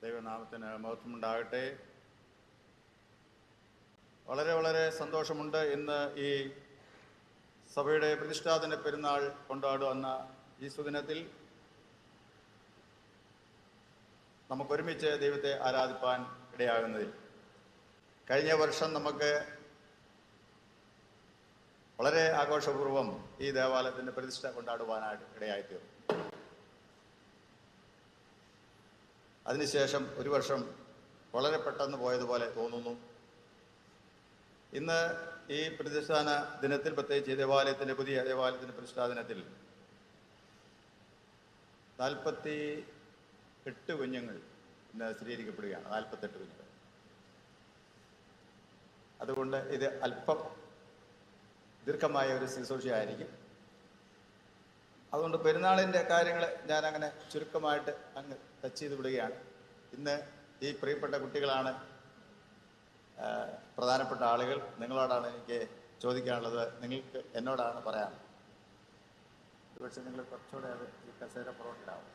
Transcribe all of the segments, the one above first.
ദൈവനാമത്തിന് മഹത്വമുണ്ടാകട്ടെ. വളരെ വളരെ സന്തോഷമുണ്ട്. ഇന്ന് ഈ സഭയുടെ പ്രതിഷ്ഠാദിന പെരുന്നാൾ കൊണ്ടാടുന്ന ഈ സുദിനത്തിൽ നമുക്കൊരുമിച്ച് ദൈവത്തെ ആരാധിപ്പാൻ ഇടയാകുന്നതിൽ. കഴിഞ്ഞ വർഷം നമുക്ക് വളരെ ആഘോഷപൂർവ്വം ഈ ദേവാലയത്തിൻ്റെ പ്രതിഷ്ഠ കൊണ്ടാടുവാനായിട്ട് ഇടയായിത്തീർന്നു. അതിനുശേഷം ഒരു വർഷം വളരെ പെട്ടെന്ന് പോയതുപോലെ തോന്നുന്നു. ഇന്ന് ഈ പ്രതിഷ്ഠാന ദിനത്തിൽ, പ്രത്യേകിച്ച് ഈ ദേവാലയത്തിൻ്റെ പുതിയ ദേവാലയത്തിൻ്റെ പ്രതിഷ്ഠാ ദിനത്തിൽ 48 കുഞ്ഞുങ്ങൾ ഇന്ന് സ്ഥിരീകരിക്കപ്പെടുകയാണ്. 48 കുഞ്ഞുങ്ങൾ. അതുകൊണ്ട് ഇത് അല്പം ദീർഘമായ ഒരു ശുശ്രൂഷയായിരിക്കും. അതുകൊണ്ട് പെരുന്നാളിൻ്റെ കാര്യങ്ങൾ ഞാനങ്ങനെ ചുരുക്കമായിട്ട് അങ്ങ് ടച്ച് ചെയ്ത് വിടുകയാണ്. ഇന്ന് ഈ പ്രിയപ്പെട്ട കുട്ടികളാണ് പ്രധാനപ്പെട്ട ആളുകൾ. നിങ്ങളോടാണ് എനിക്ക് ചോദിക്കാനുള്ളത്, നിങ്ങൾക്ക് എന്നോടാണ് പറയാനുള്ളത്. പക്ഷേ നിങ്ങൾ കുറച്ചുകൂടെ അത് ഈ കസേര പുറകോട്ടിടാമോ?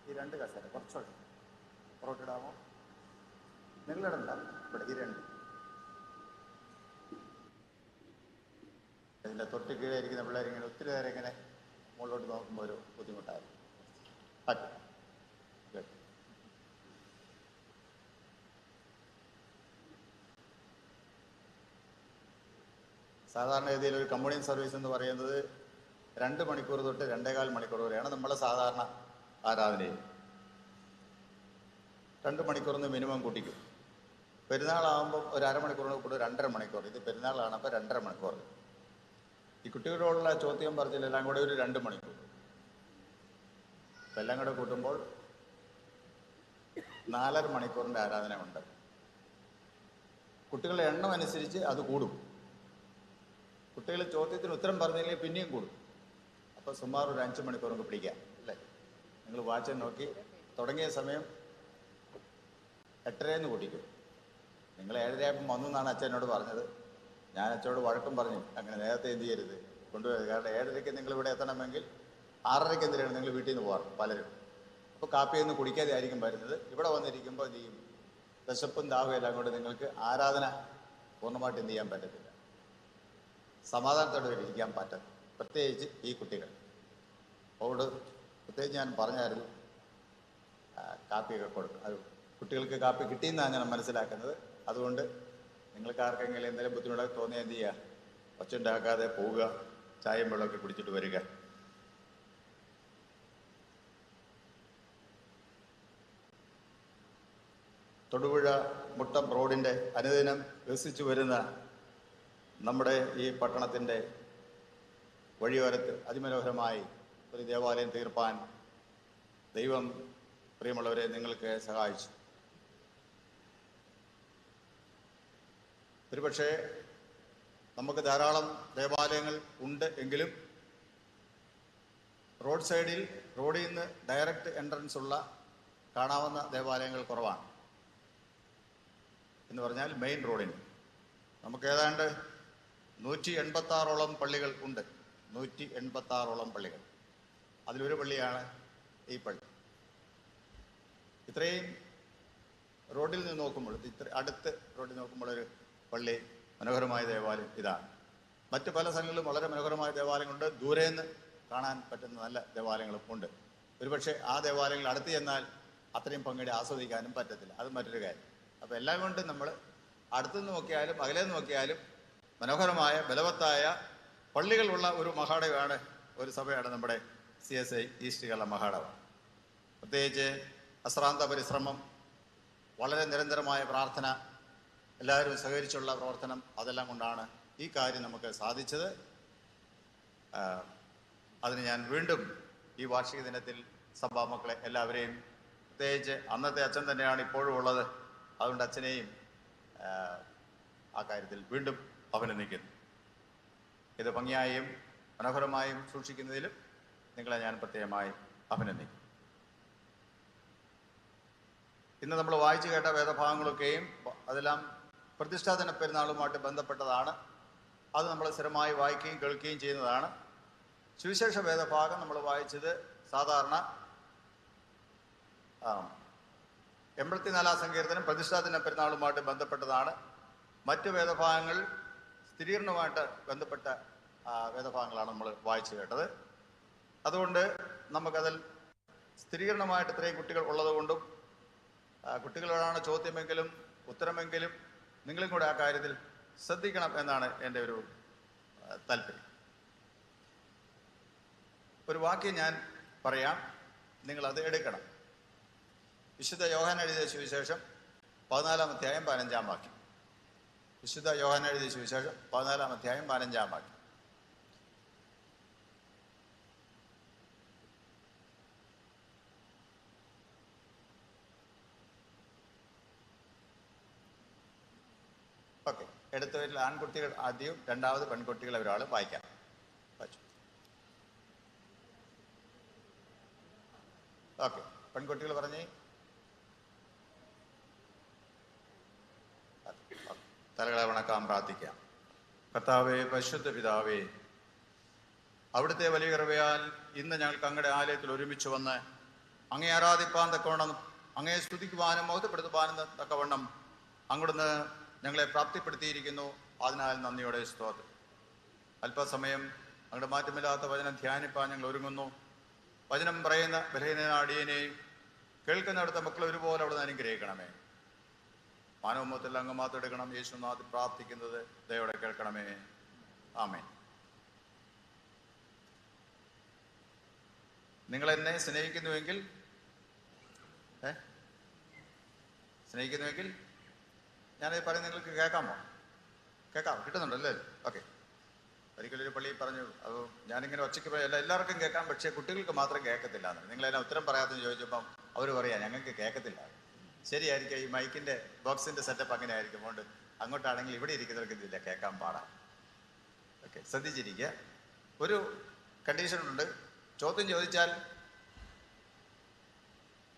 ഈ 2 കസേര കുറച്ചുകൂടെ പുറകോട്ടിടാമോ? നിങ്ങളുടെ ഉണ്ടാവും ഇവിടെ ഈ 2. ഇതിൻ്റെ തൊട്ട് കീഴേ ഇരിക്കുന്ന പിള്ളേരിങ്ങനെ ഒത്തിരി നേരം ഇങ്ങനെ മുകളിലോട്ട് നോക്കുമ്പോൾ ഒരു ബുദ്ധിമുട്ടായിരുന്നു. സാധാരണഗതിയിൽ ഒരു കമ്മ്യൂണിയൻ സർവീസ് എന്ന് പറയുന്നത് 2 മണിക്കൂർ തൊട്ട് 2.25 മണിക്കൂർ വരെയാണ് നമ്മളെ സാധാരണ ആരാധനയിൽ. 2 മണിക്കൂറിന് മിനിമം കൂട്ടിക്കും. പെരുന്നാളാകുമ്പോൾ ഒരു അരമണിക്കൂറിന് കൂടെ 2.5 മണിക്കൂർ. ഇത് പെരുന്നാളാണ്, അപ്പോൾ 2.5 മണിക്കൂർ. ഈ കുട്ടികളോടുള്ള ചോദ്യം പറച്ചിലെല്ലാം കൂടെ ഒരു 2 മണിക്കൂർ. എല്ലാം കൂടെ കൂട്ടുമ്പോൾ 4.5 മണിക്കൂറിൻ്റെ ആരാധന ഉണ്ട്. കുട്ടികളുടെ എണ്ണം അനുസരിച്ച് അത് കൂടും. കുട്ടികൾ ചോദ്യത്തിന് ഉത്തരം പറഞ്ഞില്ലെങ്കിൽ പിന്നെയും കൂടും. അപ്പോൾ സുമാർ ഒരു 5 മണിക്കൂർ നമുക്ക് പിടിക്കാം, അല്ലേ? നിങ്ങൾ വാച്ച് നോക്കി തുടങ്ങിയ സമയം 8:30 കൂട്ടിക്കും. നിങ്ങൾ 7:30 വന്നു എന്നാണ് അച്ഛനോട് പറഞ്ഞത്. ഞാൻ അച്ഛനോട് വഴക്കം പറഞ്ഞു, അങ്ങനെ നേരത്തെ എന്ത് ചെയ്യരുത്, കൊണ്ടുപോയത്. കാരണം 7:30 നിങ്ങൾ ഇവിടെ എത്തണമെങ്കിൽ 6:30 എന്തിനാണ് നിങ്ങൾ വീട്ടിൽ നിന്ന് പോകാറ് പലരും. അപ്പോൾ കാപ്പിയൊന്നും കുടിക്കാതെ ആയിരിക്കും വരുന്നത്. ഇവിടെ വന്നിരിക്കുമ്പോൾ എന്ത് ചെയ്യും? വിശപ്പും ദാഹവും എല്ലാം കൊണ്ട് നിങ്ങൾക്ക് ആരാധന പൂർണ്ണമായിട്ട് എന്ത് ചെയ്യാൻ പറ്റത്തില്ല, സമാധാനത്തോടെ ഇരിക്കാൻ പറ്റും. പ്രത്യേകിച്ച് ഈ കുട്ടികൾ. അതുകൊണ്ട് പ്രത്യേകിച്ച് ഞാൻ പറഞ്ഞായിരുന്നു കാപ്പിയൊക്കെ കൊടുക്കും. അത് കുട്ടികൾക്ക് കാപ്പി കിട്ടിയെന്നാണ് ഞാൻ മനസ്സിലാക്കുന്നത്. അതുകൊണ്ട് നിങ്ങൾക്ക് ആർക്കെങ്കിലും എന്തെങ്കിലും ബുദ്ധിമുട്ടൊക്കെ തോന്നിയാൽ എന്ത് ചെയ്യുക? ഒച്ച ഉണ്ടാക്കാതെ പോവുക, ചായയും വെള്ളമൊക്കെ കുടിച്ചിട്ട് വരിക. തൊടുപുഴ മുട്ടം റോഡിൻ്റെ അനുദിനം വികസിച്ചു വരുന്ന നമ്മുടെ ഈ പട്ടണത്തിൻ്റെ വഴിയോരത്ത് അതിമനോഹരമായി ഒരു ദേവാലയം തീർപ്പാൻ ദൈവം, പ്രിയമുള്ളവരെ, നിങ്ങൾക്ക് സഹായിച്ചു. ഒരുപക്ഷെ നമുക്ക് ധാരാളം ദേവാലയങ്ങൾ ഉണ്ട് എങ്കിലും റോഡ് സൈഡിൽ, റോഡിൽ നിന്ന് ഡയറക്റ്റ് എൻട്രൻസ് ഉള്ള കാണാവുന്ന ദേവാലയങ്ങൾ കുറവാണ്. എന്ന് പറഞ്ഞാൽ മെയിൻ റോഡിന് നമുക്ക് ഏതാണ്ട് 186ഓളം പള്ളികൾ ഉണ്ട്. 186ഓളം പള്ളികൾ. അതിലൊരു പള്ളിയാണ് ഈ പള്ളി. ഇത്രയും റോഡിൽ നിന്ന് നോക്കുമ്പോൾ, ഇത്ര അടുത്ത് റോഡിൽ നോക്കുമ്പോൾ ഒരു പള്ളി, മനോഹരമായ ദേവാലയം ഇതാണ്. മറ്റ് പല സ്ഥലങ്ങളിലും വളരെ മനോഹരമായ ദേവാലയങ്ങളുണ്ട്. ദൂരെ നിന്ന് കാണാൻ പറ്റുന്ന നല്ല ദേവാലയങ്ങളും ഉണ്ട്. ഒരുപക്ഷെ ആ ദേവാലയങ്ങൾ അടുത്ത് ചെന്നാൽ അത്രയും ഭംഗിയുടെ ആസ്വദിക്കാനും പറ്റത്തില്ല. അത് മറ്റൊരു കാര്യം. അപ്പോൾ എല്ലാം കൊണ്ടും നമ്മൾ അടുത്തുനിന്ന് നോക്കിയാലും അകലെ നോക്കിയാലും മനോഹരമായ ബലവത്തായ പള്ളികളുള്ള ഒരു മഹാടമാണ്, ഒരു സഭയാണ് നമ്മുടെ CSI ഈസ്റ്റ് കേരള മഹാടവ. പ്രത്യേകിച്ച് അശ്രാന്ത പരിശ്രമം, വളരെ നിരന്തരമായ പ്രാർത്ഥന, എല്ലാവരും സഹകരിച്ചുള്ള പ്രവർത്തനം, അതെല്ലാം കൊണ്ടാണ് ഈ കാര്യം നമുക്ക് സാധിച്ചത്. അതിന് ഞാൻ വീണ്ടും ഈ വാർഷിക ദിനത്തിൽ സഭാമക്കളെ എല്ലാവരെയും, പ്രത്യേകിച്ച് അന്നത്തെ അച്ഛൻ തന്നെയാണ് ഇപ്പോഴും ഉള്ളത്, അതുകൊണ്ട് അച്ഛനെയും ആ കാര്യത്തിൽ വീണ്ടും അഭിനന്ദിക്കുന്നു. ഇത് ഭംഗിയായും മനോഹരമായും സൂക്ഷിക്കുന്നതിലും നിങ്ങളെ ഞാൻ പ്രത്യേകമായി അഭിനന്ദിക്കും. ഇന്ന് നമ്മൾ വായിച്ചു കേട്ട വേദഭാഗങ്ങളൊക്കെയും അതെല്ലാം പ്രതിഷ്ഠാദിന പെരുന്നാളുമായിട്ട് ബന്ധപ്പെട്ടതാണ്. അത് നമ്മൾ സ്ഥിരമായി വായിക്കുകയും കേൾക്കുകയും ചെയ്യുന്നതാണ്. സുവിശേഷ വേദഭാഗം നമ്മൾ വായിച്ചത് സാധാരണ 84 സങ്കീർത്തനം പ്രതിഷ്ഠാദിന പെരുന്നാളുമായിട്ട് ബന്ധപ്പെട്ടതാണ്. മറ്റു വേദഭാഗങ്ങൾ സ്ഥിരീകരണവുമായിട്ട് ബന്ധപ്പെട്ട വേദഭാഗങ്ങളാണ് നമ്മൾ വായിച്ചു കേട്ടത്. അതുകൊണ്ട് നമുക്കതിൽ സ്ഥിരീകരണമായിട്ട് ഇത്രയും കുട്ടികൾ ഉള്ളതുകൊണ്ടും കുട്ടികളോടാണ് ചോദ്യമെങ്കിലും ഉത്തരമെങ്കിലും നിങ്ങളും കൂടെ ആ കാര്യത്തിൽ ശ്രദ്ധിക്കണം എന്നാണ് എൻ്റെ ഒരു താല്പര്യം. ഒരു വാക്യം ഞാൻ പറയാം, നിങ്ങളത് എടുക്കണം. വിശുദ്ധ യോഹന്നാൻ എഴുതിയ സുവിശേഷം 14-ാം അധ്യായം 15-ാം വാക്യം. വിശുദ്ധ യോഹന്നാൻ എഴുതിയ സുവിശേഷം 14-ാം അധ്യായം 15-ാം വാക്യം. ഓക്കെ, എടുത്തവരിൽ ആൺകുട്ടികൾ ആദ്യവും രണ്ടാമത് പെൺകുട്ടികൾ ഒരാൾ വായിക്കാം. ഓക്കെ, പെൺകുട്ടികൾ പറഞ്ഞേ. തലകളെ വണക്കാം, പ്രാർത്ഥിക്കാം. കർത്താവേ, പരിശുദ്ധ പിതാവേ, അവിടുത്തെ വലിയ കൃപയാൽ ഇന്ന് ഞങ്ങൾക്ക് അങ്ങയുടെ ആലയത്തിൽ ഒരുമിച്ച് വന്ന് അങ്ങേ ആരാധിപ്പാൻ തക്കവണ്ണം, അങ്ങയെ സ്തുതിക്കുവാനും മഹത്വപ്പെടുത്തുവാനും തക്കവണ്ണം അവിടുന്ന് ഞങ്ങളെ പ്രാപ്തിപ്പെടുത്തിയിരിക്കുന്നു. അതിനാൽ നന്ദിയോടെ സ്തോത്രം. അല്പസമയം അങ്ങയുടെ മാറ്റമില്ലാത്ത വചനം ധ്യാനിപ്പാൻ ഞങ്ങൾ ഒരുങ്ങുന്നു. വചനം പറയുന്ന ബലഹീനനാടിയനെയും കേൾക്കുന്നിടത്ത മക്കൾ ഒരുപോലെ അവിടുന്ന് അനുഗ്രഹിക്കണമേ. മാനവമത്തിൽ അങ്ങ് മാത്രം എടുക്കണം. യേശുനാഥ് പ്രാർത്ഥിക്കുന്നത് ദയോടെ കേൾക്കണമേ. ആമേൻ. നിങ്ങൾ എന്നെ സ്നേഹിക്കുന്നുവെങ്കിൽ ഞാനത് പറയും, നിങ്ങൾക്ക് കേൾക്കാമോ? കേൾക്കാം, കിട്ടുന്നുണ്ടല്ലേ? ഓക്കെ. ഒരിക്കലൊരു പള്ളിയിൽ പറഞ്ഞു, അത് ഞാനിങ്ങനെ ഒച്ചയ്ക്ക് പറയാം, എല്ലാവർക്കും കേൾക്കാം, പക്ഷേ കുട്ടികൾക്ക് മാത്രം കേൾക്കത്തില്ല എന്ന്. നിങ്ങളെല്ലാം ഉത്തരം പറയാമെന്ന് ചോദിച്ചപ്പം അവർ പറയാം ഞങ്ങൾക്ക് കേൾക്കത്തില്ല. ശരിയായിരിക്കും, ഈ മൈക്കിൻ്റെ ബോക്സിൻ്റെ സെറ്റപ്പ് അങ്ങനെ ആയിരിക്കും. അതുകൊണ്ട് അങ്ങോട്ടാണെങ്കിൽ ഇവിടെ ഇരിക്കുന്നവർക്ക് ഇതില്ല, കേൾക്കാൻ പാടാം. ഓക്കെ, ശ്രദ്ധിച്ചിരിക്കുക. ഒരു കണ്ടീഷനുണ്ട്. ചോദ്യം ചോദിച്ചാൽ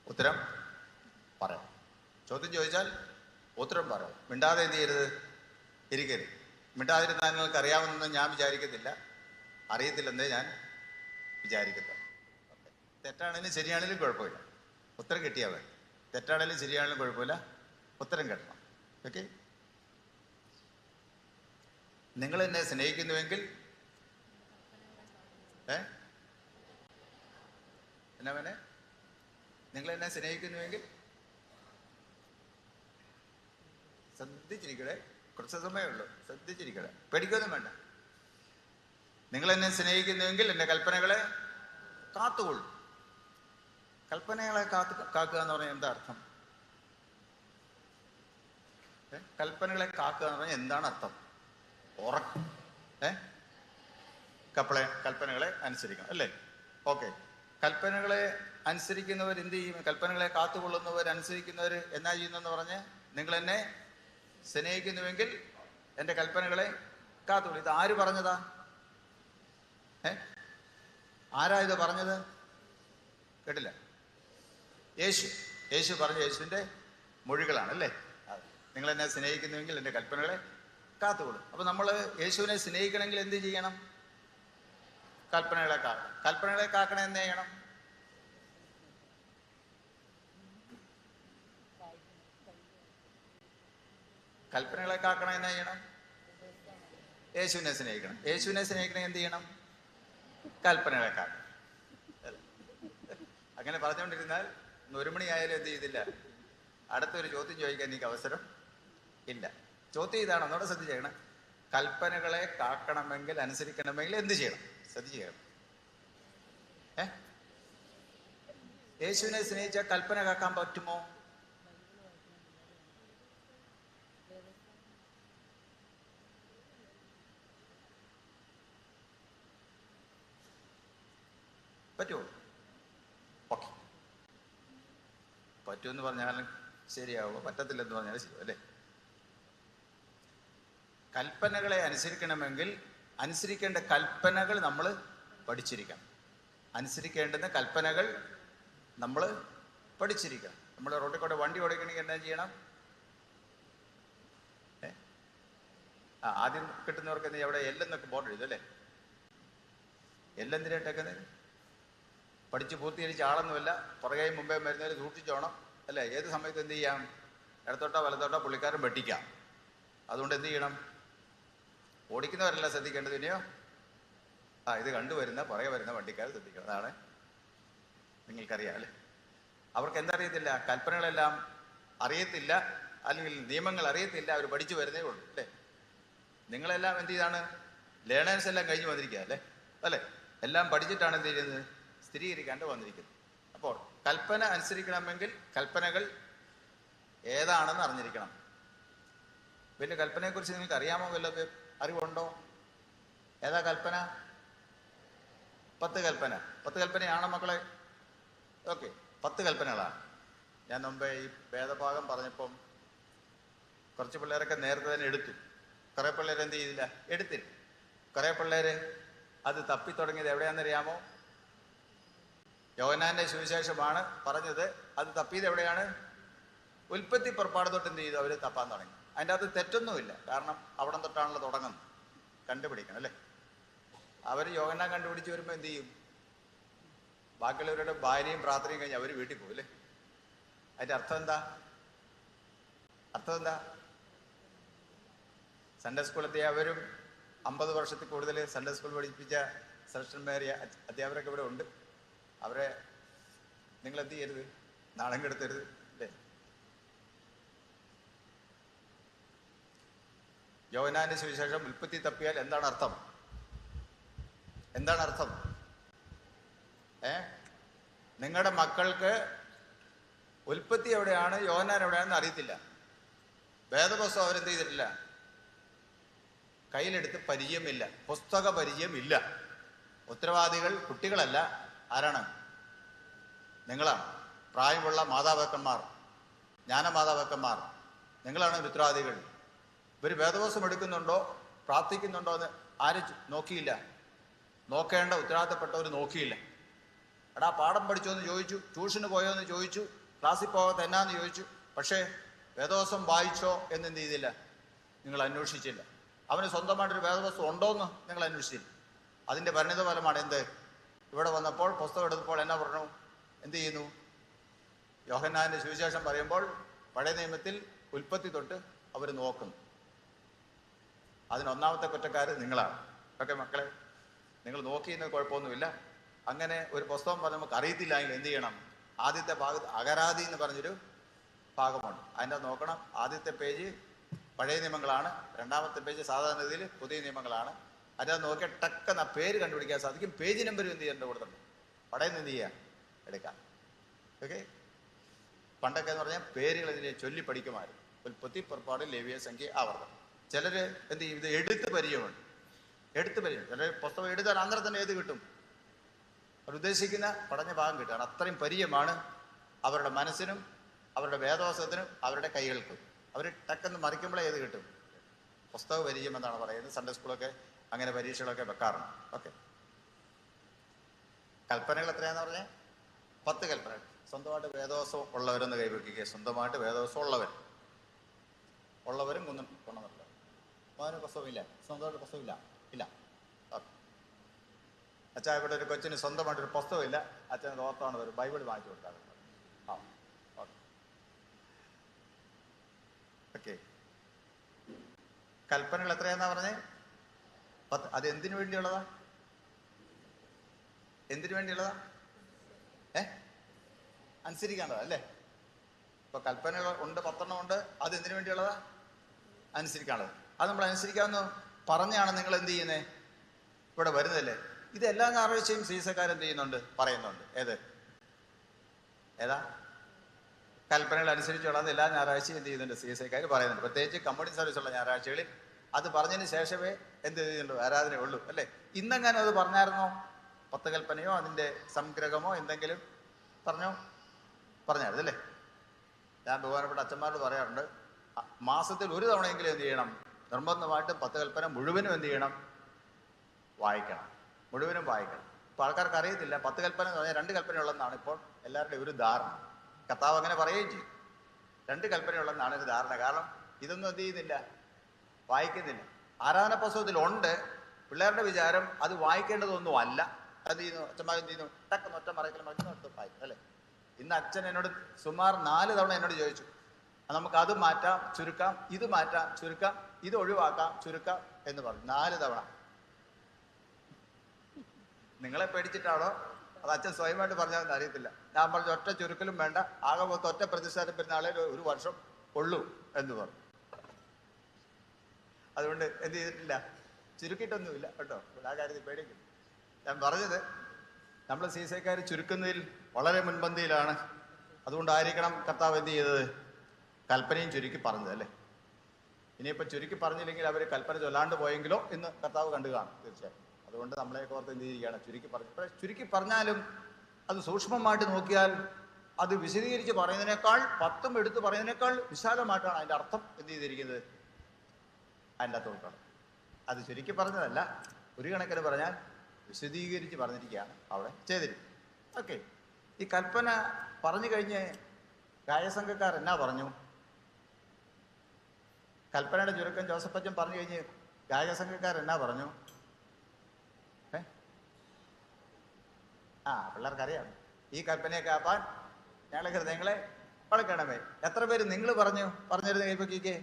ഉത്തരം പറയാം. ചോദ്യം ചോദിച്ചാൽ ഉത്തരം പറയാം. മിണ്ടാതെ എന്ത് ചെയ്യരുത്? ഇരിക്കരുത്. മിണ്ടാതിരുന്നാൽ നിങ്ങൾക്ക് അറിയാമെന്നൊന്നും ഞാൻ വിചാരിക്കത്തില്ല, അറിയത്തില്ലെന്നേ ഞാൻ വിചാരിക്കത്തില്ല. തെറ്റാണെങ്കിലും ശരിയാണെങ്കിലും കുഴപ്പമില്ല, ഉത്തരം കിട്ടിയാൽ മതി. തെറ്റാണെങ്കിലും ശരിയാണെങ്കിലും കുഴപ്പമില്ല, ഉത്തരം കിട്ടണം. ഓക്കെ. നിങ്ങൾ എന്നെ സ്നേഹിക്കുന്നുവെങ്കിൽ എന്നാ വേണേ? നിങ്ങൾ എന്നെ സ്നേഹിക്കുന്നുവെങ്കിൽ ശ്രദ്ധിച്ചിരിക്കണേ. കുറച്ച് സമയമുള്ളൂ, ശ്രദ്ധിച്ചിരിക്കണേ, പേടിക്കൊന്നും വേണ്ട. നിങ്ങൾ എന്നെ സ്നേഹിക്കുന്നുവെങ്കിൽ എൻ്റെ കൽപ്പനകളെ കാത്തുകൊള്ളു. കൽപ്പനകളെ കാക്കുക എന്ന് പറഞ്ഞാൽ എന്താ അർത്ഥം? കൽപ്പനകളെ കാക്കുക എന്ന് പറഞ്ഞാൽ എന്താണ് അർത്ഥം? ഉറക്കം. കൽപ്പനകളെ അനുസരിക്കണം അല്ലേ? ഓക്കെ. കൽപ്പനകളെ അനുസരിക്കുന്നവർ എന്ത് ചെയ്യും? കൽപ്പനകളെ കാത്തുകൊള്ളുന്നവർ, അനുസരിക്കുന്നവർ എന്നാ ചെയ്യുന്നെന്ന് പറഞ്ഞ്, നിങ്ങൾ എന്നെ സ്നേഹിക്കുന്നുവെങ്കിൽ എൻ്റെ കൽപ്പനകളെ കാത്തുകൊള്ളു. ഇത് ആര് പറഞ്ഞതാ? ആരാ ഇത് പറഞ്ഞത്? കേട്ടില്ല? യേശു പറഞ്ഞ യേശുവിൻ്റെ മൊഴികളാണ് അല്ലേ? നിങ്ങൾ എന്നെ സ്നേഹിക്കുന്നുവെങ്കിൽ എൻ്റെ കൽപ്പനകളെ കാത്തുകൊള്ളും. അപ്പൊ നമ്മൾ യേശുവിനെ സ്നേഹിക്കണമെങ്കിൽ എന്ത് ചെയ്യണം? കൽപ്പനകളെ കാക്കണം. കൽപ്പനകളെ കാക്കണം എന്ത് ചെയ്യണം? കൽപ്പനകളെ കാക്കണം എന്നാ ചെയ്യണം? യേശുവിനെ സ്നേഹിക്കണം. യേശുവിനെ സ്നേഹിക്കണം എന്ത് ചെയ്യണം? കൽപ്പനകളെ കാക്കണം. അങ്ങനെ പറഞ്ഞുകൊണ്ടിരുന്നാൽ 1 മണിയായാലും എന്ത് ചെയ്തില്ല, അടുത്തൊരു ചോദ്യം ചോദിക്കാൻ എനിക്ക് അവസരം ഇല്ല. ചോദ്യം ഇതാണ്, ഒന്നുകൂടെ ശ്രദ്ധിച്ചേക്കണം. കൽപ്പനകളെ കാക്കണമെങ്കിൽ, അനുസരിക്കണമെങ്കിൽ എന്ത് ചെയ്യണം? ശ്രദ്ധിച്ച് ചെയ്യണം. യേശുവിനെ സ്നേഹിച്ചാൽ കൽപ്പന കാക്കാൻ പറ്റുമോ? പറ്റുമോ? ഓക്കെ. പറ്റുമെന്ന് പറഞ്ഞാലും ശരിയാവുമോ? പറ്റത്തില്ലെന്ന് പറഞ്ഞാലും ശരിയാവും അല്ലേ? കൽപ്പനകളെ അനുസരിക്കണമെങ്കിൽ അനുസരിക്കേണ്ട കൽപ്പനകൾ നമ്മൾ പഠിച്ചിരിക്കണം. അനുസരിക്കേണ്ടുന്ന കൽപ്പനകൾ നമ്മൾ പഠിച്ചിരിക്കണം. നമ്മൾ റോഡിൽ കൂടെ വണ്ടി ഓടിക്കണമെങ്കിൽ എന്താ ചെയ്യണം? ആദ്യം കിട്ടുന്നവർക്ക് എന്താ, അവിടെ എല്ലെന്നൊക്കെ ബോർഡ് എഴുതും അല്ലേ? എല്ലെന്തിനായിട്ടൊക്കെ പഠിച്ച് പൂർത്തീകരിച്ച ആളൊന്നുമല്ല, പുറകെ മുമ്പേ വരുന്നവർ സൂക്ഷിച്ചോണം. അല്ലേ? ഏത് സമയത്ത് എന്ത് ചെയ്യാം? ഇടത്തോട്ടോ വലത്തോട്ടോ പുള്ളിക്കാരൻ വെട്ടിക്കാം. അതുകൊണ്ട് എന്ത് ചെയ്യണം? ഓടിക്കുന്നവരല്ല ശ്രദ്ധിക്കേണ്ടത്. ഇനിയോ ഇത് കണ്ടുവരുന്ന പുറകെ വരുന്ന വണ്ടിക്കാർ ശ്രദ്ധിക്കണം. അതാണ് നിങ്ങൾക്കറിയാം അല്ലേ? അവർക്ക് എന്തറിയത്തില്ല? കൽപ്പനകളെല്ലാം അറിയത്തില്ല, അല്ലെങ്കിൽ നിയമങ്ങൾ അറിയത്തില്ല. അവർ പഠിച്ചു വരുന്നേ ഉള്ളൂ അല്ലേ? നിങ്ങളെല്ലാം എന്ത് ചെയ്താണ്? ലേണേഴ്സ് എല്ലാം കഴിഞ്ഞ് വന്നിരിക്കുക അല്ലേ? എല്ലാം പഠിച്ചിട്ടാണ് എന്ത് ചെയ്യുന്നത്? സ്ഥിരീകരിക്കാണ്ട് വന്നിരിക്കുന്നത്. അപ്പോൾ കൽപ്പന അനുസരിക്കണമെങ്കിൽ കൽപ്പനകൾ ഏതാണെന്ന് അറിഞ്ഞിരിക്കണം. വലിയ കൽപ്പനയെക്കുറിച്ച് നിങ്ങൾക്ക് അറിയാമോ? വല്ല അറിവുണ്ടോ? ഏതാ കൽപ്പന? 10 കൽപ്പന. 10 കൽപ്പനയാണോ മക്കളെ? ഓക്കെ, 10 കൽപ്പനകളാണ്. ഞാൻ മുമ്പേ ഈ വേദഭാഗം പറഞ്ഞപ്പം കുറച്ച് പിള്ളേരൊക്കെ നേരത്തെ തന്നെ എടുത്തു. കുറേ പിള്ളേർ എന്ത് ചെയ്തില്ല? എടുത്തില്ല. കുറേ പിള്ളേര് അത് തപ്പി തുടങ്ങിയത് എവിടെയാണെന്നറിയാമോ? യോഹന്നാന്റെ സുവിശേഷമാണ് പറഞ്ഞത്. അത് തപ്പിയത് എവിടെയാണ്? ഉൽപ്പത്തി പുറപ്പാട് തൊട്ട് എന്ത് ചെയ്തു? അവർ തപ്പാൻ തുടങ്ങി. അതിൻ്റെ അകത്ത് തെറ്റൊന്നുമില്ല. കാരണം അവിടെ തൊട്ടാണല്ലോ തുടങ്ങുന്നത്. കണ്ടുപിടിക്കണം അല്ലേ? അവർ യോഹന്നാൻ കണ്ടുപിടിച്ച് വരുമ്പോൾ എന്ത് ചെയ്യും? ബാക്കിയുള്ളവരുടെ ഭാര്യയും പ്രാർത്ഥനയും കഴിഞ്ഞ് അവർ വീട്ടിൽ പോകും അല്ലേ? അതിൻ്റെ അർത്ഥം എന്താ? സൺഡേ സ്കൂളെത്തിയ അവരും 50 വർഷത്തിൽ കൂടുതൽ സൺഡേ സ്കൂൾ പഠിപ്പിച്ച ശ്രേഷ്ഠന്മാരിയ അധ്യാപകരൊക്കെ ഇവിടെ ഉണ്ട്. അവരെ നിങ്ങൾ എന്ത് ചെയ്യരുത്? നാണം കെടുത്തരുത് അല്ലേ? യോഹന്നാന്റെ സുവിശേഷം ഉൽപ്പത്തി തപ്പിയാൽ എന്താണ് അർത്ഥം? നിങ്ങളുടെ മക്കൾക്ക് ഉൽപ്പത്തി എവിടെയാണ്, യോഹന്നാൻ എവിടെയാണെന്ന് അറിയത്തില്ല. വേദപുസ്തകം അവരെന്ത് ചെയ്തിട്ടില്ല? കയ്യിലെടുത്ത് പരിചയമില്ല, പുസ്തക പരിചയമില്ല. ഉത്തരവാദികൾ കുട്ടികളല്ല. ആരാണ്? നിങ്ങളാണ്. പ്രായമുള്ള മാതാപിതാക്കന്മാർ, ജ്ഞാനമാതാപിതാക്കന്മാർ, നിങ്ങളാണ് ഉത്തരവാദികൾ. ഇവർ വേദപുസ്തകം എടുക്കുന്നുണ്ടോ പ്രാർത്ഥിക്കുന്നുണ്ടോ എന്ന് ആരും നോക്കിയില്ല. നോക്കേണ്ട ഉത്തരവാദിത്തപ്പെട്ടവർ നോക്കിയില്ല. എടാ പാഠം പഠിച്ചോ എന്ന് ചോദിച്ചു, ട്യൂഷന് പോയോ എന്ന് ചോദിച്ചു, ക്ലാസ്സിൽ പോകാത്ത എന്നാന്ന് ചോദിച്ചു. പക്ഷേ വേദപുസ്തകം വായിച്ചോ എന്നെന്ത് ചെയ്തില്ല? നിങ്ങൾ അന്വേഷിച്ചില്ല. അവന് സ്വന്തമായിട്ടൊരു വേദപുസ്തകം ഉണ്ടോ എന്ന് നിങ്ങൾ അന്വേഷിച്ചില്ല. അതിൻ്റെ പരിണിത ഫലമാണ് എന്ത്? ഇവിടെ വന്നപ്പോൾ പുസ്തകം എടുത്തപ്പോൾ എന്നാ പറഞ്ഞു? എന്ത് ചെയ്യുന്നു? യോഹന്നാന്റെ സുവിശേഷം പറയുമ്പോൾ പഴയ നിയമത്തിൽ ഉൽപ്പത്തി തൊട്ട് അവർ നോക്കുന്നു. അതിനൊന്നാമത്തെ കുറ്റക്കാർ നിങ്ങളാണ്. ഓക്കെ മക്കളെ, നിങ്ങൾ നോക്കിയെന്ന് കുഴപ്പമൊന്നുമില്ല. അങ്ങനെ ഒരു പുസ്തകം പറഞ്ഞ് നമുക്ക് അറിയത്തില്ല എങ്കിൽ എന്ത് ചെയ്യണം? ആദ്യത്തെ ഭാഗത്ത് അകരാതി എന്ന് പറഞ്ഞൊരു ഭാഗമുണ്ട്. അതിൻ്റെ നോക്കണം. ആദ്യത്തെ പേജ് പഴയ നിയമങ്ങളാണ്, രണ്ടാമത്തെ പേജ് സാധാരണ രീതിയിൽ പുതിയ നിയമങ്ങളാണ്. അതിൻ്റെ നോക്കിയാൽ ടക്കെന്ന പേര് കണ്ടുപിടിക്കാൻ സാധിക്കും. പേജ് നമ്പർ എന്ത് ചെയ്യേണ്ട കൊടുത്തിട്ടുണ്ട്. പഴയ എന്ത് ചെയ്യാം? എടുക്കാം. ഓക്കെ, പണ്ടൊക്കെ എന്ന് പറഞ്ഞാൽ പേരുകൾ ഇതിനെ ചൊല്ലി പഠിക്കുമായിരുന്നു. ഉൽപ്പത്തി, പുറപ്പാട്, ലേവ്യ, സംഖ്യ, ആവർത്തനം. ചിലർ എന്ത് ചെയ്യും? ഇത് എടുത്ത് പരിചയമുണ്ട്. ചിലർ പുസ്തകം എഴുതാൻ അന്നേരം തന്നെ ഏത് കിട്ടും? അവർ ഉദ്ദേശിക്കുന്ന പഠന ഭാഗം കിട്ടുകയാണ്. അത്രയും പരിചയമാണ് അവരുടെ മനസ്സിനും അവരുടെ വേദോസത്തിനും അവരുടെ കൈകൾക്കും. അവർ ടക്കെന്ന് മറിക്കുമ്പോഴേ ഏത് കിട്ടും? പുസ്തക പരിചയം എന്നാണ് പറയുന്നത്. സൺഡേ സ്കൂളൊക്കെ അങ്ങനെ പരീക്ഷകളൊക്കെ വെക്കാറുണ്ട്. ഓക്കെ, കൽപ്പനകൾ എത്രയാന്ന് പറഞ്ഞേ? 10 കൽപ്പനകൾ. സ്വന്തമായിട്ട് വേദോസം ഉള്ളവരൊന്ന് കൈവയ്ക്കുക. സ്വന്തമായിട്ട് വേദോസം ഉള്ളവരും കൊണ്ടുവന്നില്ല. അവന് പുസ്തകമില്ല, സ്വന്തമായിട്ട് പുസ്തകമില്ല. അച്ഛാ ഇവിടെ ഒരു കൊച്ചിന് സ്വന്തമായിട്ടൊരു പുസ്തകമില്ല. അച്ഛൻ ഓർത്താണ് ഒരു ബൈബിൾ വാങ്ങിച്ചു കൊടുക്കാറ്. ഓക്കെ, കൽപ്പനകൾ എത്രയാന്നാ പറഞ്ഞേ? 10. അത് എന്തിനു വേണ്ടിയുള്ളതാ? അനുസരിക്കേണ്ടതാ അല്ലേ? ഇപ്പൊ കൽപ്പനകൾ ഉണ്ട്, 10 ഉണ്ട്. അത് എന്തിനു വേണ്ടിയുള്ളതാ? അനുസരിക്കാനുള്ളത്. അത് നമ്മൾ അനുസരിക്കാമെന്ന് പറഞ്ഞാണ് നിങ്ങൾ എന്ത് ചെയ്യുന്നേ? ഇവിടെ വരുന്നതല്ലേ? ഇത് എല്ലാ ഞായറാഴ്ചയും സീസക്കാരെന്ത് ചെയ്യുന്നുണ്ട്? പറയുന്നുണ്ട്. ഏതാ കൽപ്പനകൾ അനുസരിച്ചുള്ളത്? എല്ലാ ഞായറാഴ്ചയും എന്ത് ചെയ്യുന്നുണ്ട്? സീസക്കാർ പറയുന്നുണ്ട്. പ്രത്യേകിച്ച് കമ്മ്യൂണിസ്റ്റ് സർവീസുള്ള ഞായറാഴ്ചകളിൽ അത് പറഞ്ഞതിന് ശേഷമേ എന്ത് ചെയ്യുന്നുള്ളൂ? ആരാധന ഉള്ളൂ അല്ലേ? ഇന്നെങ്ങാനും അത് പറഞ്ഞായിരുന്നോ? 10 കൽപ്പനയോ അതിൻ്റെ സംഗ്രഹമോ എന്തെങ്കിലും പറഞ്ഞായിരുന്നു അല്ലേ? ഞാൻ ബഹുമാനപ്പെട്ട അച്ഛന്മാരോട് പറയാറുണ്ട്, മാസത്തിൽ ഒരു തവണയെങ്കിലും എന്ത് ചെയ്യണം? നിർബന്ധമായിട്ട് 10 കൽപ്പന മുഴുവനും എന്ത് ചെയ്യണം? മുഴുവനും വായിക്കണം. ഇപ്പം ആൾക്കാർക്ക് അറിയത്തില്ല 10 കൽപ്പന എന്ന് പറഞ്ഞാൽ 2 കൽപ്പനയുള്ളതെന്നാണ് ഇപ്പോൾ എല്ലാവരുടെയും ഒരു ധാരണ. കർത്താവ് അങ്ങനെ പറയുകയും ചെയ്യും. 2 കൽപ്പനയുള്ളതെന്നാണ് ഒരു ധാരണ. കാരണം ഇതൊന്നും എന്ത് ചെയ്യുന്നില്ല? വായിക്കുന്നില്ല. ആരാധന പുസ്തകത്തിലുണ്ട്. പിള്ളേരുടെ വിചാരം അത് വായിക്കേണ്ടതൊന്നും അല്ല. എന്ത് ചെയ്യുന്നു? അച്ഛന്മാർ എന്ത് ചെയ്യുന്നു? ടക്കെന്ന് ഒറ്റ മറയ്ക്കലും വായിക്കും അല്ലേ? ഇന്ന് അച്ഛൻ എന്നോട് സുമാർ 4 തവണ എന്നോട് ചോദിച്ചു, നമുക്ക് അത് മാറ്റാം ചുരുക്കാം, ഇത് മാറ്റാം ചുരുക്കാം, ഇത് ഒഴിവാക്കാം ചുരുക്കാം എന്ന് പറഞ്ഞു 4 തവണ. നിങ്ങളെ പേടിച്ചിട്ടാണോ അത് അച്ഛൻ സ്വയമായിട്ട് പറഞ്ഞതെന്ന് അറിയത്തില്ല. ഞാൻ പറഞ്ഞു ഒറ്റ ചുരുക്കലും വേണ്ട, ആകെ മൊത്തം ഒറ്റ പ്രതിഷ്ഠാനം പെരുന്നാളെ 1 വർഷം ഉള്ളൂ എന്ന് പറഞ്ഞു. അതുകൊണ്ട് എന്ത് ചെയ്തിട്ടില്ല, ചുരുക്കിയിട്ടൊന്നുമില്ല കേട്ടോ. ആ കാര്യത്തിൽ പേടിക്കും. ഞാൻ പറഞ്ഞത് നമ്മൾ സീസക്കാർ ചുരുക്കുന്നതിൽ വളരെ മുൻപന്തിയിലാണ്. അതുകൊണ്ടായിരിക്കണം കർത്താവ് എന്ത് ചെയ്തത്, കൽപ്പനയും ചുരുക്കി പറഞ്ഞത് അല്ലേ. ഇനിയിപ്പോൾ ചുരുക്കി പറഞ്ഞില്ലെങ്കിൽ അവർ കൽപ്പന ചൊല്ലാണ്ട് പോയെങ്കിലോ എന്ന് കർത്താവ് കണ്ടു കാണും തീർച്ചയായും. അതുകൊണ്ട് നമ്മളെയൊക്കെ ഓർത്ത് എന്ത് ചെയ്യുകയാണ്, ചുരുക്കി പറഞ്ഞാലും അത് സൂക്ഷ്മമായിട്ട് നോക്കിയാൽ അത് വിശദീകരിച്ച് പറയുന്നതിനേക്കാൾ 10 എടുത്ത് പറയുന്നതിനേക്കാൾ വിശാലമായിട്ടാണ് അതിൻ്റെ അർത്ഥം എന്ത് ചെയ്തിരിക്കുന്നത്, അതിൻ്റെ അകത്ത് ഉൾക്കണം. അത് ചുരുക്കി പറഞ്ഞതല്ല, ഒരു കണക്കിന് പറഞ്ഞാൽ വിശദീകരിച്ച് പറഞ്ഞിരിക്കുകയാണ് അവിടെ ചെയ്തിരിക്കുന്നത്. ഓക്കെ, ഈ കൽപ്പന പറഞ്ഞു കഴിഞ്ഞ് ഗായസംഘക്കാർ എന്നാ പറഞ്ഞു, കൽപ്പനയുടെ ചുരുക്കം ജോസഫ് അച്ഛൻ പറഞ്ഞു കഴിഞ്ഞ് ഗായകസംഘക്കാർ എന്നാ പറഞ്ഞു? പിള്ളേർക്കറിയാം. ഈ കൽപ്പനയെ കാപ്പാൻ ഞങ്ങളെ ഹൃദയങ്ങളെ വളക്കണമേ. എത്ര പേര് നിങ്ങൾ പറഞ്ഞിരുന്നു കൈപ്പൊക്കിക്കേ?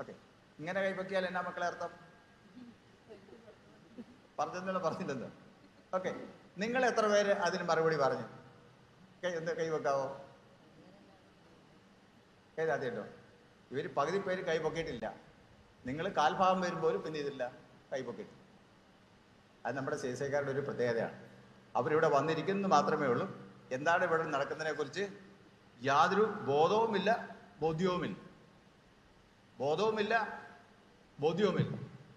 ഓക്കെ, ഇങ്ങനെ കൈപ്പൊക്കിയാൽ എന്നാ മക്കളെ അർത്ഥം? പറഞ്ഞില്ലെന്ന്. ഓക്കെ, നിങ്ങൾ എത്ര പേര് അതിന് മറുപടി പറഞ്ഞു? എന്ത് കൈവെക്കാവോ? ആദ്യമുണ്ടോ? ഇവർ പകുതി പേര് കൈ പൊക്കിയിട്ടില്ല. നിങ്ങൾ കാൽഭാഗം വരുമ്പോഴും പിന്നെ ഇതില്ല, കൈ പൊക്കിയിട്ടില്ല. അത് നമ്മുടെ സേസക്കാരുടെ ഒരു പ്രത്യേകതയാണ്. അവരിവിടെ വന്നിരിക്കുന്നത് മാത്രമേ ഉള്ളൂ. എന്താണ് ഇവിടെ നടക്കുന്നതിനെ കുറിച്ച് യാതൊരു ബോധവുമില്ല, ബോധ്യവുമില്ല.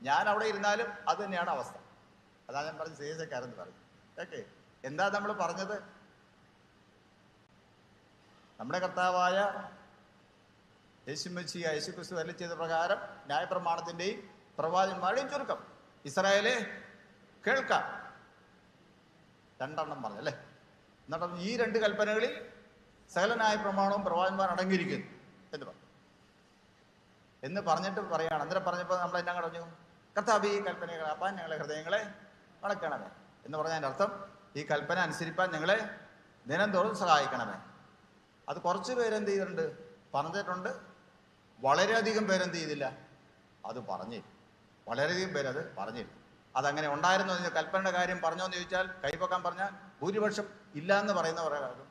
ഞാൻ അവിടെ ഇരുന്നാലും അത് തന്നെയാണ് അവസ്ഥ. അതാണ് ഞാൻ പറഞ്ഞ സേസക്കാരെന്ന് പറഞ്ഞു. ഓക്കെ, എന്താ നമ്മൾ പറഞ്ഞത്? നമ്മുടെ കർത്താവായ യേശുക്രിസ്തു അരുളി ചെയ്ത പ്രകാരം ന്യായപ്രമാണത്തിന്റെയും പ്രവാചകന്മാരുടെയും ചുരുക്കം. ഇസ്രായേലെ കേൾക്കാം, 2 എണ്ണം പറഞ്ഞു അല്ലേ. എന്നിട്ട് ഈ 2 കൽപ്പനകളിൽ സകല ന്യായപ്രമാണവും പ്രവാചകന്മാർ അടങ്ങിയിരിക്കുന്നു എന്ന് പറഞ്ഞിട്ട് പറയാണ്. അന്നേരം പറഞ്ഞപ്പോൾ നമ്മൾ എന്നാ കടഞ്ഞു, കർത്താവ് ഈ കൽപ്പനകളെ കാപ്പാൻ ഞങ്ങളെ ഹൃദയങ്ങളെ വളക്കണമേ എന്ന് പറഞ്ഞതിൻ്റെ അർത്ഥം ഈ കൽപ്പന അനുസരിപ്പാൻ ഞങ്ങളെ ദിനം തോറും സഹായിക്കണമേ. അത് കുറച്ച് പേരെന്ത് ചെയ്തിട്ടുണ്ട്, പറഞ്ഞിട്ടുണ്ട്. വളരെയധികം പേരെന്ത് ചെയ്തില്ല, അത് പറഞ്ഞില്ല. വളരെയധികം പേരത് പറഞ്ഞില്ല. അതങ്ങനെ ഉണ്ടായിരുന്നു. കൽപ്പനയുടെ കാര്യം പറഞ്ഞോ എന്ന് ചോദിച്ചാൽ, കൈപ്പൊക്കാൻ പറഞ്ഞാൽ ഭൂരിപക്ഷം ഇല്ല എന്ന് പറയുന്നവരാകും.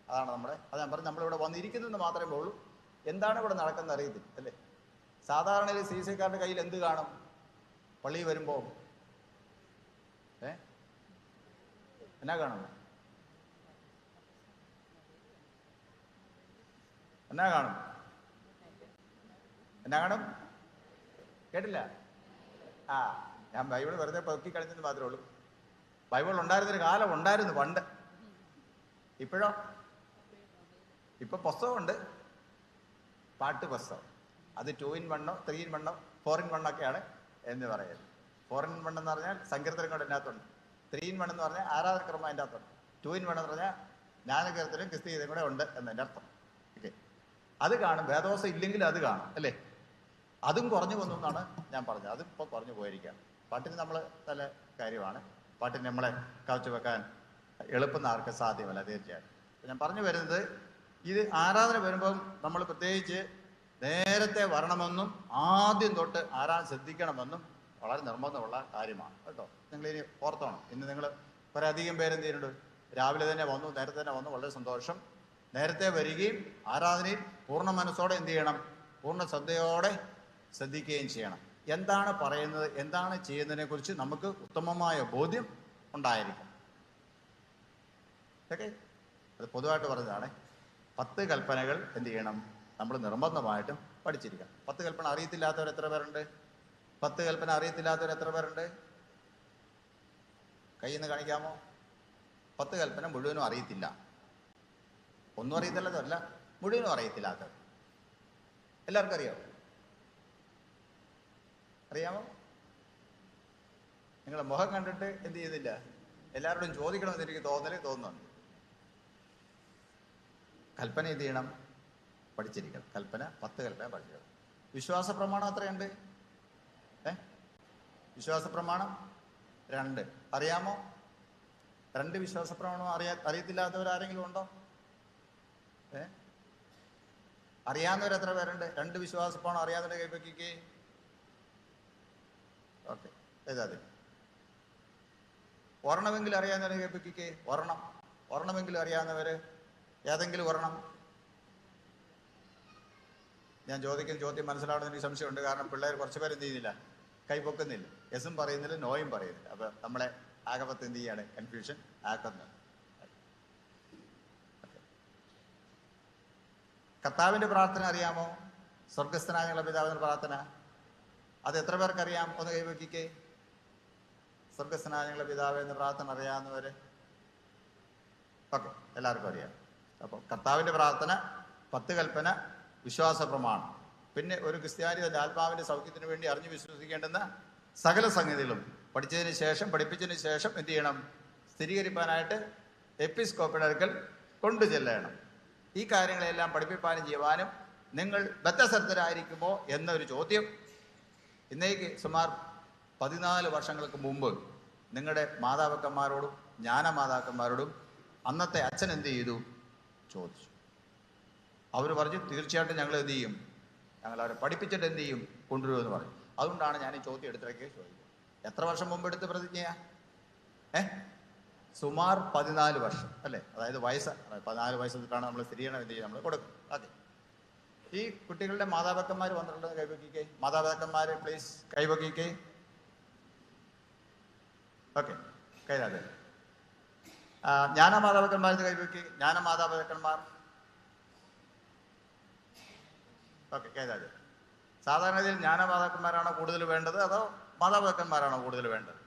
അതാണ് അത് ഞാൻ പറഞ്ഞു, നമ്മളിവിടെ വന്നിരിക്കുന്നതെന്ന് മാത്രമേ ഉള്ളൂ. എന്താണ് ഇവിടെ നടക്കുന്നത് അറിയത്തില്ല അല്ലേ. സാധാരണ സീസക്കാരുടെ കയ്യിൽ എന്ത് കാണും പള്ളി വരുമ്പോൾ? എന്നാ കാണും? എന്നാ കാണും? കേട്ടില്ല? ഞാൻ ബൈബിൾ വെറുതെ പൊക്കി കളിച്ചെന്ന് മാത്രമേ ഉള്ളൂ. ബൈബിൾ ഉണ്ടായിരുന്നൊരു കാലം ഉണ്ടായിരുന്നു പണ്ട്. ഇപ്പോഴോ? ഇപ്പൊ പുസ്തകമുണ്ട്, പാട്ട് പുസ്തകം. അത് 2 in 1 3 in 1 4 in 1 ഒക്കെയാണ് എന്ന് പറയുന്നത്. 4 in 1 എന്ന് പറഞ്ഞാൽ സങ്കീർത്തനം കൊണ്ട് അതിൻ്റെ അകത്തുണ്ട്. 3 in 1 എന്ന് പറഞ്ഞാൽ ആരാധനക്രമം അതിൻ്റെ അകത്തുണ്ട്. 2 in 1 എന്ന് പറഞ്ഞാൽ ജ്ഞാനകീർത്തനം ക്രിസ്തീയതയും കൂടെ ഉണ്ട് എന്നതിൻ്റെ അർത്ഥം. ഓക്കെ, അത് കാണും. വേദോസം ഇല്ലെങ്കിൽ അത് കാണും അല്ലേ. അതും കുറഞ്ഞു വന്നു എന്നാണ് ഞാൻ പറഞ്ഞത്. അതിപ്പോൾ കുറഞ്ഞു പോയിരിക്കുകയാണ്. പാട്ടിന് നമ്മൾ നല്ല കാര്യമാണ്. പാട്ടിന് നമ്മളെ കാച്ചു വെക്കാൻ എളുപ്പം ആർക്ക് സാധ്യമല്ല തീർച്ചയായും. ഞാൻ പറഞ്ഞു വരുന്നത്, ഇത് ആരാധന വരുമ്പം നമ്മൾ പ്രത്യേകിച്ച് നേരത്തെ വരണമെന്നും ആദ്യം തൊട്ട് ആരാധന ശ്രദ്ധിക്കണമെന്നും വളരെ നിർബന്ധമുള്ള കാര്യമാണ് കേട്ടോ. നിങ്ങളിനി ഓർത്തോണം. ഇന്ന് നിങ്ങൾ കുറേയധികം പേരെന്ത് ചെയ്യുന്നുണ്ട്, രാവിലെ തന്നെ വന്നു, നേരത്തെ തന്നെ വന്നു, വളരെ സന്തോഷം. നേരത്തെ വരികയും ആരാധനയിൽ പൂർണ്ണ മനസ്സോടെ എന്ത് ചെയ്യണം, പൂർണ്ണ ശ്രദ്ധയോടെ ശ്രദ്ധിക്കുകയും ചെയ്യണം. എന്താണ് പറയുന്നത്, എന്താണ് ചെയ്യുന്നതിനെ കുറിച്ച് നമുക്ക് ഉത്തമമായ ബോധ്യം ഉണ്ടായിരിക്കും. ഓക്കെ, അത് പൊതുവായിട്ട് പറഞ്ഞതാണ്. 10 കൽപ്പനകൾ എന്ത് ചെയ്യണം, നമ്മൾ നിർബന്ധമായിട്ടും പഠിച്ചിരിക്കണം. 10 കൽപ്പന അറിയത്തില്ലാത്തവർ എത്ര പേരുണ്ട്? 10 കൽപ്പന അറിയത്തില്ലാത്തവർ എത്ര പേരുണ്ട്? കയ്യിൽ നിന്ന് കാണിക്കാമോ? 10 കൽപ്പന മുഴുവനും അറിയത്തില്ല. ഒന്നും അറിയത്തില്ലാത്തതല്ല, മുഴുവനും അറിയത്തില്ലാത്തവർ. എല്ലാവർക്കും അറിയാമോ? നിങ്ങളുടെ മുഖം കണ്ടിട്ട് എന്ത് ചെയ്യുന്നില്ല, എല്ലാവരോടും ചോദിക്കണമെന്ന് എനിക്ക് തോന്നുന്നുണ്ട്. കൽപ്പന എന്ത് ചെയ്യണം, പഠിച്ചിരിക്കണം. 10 കൽപ്പന പഠിക്കണം. വിശ്വാസ പ്രമാണം എത്രയുണ്ട്? വിശ്വാസ പ്രമാണം 2. അറിയാമോ? രണ്ട് വിശ്വാസ പ്രമാണം അറിയത്തില്ലാത്തവരാരെങ്കിലും ഉണ്ടോ? അറിയാവുന്നവർ എത്ര പേരുണ്ട്? രണ്ട് വിശ്വാസ പ്രമാണം അറിയാവുന്നവരുടെ കൈപ്പറ്റിക്ക്. ഓക്കെ, ഏതാതെ ഒരെണ്ണമെങ്കിലും അറിയാവുന്നവരെ കൈപ്പറ്റിക്ക്. ഒരെണ്ണമെങ്കിലും അറിയാവുന്നവര് ഏതെങ്കിലും ഒരെണ്ണം. ഞാൻ ചോദിക്കുന്ന ചോദ്യം മനസ്സിലാവുന്ന എനിക്ക് സംശയമുണ്ട്. കാരണം പിള്ളേർ കുറച്ച് പേര് എന്ത് ചെയ്യുന്നില്ല, കൈ പൊക്കുന്നില്ല. എസും പറയുന്നില്ല, നോയും പറയുന്നില്ല. അപ്പൊ നമ്മളെ ആകപത്ത് എന്ത് ചെയ്യാണ്? കൺഫ്യൂഷൻ ആക്കുന്നത്. കർത്താവിന്റെ പ്രാർത്ഥന അറിയാമോ? സ്വർഗസ്ഥനായ ഞങ്ങളുടെ പിതാവിന്റെ പ്രാർത്ഥന. അത് എത്ര പേർക്കറിയാം? ഒന്ന് കൈവക്കിക്കേ. സ്വർഗസ്ഥനായ ഞങ്ങളുടെ പിതാവ് എന്ന പ്രാർത്ഥന അറിയാവുന്നവര്? ഓക്കെ, എല്ലാവർക്കും അറിയാം. അപ്പോൾ കർത്താവിന്റെ പ്രാർത്ഥന, 10 കൽപ്പന, വിശ്വാസ പ്രമാണം. പിന്നെ ഒരു ക്രിസ്ത്യാനി തന്റെ ആത്മാവിന്റെ സൗഖ്യത്തിന് വേണ്ടി അറിഞ്ഞു വിശ്വസിക്കേണ്ടുന്ന സകല സംഗതികളും പഠിപ്പിച്ചതിന് ശേഷം എന്ത് ചെയ്യണം? സ്ഥിരീകരിക്കാനായിട്ട് എപ്പിസ്കോപ്പിയുടെ അടുക്കൽ കൊണ്ടു ചെല്ലണം. ഈ കാര്യങ്ങളെല്ലാം പഠിപ്പിക്കാനും ചെയ്യുവാനും നിങ്ങൾ ബദ്ധശ്രദ്ധരായിരിക്കുമോ എന്നൊരു ചോദ്യം ഇന്നേക്ക് സുമാർ 14 വർഷങ്ങൾക്ക് മുമ്പ് നിങ്ങളുടെ മാതാപിതാക്കന്മാരോടും ജ്ഞാനമാതാക്കന്മാരോടും അന്നത്തെ അച്ഛൻ എന്ത് ചെയ്തു? ചോദിച്ചു. അവർ പറഞ്ഞു, തീർച്ചയായിട്ടും ഞങ്ങൾ എന്ത് ചെയ്യും, ഞങ്ങൾ അവരെ പഠിപ്പിച്ചിട്ട് എന്ത് ചെയ്യും, കൊണ്ടുവരുമെന്ന് പറഞ്ഞു. അതുകൊണ്ടാണ് ഞാൻ ഈ ചോദ്യം എടുത്തിടയ്ക്ക് ചോദിക്കുന്നത്. എത്ര വർഷം മുമ്പ് എടുത്ത് പ്രതിജ്ഞയാ? സുമാർ 14 വർഷം അല്ലേ? അതായത് 14 വയസ്സ് തൊട്ടാണ് നമ്മൾ സ്ഥിരീകരണം എന്ത് ചെയ്യും, നമ്മൾ കൊടുക്കും. അതെ, ഈ കുട്ടികളുടെ മാതാപിതാക്കന്മാർ വന്നിട്ടുള്ളത് കൈവക്കിക്കേ. മാതാപിതാക്കന്മാരെ പ്ലീസ് കൈവക്കിക്കേ. ഓക്കെ, കൈതാതെ. ജ്ഞാനമാതാപിതാക്കന്മാരെന്ന് കൈവക്കി. ജ്ഞാനമാതാപിതാക്കന്മാർ. ഓക്കെ, കൈതാതെ. സാധാരണഗതിയിൽ ജ്ഞാനമാതാക്കന്മാരാണോ കൂടുതൽ വേണ്ടത്, അതോ മാതാപിതാക്കന്മാരാണോ കൂടുതൽ വേണ്ടത്?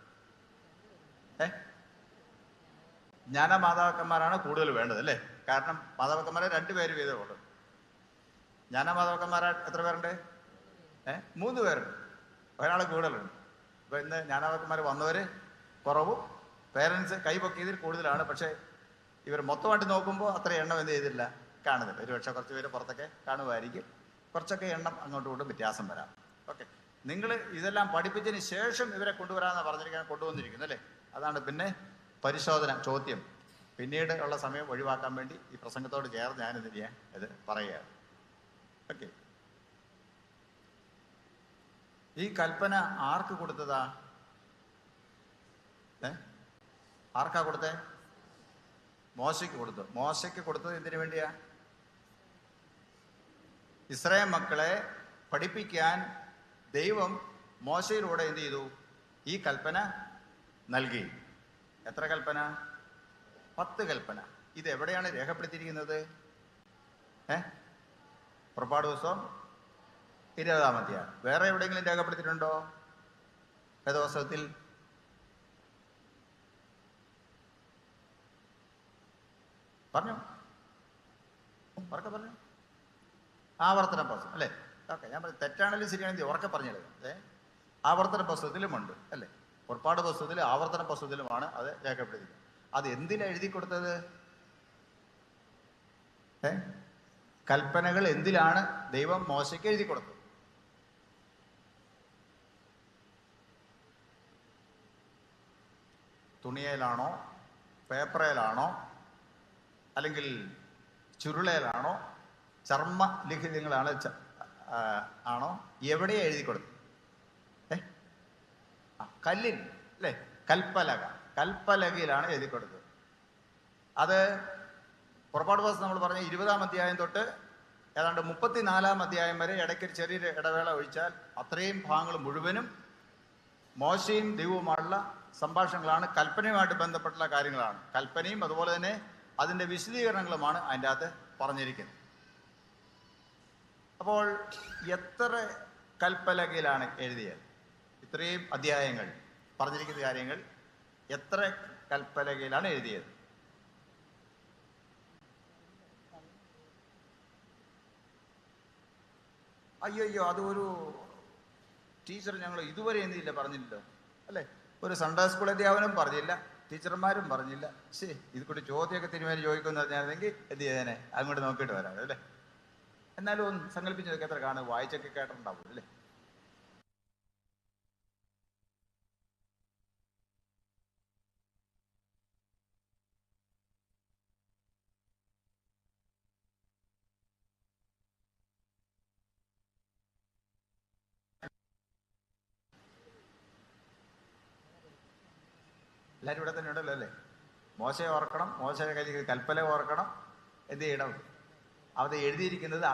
ജ്ഞാനമാതാക്കന്മാരാണ് കൂടുതൽ വേണ്ടത് അല്ലേ? കാരണം മാതാപിതാക്കന്മാരെ 2 പേര് വീതമുള്ളൂ. ജ്ഞാനമാതാക്കന്മാരെ എത്ര പേരുണ്ട്? 3 പേരുണ്ട്. ഒരാൾ കൂടുതലുണ്ട്. അപ്പൊ ഇന്ന് ജ്ഞാനമാതാക്കന്മാർ വന്നവര് കുറവും പേരൻസ് കൈപൊക്കിയതിൽ കൂടുതലാണ്. പക്ഷെ ഇവർ മൊത്തമായിട്ട് നോക്കുമ്പോൾ അത്ര എണ്ണം എന്ത് ചെയ്തില്ല, കാണുന്നില്ല. ഒരുപക്ഷെ കുറച്ച് പേര് പുറത്തൊക്കെ കാണുമായിരിക്കും. കുറച്ചൊക്കെ എണ്ണം അങ്ങോട്ടും ഇങ്ങോട്ടും വ്യത്യാസം വരാം. ഓക്കെ, നിങ്ങൾ ഇതെല്ലാം പഠിപ്പിച്ചതിന് ശേഷം ഇവരെ കൊണ്ടുവരാമെന്ന് പറഞ്ഞിരിക്കാൻ കൊണ്ടുവന്നിരിക്കുന്നു അല്ലേ? അതാണ് പിന്നെ പരിശോധന ചോദ്യം പിന്നീട് ഉള്ള സമയം ഒഴിവാക്കാൻ വേണ്ടി ഈ പ്രസംഗത്തോട് ചേർന്ന് ഞാൻ എന്ത് ചെയ്യാൻ ഇത് പറയുകയാണ്. ഓക്കെ, ഈ കൽപ്പന ആർക്ക് കൊടുത്തതാ? ആർക്കാ കൊടുത്തേ? മോശയ്ക്ക് കൊടുത്തു. മോശയ്ക്ക് കൊടുത്തത് എന്തിനു വേണ്ടിയാ? ഇസ്രായേൽ മക്കളെ പഠിപ്പിക്കാൻ ദൈവം മോശയിലൂടെ എന്ത് ചെയ്തു? ഈ കൽപ്പന നൽകി. എത്ര കൽപ്പന? 10 കൽപ്പന. ഇത് എവിടെയാണ് രേഖപ്പെടുത്തിയിരിക്കുന്നത്? പുറപ്പാട് ദിവസം 20-ാം അധ്യായം. വേറെ എവിടെയെങ്കിലും രേഖപ്പെടുത്തിയിട്ടുണ്ടോ വേദപുസ്തകത്തിൽ? പറഞ്ഞു ഉറക്കെ പറഞ്ഞു. ആവർത്തന പുസ്തകം അല്ലേ? ഓക്കെ, ഞാൻ പറഞ്ഞു തെറ്റാണെങ്കിലും ശരിയാണെങ്കിൽ ഉറക്കെ പറഞ്ഞത്. ആവർത്തന പുസ്തകത്തിലുമുണ്ട് അല്ലേ? പുറപ്പാട് പുസ്തകത്തിൽ ആവർത്തന പുസ്തകത്തിലുമാണ് അത് രേഖപ്പെടുത്തിയത്. അത് എന്തിനാ എഴുതി കൊടുത്തത്? കൽപ്പനകൾ എന്തിലാണ് ദൈവം മോശയ്ക്ക് എഴുതി കൊടുത്തത്? തുണിയേലാണോ, പേപ്പറേലാണോ, അല്ലെങ്കിൽ ചുരുളയിലാണോ, ചർമ്മ ലിഖിതങ്ങളാണ് ആണോ, എവിടെയാ എഴുതി കൊടുത്തത്? കല്ലിൽ അല്ലേ? കൽപ്പലകയിലാണ് എഴുതി കൊടുത്തത്. അത് പുറപ്പാട് പുസ്തകം നമ്മൾ പറഞ്ഞ 20-ാം അധ്യായം തൊട്ട് ഏതാണ്ട് 34-ാം അധ്യായം വരെ ഇടയ്ക്ക് ചെറിയൊരു ഇടവേള ഒഴിച്ചാൽ അത്രയും ഭാഗങ്ങൾ മുഴുവനും മോശയും ദൈവവുമായുള്ള സംഭാഷണങ്ങളാണ്. കൽപ്പനയുമായിട്ട് ബന്ധപ്പെട്ടുള്ള കാര്യങ്ങളാണ്. കൽപ്പനയും അതുപോലെ തന്നെ അതിൻ്റെ വിശദീകരണങ്ങളുമാണ് അതിൻ്റെ അകത്ത് പറഞ്ഞിരിക്കുന്നത്. അപ്പോൾ എത്ര കൽപ്പലകയിലാണ് എഴുതിയത്? ഇത്രയും അധ്യായങ്ങൾ പറഞ്ഞിരിക്കുന്ന കാര്യങ്ങൾ എത്ര കൽപ്പലകയിലാണ് എഴുതിയത്? അയ്യോ, അതൊരു ടീച്ചർ ഞങ്ങൾ ഇതുവരെ എന്തില്ല പറഞ്ഞില്ലല്ലോ അല്ലേ? ഒരു സൺഡേ സ്കൂൾ അധ്യാപനം പറഞ്ഞില്ല, ടീച്ചർമാരും പറഞ്ഞില്ല. ശരി, ഇത് കൂടി ചോദ്യമൊക്കെ തിരുമേനി ചോദിക്കുമെന്ന് പറഞ്ഞായിരുന്നെങ്കിൽ എന്ത് ചെയ്തേനെ? അങ്ങോട്ട് നോക്കിയിട്ട് വരാം അല്ലേ? എന്നാലും ഒന്ന് സങ്കല്പിച്ചതൊക്കെ എത്ര കാണും, വായിച്ചൊക്കെ കേട്ടിട്ടുണ്ടാവും അല്ലേ? എല്ലാവരും ഇവിടെ തന്നെ ഉണ്ടല്ലോ അല്ലേ? മോശയെ ഓർക്കണം, മോശയുടെ കയ്യിൽ കൽപ്പന ഓർക്കണം. എന്ത് ചെയ്യണം? അത് എഴുതിയിരിക്കുന്നത്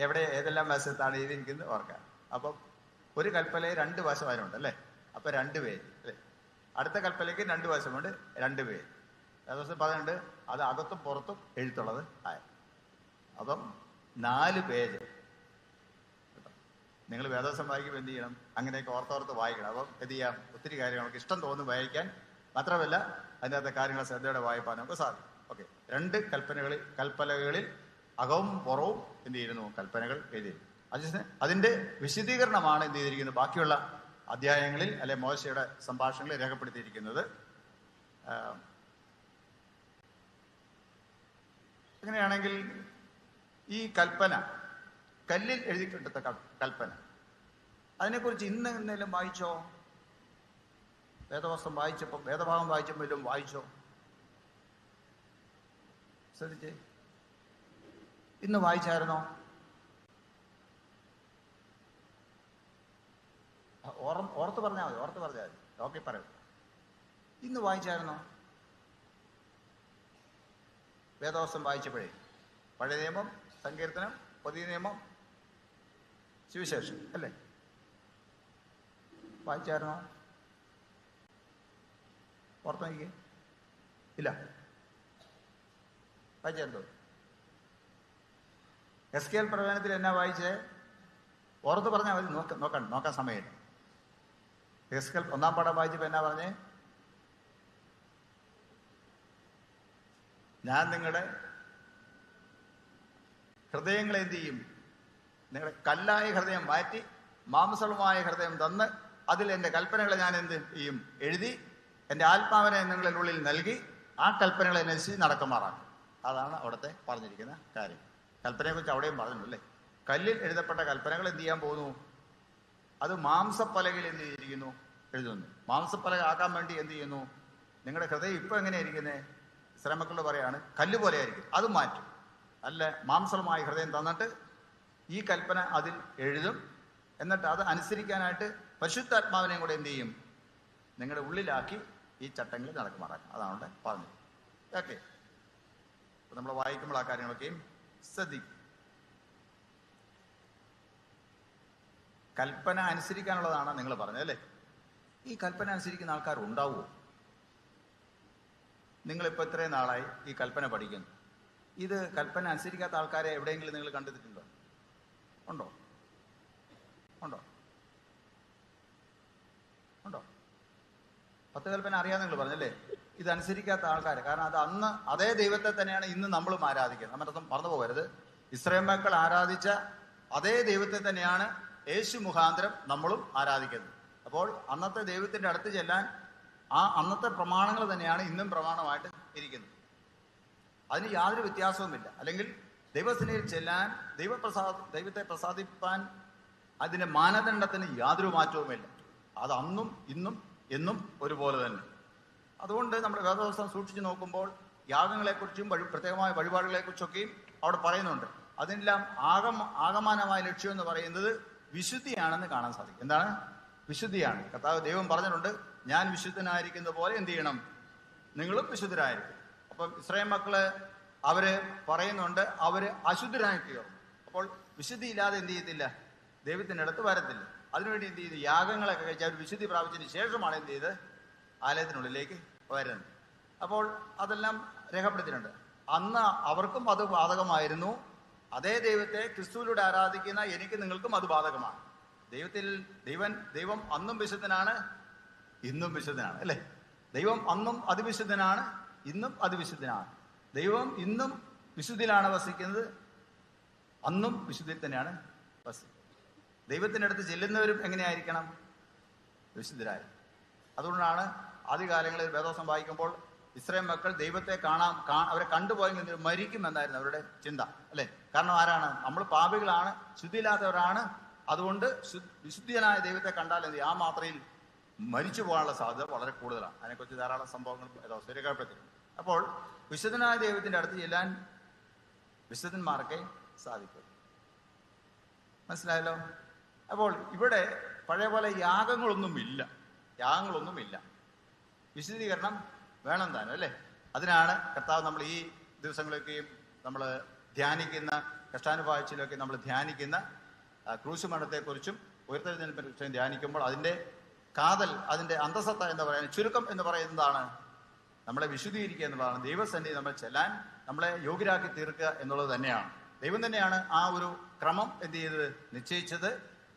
എവിടെ, ഏതെല്ലാം വശത്താണ് എഴുതിയിരിക്കുന്നത് ഓർക്കാൻ. അപ്പം ഒരു കൽപ്പനയിൽ 2 വശം അതിനുണ്ട് അല്ലേ? അപ്പൊ 2 പേര് അല്ലേ? അടുത്ത കൽപ്പനയ്ക്ക് 2 വശമുണ്ട്, 2 പേര്. ദിവസം പറയുന്നുണ്ട് അത് അകത്തും പുറത്തും എഴുത്തുള്ളത് ആയ. അപ്പം 4 പേജ്. നിങ്ങൾ വേദവസം വായിക്കുമ്പോൾ എന്ത് ചെയ്യണം? അങ്ങനെയൊക്കെ ഓർത്തോർത്ത് വായിക്കണം. അപ്പം എന്ത് ചെയ്യാം? ഒത്തിരി കാര്യങ്ങൾ നമുക്ക് ഇഷ്ടം തോന്നും വായിക്കാൻ. മാത്രമല്ല അതിനകത്തെ കാര്യങ്ങൾ ശ്രദ്ധയോടെ വായിപ്പാൻ നമുക്ക് സാധിക്കും. ഓക്കെ, 2 കൽപ്പനകളിൽ അകവും പുറവും എന്ത് ചെയ്യുന്നു? കൽപ്പനകൾ എഴുതിയിരുന്നു. അതിന്റെ വിശദീകരണമാണ് എന്ത് ചെയ്തിരിക്കുന്നത് ബാക്കിയുള്ള അധ്യായങ്ങളിൽ അല്ലെ മോശയുടെ സംഭാഷണങ്ങളിൽ രേഖപ്പെടുത്തിയിരിക്കുന്നത്. അങ്ങനെയാണെങ്കിൽ ഈ കൽപ്പന, കല്ലിൽ എഴുതിക്കെടുത്ത കൽപ്പന, അതിനെക്കുറിച്ച് ഇന്ന് എന്തെങ്കിലും വായിച്ചോ? വേദവസ്ത്രം വായിച്ചപ്പോൾ, വേദഭാഗം വായിച്ചപ്പോഴും വായിച്ചോ? ശ്രദ്ധിച്ചേ, ഇന്ന് വായിച്ചായിരുന്നോ? ഓർത്ത് പറഞ്ഞാൽ മതി. ഓക്കെ, പറയൂ. ഇന്ന് വായിച്ചായിരുന്നോ? വേദവസ്ത്രം വായിച്ചപ്പോഴേ, പഴയ നിയമം, സങ്കീർത്തനം, പുതിയ നിയമം, സുവിശേഷം അല്ലേ? വായിച്ചായിരുന്നോ? ഓർത്ത് നോക്കിയേ. ഇല്ല, വായിച്ചായിരുന്നോ? എസ്കേൽ പ്രവചനത്തിൽ എന്നാ വായിച്ചേ? ഓർത്ത് പറഞ്ഞാൽ മതി. നോക്കാൻ സമയമില്ല. എസ്കേൽ 1-ാം പാഠം വായിച്ചപ്പോൾ എന്നാ പറഞ്ഞേ? ഞാൻ നിങ്ങളുടെ ഹൃദയങ്ങളെ എന്ത് ചെയ്യും? നിങ്ങളുടെ കല്ലായ ഹൃദയം മാറ്റി മാംസളമായ ഹൃദയം തന്ന് അതിൽ എൻ്റെ കൽപ്പനകളെ ഞാൻ എന്ത് ചെയ്യും? എഴുതി എൻ്റെ ആത്മാവിനെ നിങ്ങളുടെ ഉള്ളിൽ നൽകി ആ കൽപ്പനകളെ അനുസരിച്ച് നടക്കുമാറാക്കും. അതാണ് അവിടുത്തെ പറഞ്ഞിരിക്കുന്ന കാര്യം. കൽപ്പനയെക്കുറിച്ച് അവിടെയും പറഞ്ഞിട്ടുണ്ടല്ലേ? കല്ലിൽ എഴുതപ്പെട്ട കൽപ്പനകൾ എന്ത് ചെയ്യാൻ പോകുന്നു? അത് മാംസപ്പലകയിൽ എന്ത് ചെയ്തിരിക്കുന്നു? എഴുതുന്നു. മാംസപ്പലക ആക്കാൻ വേണ്ടി എന്ത് ചെയ്യുന്നു? നിങ്ങളുടെ ഹൃദയം ഇപ്പൊ എങ്ങനെയായിരിക്കുന്നത്? ഇസ്രായേൽ പറയാണ് കല്ല് പോലെ ആയിരിക്കും. അത് മാറ്റും. അല്ല, മാംസമായ ഹൃദയം തന്നിട്ട് ഈ കൽപ്പന അതിൽ എഴുതും. എന്നിട്ട് അത് അനുസരിക്കാനായിട്ട് പരിശുദ്ധാത്മാവിനെയും കൂടെ എന്ത് ചെയ്യും? നിങ്ങളുടെ ഉള്ളിലാക്കി ഈ ചട്ടങ്ങളിൽ നടക്കുമാറാക്കും. അതാണ് അവിടെ പറഞ്ഞത്. ഓക്കെ, നമ്മൾ വായിക്കുമ്പോൾ ആ കാര്യങ്ങളൊക്കെയും ശ്രദ്ധിക്കും. കൽപ്പന അനുസരിക്കാനുള്ളതാണ് നിങ്ങൾ പറഞ്ഞത് അല്ലേ? ഈ കൽപ്പന അനുസരിക്കുന്ന ആൾക്കാർ ഉണ്ടാവുമോ? നിങ്ങളിപ്പോൾ ഇത്രയും നാളായി ഈ കൽപ്പന പഠിക്കുന്നു. ഇത് കൽപ്പന അനുസരിക്കാത്ത ആൾക്കാരെ എവിടെയെങ്കിലും നിങ്ങൾ കണ്ടെത്തിയിട്ടുണ്ടോ? ഉണ്ടോ? 10 കൽപ്പന അറിയാൻ നിങ്ങൾ പറഞ്ഞല്ലേ? ഇത് അനുസരിക്കാത്ത ആൾക്കാർ. കാരണം അത് അന്ന് അതേ ദൈവത്തെ തന്നെയാണ് ഇന്ന് നമ്മളും ആരാധിക്കുന്നത്. നമ്മളത് മറന്നു പോകരുത്. ഇസ്രായേൽ മക്കൾ ആരാധിച്ച അതേ ദൈവത്തെ തന്നെയാണ് യേശു മുഖാന്തരം നമ്മളും ആരാധിക്കുന്നത്. അപ്പോൾ അന്നത്തെ ദൈവത്തിന്റെ അടുത്ത് ചെല്ലാൻ ആ അന്നത്തെ പ്രമാണങ്ങൾ തന്നെയാണ് ഇന്നും പ്രമാണമായിട്ട് ഇരിക്കുന്നത്. അതിന് യാതൊരു വ്യത്യാസവുമില്ല. അല്ലെങ്കിൽ ദൈവസേനയിൽ ചെല്ലാൻ, ദൈവത്തെ പ്രസാദിപ്പാൻ അതിന്റെ മാനദണ്ഡത്തിന് യാതൊരു മാറ്റവുമില്ല. അത് അന്നും ഇന്നും എന്നും ഒരുപോലെ തന്നെ. അതുകൊണ്ട് നമ്മുടെ വേദവസ്ത്രം സൂക്ഷിച്ചു നോക്കുമ്പോൾ യാഗങ്ങളെക്കുറിച്ചും പ്രത്യേകമായ വഴിപാടുകളെക്കുറിച്ചൊക്കെയും അവിടെ പറയുന്നുണ്ട്. അതിനെല്ലാം ആകമാനമായ ലക്ഷ്യം എന്ന് പറയുന്നത് വിശുദ്ധിയാണെന്ന് കാണാൻ സാധിക്കും. എന്താണ്? വിശുദ്ധിയാണ്. കർത്താവ് ദൈവം പറഞ്ഞിട്ടുണ്ട്, ഞാൻ വിശുദ്ധനായിരിക്കുന്ന പോലെ എന്ത് ചെയ്യണം? നിങ്ങളും വിശുദ്ധരായിരിക്കും. അപ്പം ഇസ്രായേൽ മക്കള് അവര് പറയുന്നുണ്ട്, അവര് അശുദ്ധരായി തീർന്നു. അപ്പോൾ വിശുദ്ധി ഇല്ലാതെ എന്ത് ചെയ്യത്തില്ല? ദൈവത്തിന്റെ അടുത്ത് വരത്തില്ല. അതിനുവേണ്ടി എന്ത് ചെയ്ത് യാഗങ്ങളൊക്കെ കഴിച്ച് അവർ വിശുദ്ധി പ്രാപിച്ചതിന് ശേഷമാണ് എന്ത് ചെയ്ത് ആലയത്തിനുള്ളിലേക്ക് വരുന്നത്. അപ്പോൾ അതെല്ലാം രേഖപ്പെടുത്തിയിട്ടുണ്ട്. അന്ന് അവർക്കും അത് ബാധകമായിരുന്നു. അതേ ദൈവത്തെ ക്രിസ്തുവിലൂടെ ആരാധിക്കുന്ന എനിക്ക് നിങ്ങൾക്കും അത് ബാധകമാണ്. ദൈവം അന്നും വിശുദ്ധനാണ്, ഇന്നും വിശുദ്ധനാണ് അല്ലേ? ദൈവം അന്നും അതിവിശുദ്ധനാണ്, ഇന്നും അതിവിശുദ്ധനാണ്. ദൈവം ഇന്നും വിശുദ്ധിയിലാണ് വസിക്കുന്നത്, അന്നും വിശുദ്ധിയിൽ തന്നെയാണ് വസിക്കുന്നത്. ദൈവത്തിൻ്റെ അടുത്ത് ചെല്ലുന്നവരും എങ്ങനെയായിരിക്കണം? വിശുദ്ധരായി. അതുകൊണ്ടാണ് ആദ്യകാലങ്ങളിൽ വേദവസ്ത്രം വായിക്കുമ്പോൾ ഇസ്രായേൽ മക്കൾ ദൈവത്തെ അവരെ കണ്ടുപോയെങ്കിൽ മരിക്കുമെന്നായിരുന്നു അവരുടെ ചിന്ത അല്ലേ? കാരണം ആരാണ്? നമ്മൾ പാപികളാണ്, ശുദ്ധിയില്ലാത്തവരാണ്. അതുകൊണ്ട് വിശുദ്ധിയനായ ദൈവത്തെ കണ്ടാൽ എന്ത് ചെയ്യും? ആ മാത്രയിൽ മരിച്ചു പോകാനുള്ള സാധ്യത വളരെ കൂടുതലാണ്. അതിനെക്കുറിച്ച് ധാരാളം സംഭവങ്ങൾ രേഖപ്പെടുത്തിയിട്ടുണ്ട്. അപ്പോൾ വിശുദ്ധനായ ദൈവത്തിന്റെ അടുത്ത് ചെല്ലാൻ വിശുദ്ധന്മാർക്കേ സാധിക്കും. മനസ്സിലായല്ലോ? അപ്പോൾ ഇവിടെ പഴയ പോലെ യാഗങ്ങളൊന്നുമില്ല. വിശദീകരണം വേണം താനും അല്ലേ? അതിനാണ് കർത്താവ് നമ്മൾ ഈ ദിവസങ്ങളൊക്കെയും നമ്മൾ ധ്യാനിക്കുന്ന കഷ്ടാനുഭവാഴ്ചയിലൊക്കെ നമ്മൾ ധ്യാനിക്കുന്ന ക്രൂശ് മരണത്തെക്കുറിച്ചും ഉയർത്തെഴുന്നേൽപ്പിനെക്കുറിച്ചും ധ്യാനിക്കുമ്പോൾ അതിൻ്റെ കാതൽ, അതിൻ്റെ അന്തസത്ത എന്ന് പറയുന്നത്, ചുരുക്കം എന്ന് പറയുന്നതാണ് നമ്മളെ വിശുദ്ധീകരിക്കുക എന്നുള്ളതാണ്. ദൈവസന്നിധി നമ്മൾ ചെല്ലാൻ നമ്മളെ യോഗ്യരാക്കി തീർക്കുക എന്നുള്ളത് തന്നെയാണ്. ദൈവം തന്നെയാണ് ആ ഒരു ക്രമം എന്ത് ചെയ്തത്, നിശ്ചയിച്ചത്.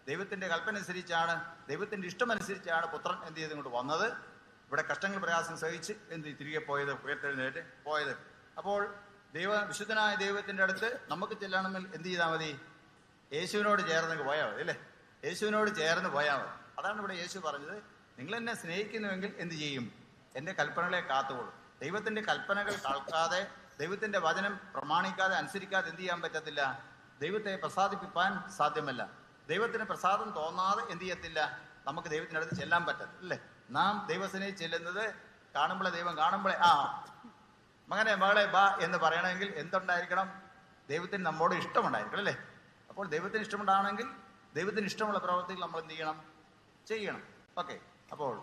ദൈവത്തിന്റെ കൽപ്പന അനുസരിച്ചാണ്, ദൈവത്തിന്റെ ഇഷ്ടമനുസരിച്ചാണ് പുത്രൻ എന്ത് ചെയ്ത് ഇങ്ങോട്ട് വന്നത്. ഇവിടെ കഷ്ടങ്ങൾ പ്രയാസം സഹിച്ച് തിരികെ പോയത്, ഉയർത്തെഴുന്നേറ്റ് പോയത്. അപ്പോൾ വിശുദ്ധനായ ദൈവത്തിന്റെ അടുത്ത് നമുക്ക് ചെല്ലണമെങ്കിൽ എന്ത് ചെയ്താൽ മതി? യേശുവിനോട് ചേർന്ന് പോയാൽ മതി അല്ലേ? യേശുവിനോട് ചേർന്ന് പോയാൽ മതി. അതാണ് ഇവിടെ യേശു പറഞ്ഞത്, നിങ്ങൾ എന്നെ സ്നേഹിക്കുന്നുവെങ്കിൽ എന്ത് ചെയ്യും? എന്റെ കൽപ്പനകളെ കാത്തുകൊള്ളും. ദൈവത്തിന്റെ കൽപ്പനകൾ കേൾക്കാതെ, ദൈവത്തിന്റെ വചനം പ്രമാണിക്കാതെ, അനുസരിക്കാതെ എന്ത് ചെയ്യാൻ പറ്റത്തില്ല? ദൈവത്തെ പ്രസാദിപ്പിക്കാൻ സാധ്യമല്ല. ദൈവത്തിന് പ്രസാദം തോന്നാതെ എന്ത് ചെയ്യത്തില്ല? നമുക്ക് ദൈവത്തിന്റെ അടുത്ത് ചെല്ലാൻ പറ്റത്തില്ല അല്ലേ? നാം ദൈവസേനയിൽ ചെല്ലുന്നത് കാണുമ്പോഴേ, ദൈവം കാണുമ്പോഴേ മകനെ മകളെ ബാ എന്ന് പറയണമെങ്കിൽ എന്തുണ്ടായിരിക്കണം? ദൈവത്തിന് നമ്മോട് ഇഷ്ടമുണ്ടായിരിക്കണം അല്ലേ? അപ്പോൾ ദൈവത്തിന് ഇഷ്ടമുണ്ടാകണമെങ്കിൽ ദൈവത്തിന് ഇഷ്ടമുള്ള പ്രവർത്തികൾ നമ്മൾ എന്ത് ചെയ്യണം. ഓക്കെ. അപ്പോൾ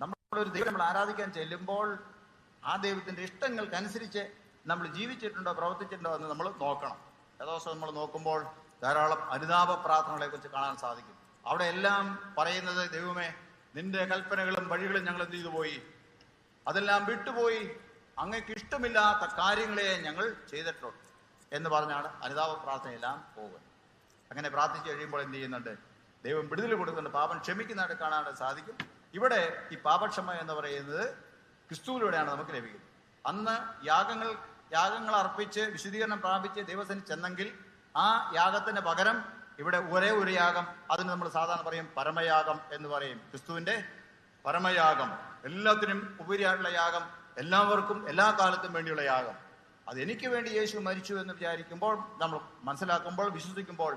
നമ്മളൊരു ദൈവം നമ്മൾ ആരാധിക്കാൻ ചെല്ലുമ്പോൾ ആ ദൈവത്തിന്റെ ഇഷ്ടങ്ങൾക്കനുസരിച്ച് നമ്മൾ ജീവിച്ചിട്ടുണ്ടോ, പ്രവർത്തിച്ചിട്ടുണ്ടോ എന്ന് നമ്മൾ നോക്കണം. ദിവസം നമ്മൾ നോക്കുമ്പോൾ ധാരാളം അനുതാപ പ്രാർത്ഥനകളെ കുറിച്ച് കാണാൻ സാധിക്കും. അവിടെ എല്ലാം പറയുന്നത്, ദൈവമേ നിന്റെ കൽപ്പനകളും വഴികളും ഞങ്ങൾ എന്ത് ചെയ്തു പോയി, അതെല്ലാം വിട്ടുപോയി, അങ്ങക്ക് ഇഷ്ടമില്ലാത്ത കാര്യങ്ങളെ ഞങ്ങൾ ചെയ്തിട്ടുണ്ട് എന്ന് പറഞ്ഞാണ് അനുതാപ പ്രാർത്ഥനയെല്ലാം പോകുന്നത്. അങ്ങനെ പ്രാർത്ഥിച്ചു കഴിയുമ്പോൾ എന്ത് ചെയ്യുന്നുണ്ട്? ദൈവം വിടുതൽ കൊടുക്കുന്നുണ്ട്, പാപം ക്ഷമിക്കുന്നതായിട്ട് കാണാനായിട്ട് സാധിക്കും. ഇവിടെ ഈ പാപക്ഷമ എന്ന് പറയുന്നത് ക്രിസ്തുവിലൂടെയാണ് നമുക്ക് ലഭിക്കുന്നത്. അന്ന് യാഗങ്ങൾ അർപ്പിച്ച് വിശുദ്ധീകരണം പ്രാപിച്ച് ദൈവസന്നിധി ചെന്നെങ്കിൽ ആ യാഗത്തിന് പകരം ഇവിടെ ഒരേ ഒരു യാഗം, അതിന് നമ്മൾ സാധാരണ പറയും പരമയാഗം എന്ന് പറയും. ക്രിസ്തുവിന്റെ പരമയാഗം, എല്ലാത്തിനും ഉപരിയായിട്ടുള്ള യാഗം, എല്ലാവർക്കും എല്ലാ കാലത്തും വേണ്ടിയുള്ള യാഗം. അത് എനിക്ക് വേണ്ടി യേശു മരിച്ചു എന്ന് വിചാരിക്കുമ്പോൾ, നമ്മൾ മനസ്സിലാക്കുമ്പോൾ, വിശ്വസിക്കുമ്പോൾ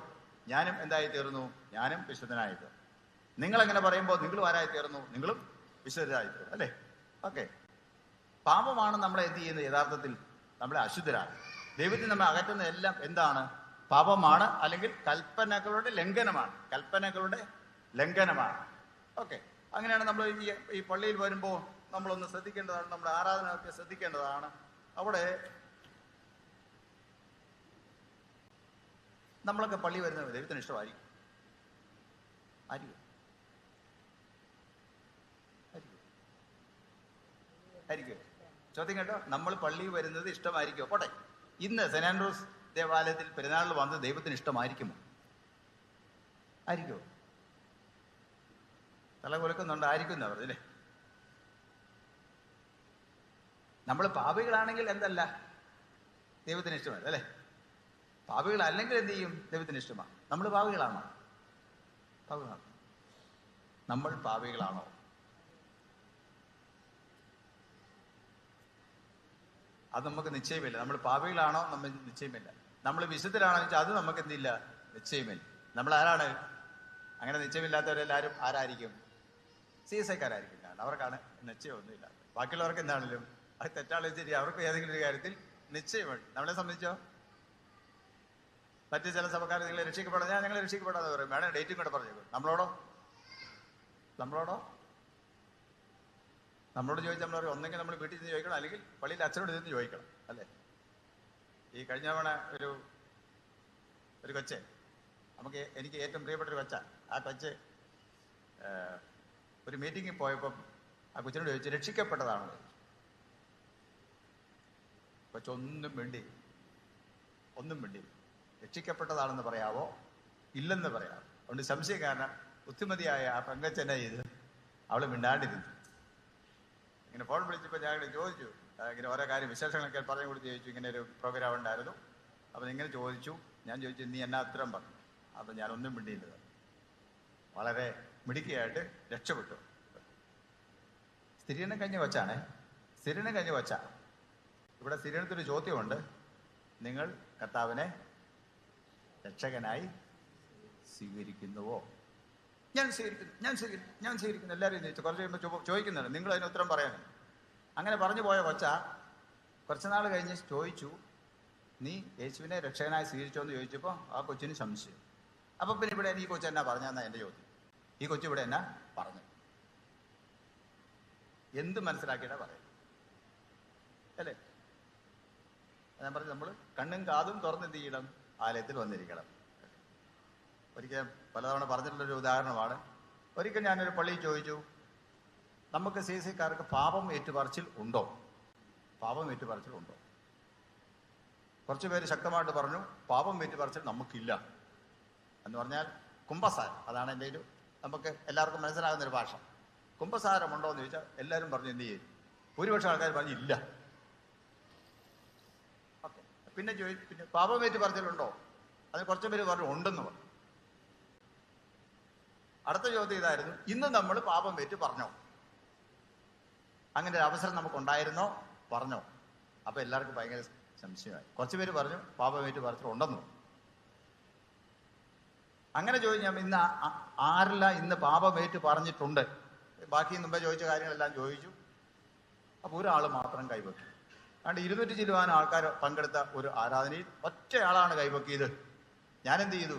ഞാനും എന്തായി തീർന്നു? ഞാനും വിശുദ്ധനായി തീർന്നു. നിങ്ങളെങ്ങനെ പറയുമ്പോൾ നിങ്ങളും ആരായി തീർന്നു? നിങ്ങളും വിശുദ്ധരായി തീർന്നു അല്ലേ? ഓക്കെ. പാപമാണ് നമ്മളെ എന്ത് ചെയ്യുന്നത്? യഥാർത്ഥത്തിൽ നമ്മളെ അശുദ്ധരാണ്. ദൈവത്തിൽ നമ്മെ അകറ്റുന്ന എല്ലാം എന്താണ്? പാപമാണ്, അല്ലെങ്കിൽ കൽപ്പനകളുടെ ലംഘനമാണ്. ഓക്കെ. അങ്ങനെയാണ് നമ്മൾ ഈ പള്ളിയിൽ വരുമ്പോൾ നമ്മളൊന്ന് ശ്രദ്ധിക്കേണ്ടതാണ്, നമ്മുടെ ആരാധനയൊക്കെ ശ്രദ്ധിക്കേണ്ടതാണ്. അവിടെ നമ്മളൊക്കെ പള്ളി വരുന്നത് ദൈവത്തിന് ഇഷ്ടമായിരിക്കും. ആയിരിക്കും. ചോദ്യം കേട്ടോ, നമ്മൾ പള്ളിയിൽ വരുന്നത് ഇഷ്ടമായിരിക്കുമോ? പോട്ടെ, ഇന്ന് സെന്റ് ആൻഡ്രൂസ് ദേവാലയത്തിൽ പെരുന്നാളിൽ വന്നത് ദൈവത്തിന് ഇഷ്ടമായിരിക്കുമോ? ആയിരിക്കുമോ? തല കുലക്കുന്നുണ്ട്, ആയിരിക്കും എന്നാ പറഞ്ഞല്ലേ? നമ്മൾ പാപികളാണെങ്കിൽ എന്തല്ല, ദൈവത്തിന് ഇഷ്ടമല്ല അല്ലേ? പാപികളല്ലെങ്കിൽ എന്ത് ചെയ്യും? ദൈവത്തിന് ഇഷ്ടമാണ്. നമ്മൾ പാപികളാണോ? നമ്മൾ പാപികളാണോ? അത് നമുക്ക് നിശ്ചയമില്ല. നമ്മൾ പാപികളാണോ? നമ്മൾ നിശ്ചയമില്ല. നമ്മൾ വിശുദ്ധരാണോ വെച്ചാൽ അത് നമുക്ക് എന്തില്ല, നിശ്ചയമില്ല. നമ്മൾ ആരാണ്? അങ്ങനെ നിശ്ചയമില്ലാത്തവരെല്ലാവരും ആരായിരിക്കും? CSIക്കാരായിരിക്കും. കാരണം അവർക്കാണ് നിശ്ചയമൊന്നുമില്ല. ബാക്കിയുള്ളവർക്ക് എന്താണെങ്കിലും അത് തെറ്റാണ് ശരി, അവർക്ക് ഏതെങ്കിലും ഒരു കാര്യത്തിൽ നിശ്ചയമുണ്ട്. നമ്മളെ സംബന്ധിച്ചോ, മറ്റു ചില സഭക്കാർ നിങ്ങളെ രക്ഷിക്കപ്പെടാം, ഞങ്ങളെ രക്ഷിക്കപ്പെടാന്ന് പറയും. വേണം ഡേറ്റും കൂടെ പറഞ്ഞേക്കും. നമ്മളോട് ചോദിച്ചാൽ നമ്മൾ പറയും, ഒന്നെങ്കിൽ നമ്മൾ വീട്ടിൽ നിന്ന് ചോദിക്കണം, അല്ലെങ്കിൽ പള്ളിയിൽ അച്ഛനോട് നിന്ന് ചോദിക്കണം അല്ലേ? ഈ കഴിഞ്ഞ തവണ ഒരു കൊച്ച്, എനിക്ക് ഏറ്റവും പ്രിയപ്പെട്ട ഒരു കൊച്ച, ആ കൊച്ച് ഒരു മീറ്റിങ്ങിൽ പോയപ്പം ആ കൊച്ചിനോട് ചോദിച്ചു, രക്ഷിക്കപ്പെട്ടതാണോ? കൊച്ചൊന്നും വേണ്ടി രക്ഷിക്കപ്പെട്ടതാണെന്ന് പറയാവോ, ഇല്ലെന്ന് പറയാവോ? അതുകൊണ്ട് സംശയക്കാരന ബുദ്ധിമതിയായ ആ പെങ്കച്ചനെ ചെയ്ത് അവള് മിണ്ടാണ്ടിരുന്നു. ഇങ്ങനെ ഫോൺ വിളിച്ചപ്പോൾ ഞാൻ ചോദിച്ചു, ഇങ്ങനെ ഓരോ കാര്യം വിശേഷങ്ങളൊക്കെ പറഞ്ഞു കൊടുത്ത് ചോദിച്ചു, ഇങ്ങനെ ഒരു പ്രോഗ്രാം ഉണ്ടായിരുന്നു. അപ്പം ഇങ്ങനെ ഞാൻ ചോദിച്ചു നീ എന്നാ ഉത്തരം പറഞ്ഞു? അപ്പം ഞാനൊന്നും മിണ്ടിയില്ല. വളരെ മിടുക്കിയായിട്ട് രക്ഷപ്പെട്ടു. സ്ഥിരീകരണം കഴിഞ്ഞ വച്ച ഇവിടെ സ്ഥിരീകരണത്തിനൊരു ചോദ്യമുണ്ട്, നിങ്ങൾ കർത്താവിനെ രക്ഷകനായി സ്വീകരിക്കുന്നുവോ? ഞാൻ സ്വീകരിക്കുന്നു എല്ലാവരും ചോദിച്ചു. കുറച്ച് കഴിയുമ്പോൾ ചോദിക്കുന്നുണ്ട്, നിങ്ങൾ അതിന് ഉത്തരം പറയാനും. അങ്ങനെ പറഞ്ഞു പോയ കൊച്ച കുറച്ചുനാൾ കഴിഞ്ഞ് ചോദിച്ചു, നീ യേശുവിനെ രക്ഷകനായി സ്വീകരിച്ചോ എന്ന് ചോദിച്ചപ്പോൾ ആ കൊച്ചിന് സംശയം. അപ്പൊ പിന്നെ ഇവിടെ ഈ കൊച്ചു എന്നാ പറഞ്ഞെന്നാ എൻ്റെ ചോദ്യം. ഈ കൊച്ചു ഇവിടെ എന്നാ പറഞ്ഞു? എന്ത് മനസ്സിലാക്കിയിട്ടാ പറയാം അല്ലേ? ഞാൻ പറഞ്ഞു, നമ്മൾ കണ്ണും കാതും തുറന്ന് എന്ത് ചെയ്യണം? ആലയത്തിൽ വന്നിരിക്കണം. ഒരിക്കൽ പലതവണ പറഞ്ഞിട്ടുള്ളൊരു ഉദാഹരണമാണ്. ഒരിക്കൽ ഞാനൊരു പള്ളിയിൽ ചോദിച്ചു, നമുക്ക് CC-കാർക്ക് പാപം ഏറ്റുപറച്ചിൽ ഉണ്ടോ? പാപം ഏറ്റുപറച്ചിൽ ഉണ്ടോ? കുറച്ചു പേര് ശക്തമായിട്ട് പറഞ്ഞു, പാപം ഏറ്റുപറച്ചിൽ നമുക്കില്ല എന്ന് പറഞ്ഞാൽ കുമ്പസാരം. അതാണ് എൻ്റെ ഒരു നമുക്ക് എല്ലാവർക്കും മനസ്സിലാകുന്നൊരു ഭാഷ. കുമ്പസാരം ഉണ്ടോ എന്ന് ചോദിച്ചാൽ എല്ലാവരും പറഞ്ഞു എന്ത് ചെയ്യും? ഭൂരിപക്ഷം ആൾക്കാർ പറഞ്ഞു ഇല്ല. ഓക്കെ, പിന്നെ പിന്നെ പാപം ഏറ്റുപറച്ചിലുണ്ടോ? അതിന് കുറച്ചു പേര് പറഞ്ഞു ഉണ്ടെന്ന് പറഞ്ഞു. അടുത്ത ചോദ്യം ഇതായിരുന്നു, ഇന്ന് നമ്മൾ പാപം ഏറ്റു പറഞ്ഞോ? അങ്ങനെ ഒരു അവസരം നമുക്കുണ്ടായിരുന്നോ? പറഞ്ഞോ? അപ്പൊ എല്ലാവർക്കും ഭയങ്കര സംശയമായി. കുറച്ചു പേര് പറഞ്ഞു പാപം ഏറ്റു പറഞ്ഞിട്ടുണ്ടെന്നു. അങ്ങനെ ചോദിച്ചാൽ ഇന്ന് ആരെല്ലാം ഇന്ന് പാപം ഏറ്റു പറഞ്ഞിട്ടുണ്ട്? ബാക്കി മുമ്പേ ചോദിച്ച കാര്യങ്ങളെല്ലാം ചോദിച്ചു. അപ്പൊ ഒരാൾ മാത്രം കൈവക്കി. അതുകൊണ്ട് 200 ചില്ലുവാനും ആൾക്കാർ പങ്കെടുത്ത ഒരു ആരാധനയിൽ ഒറ്റയാളാണ് കൈവക്കിയത്. ഞാൻ എന്ത് ചെയ്തു?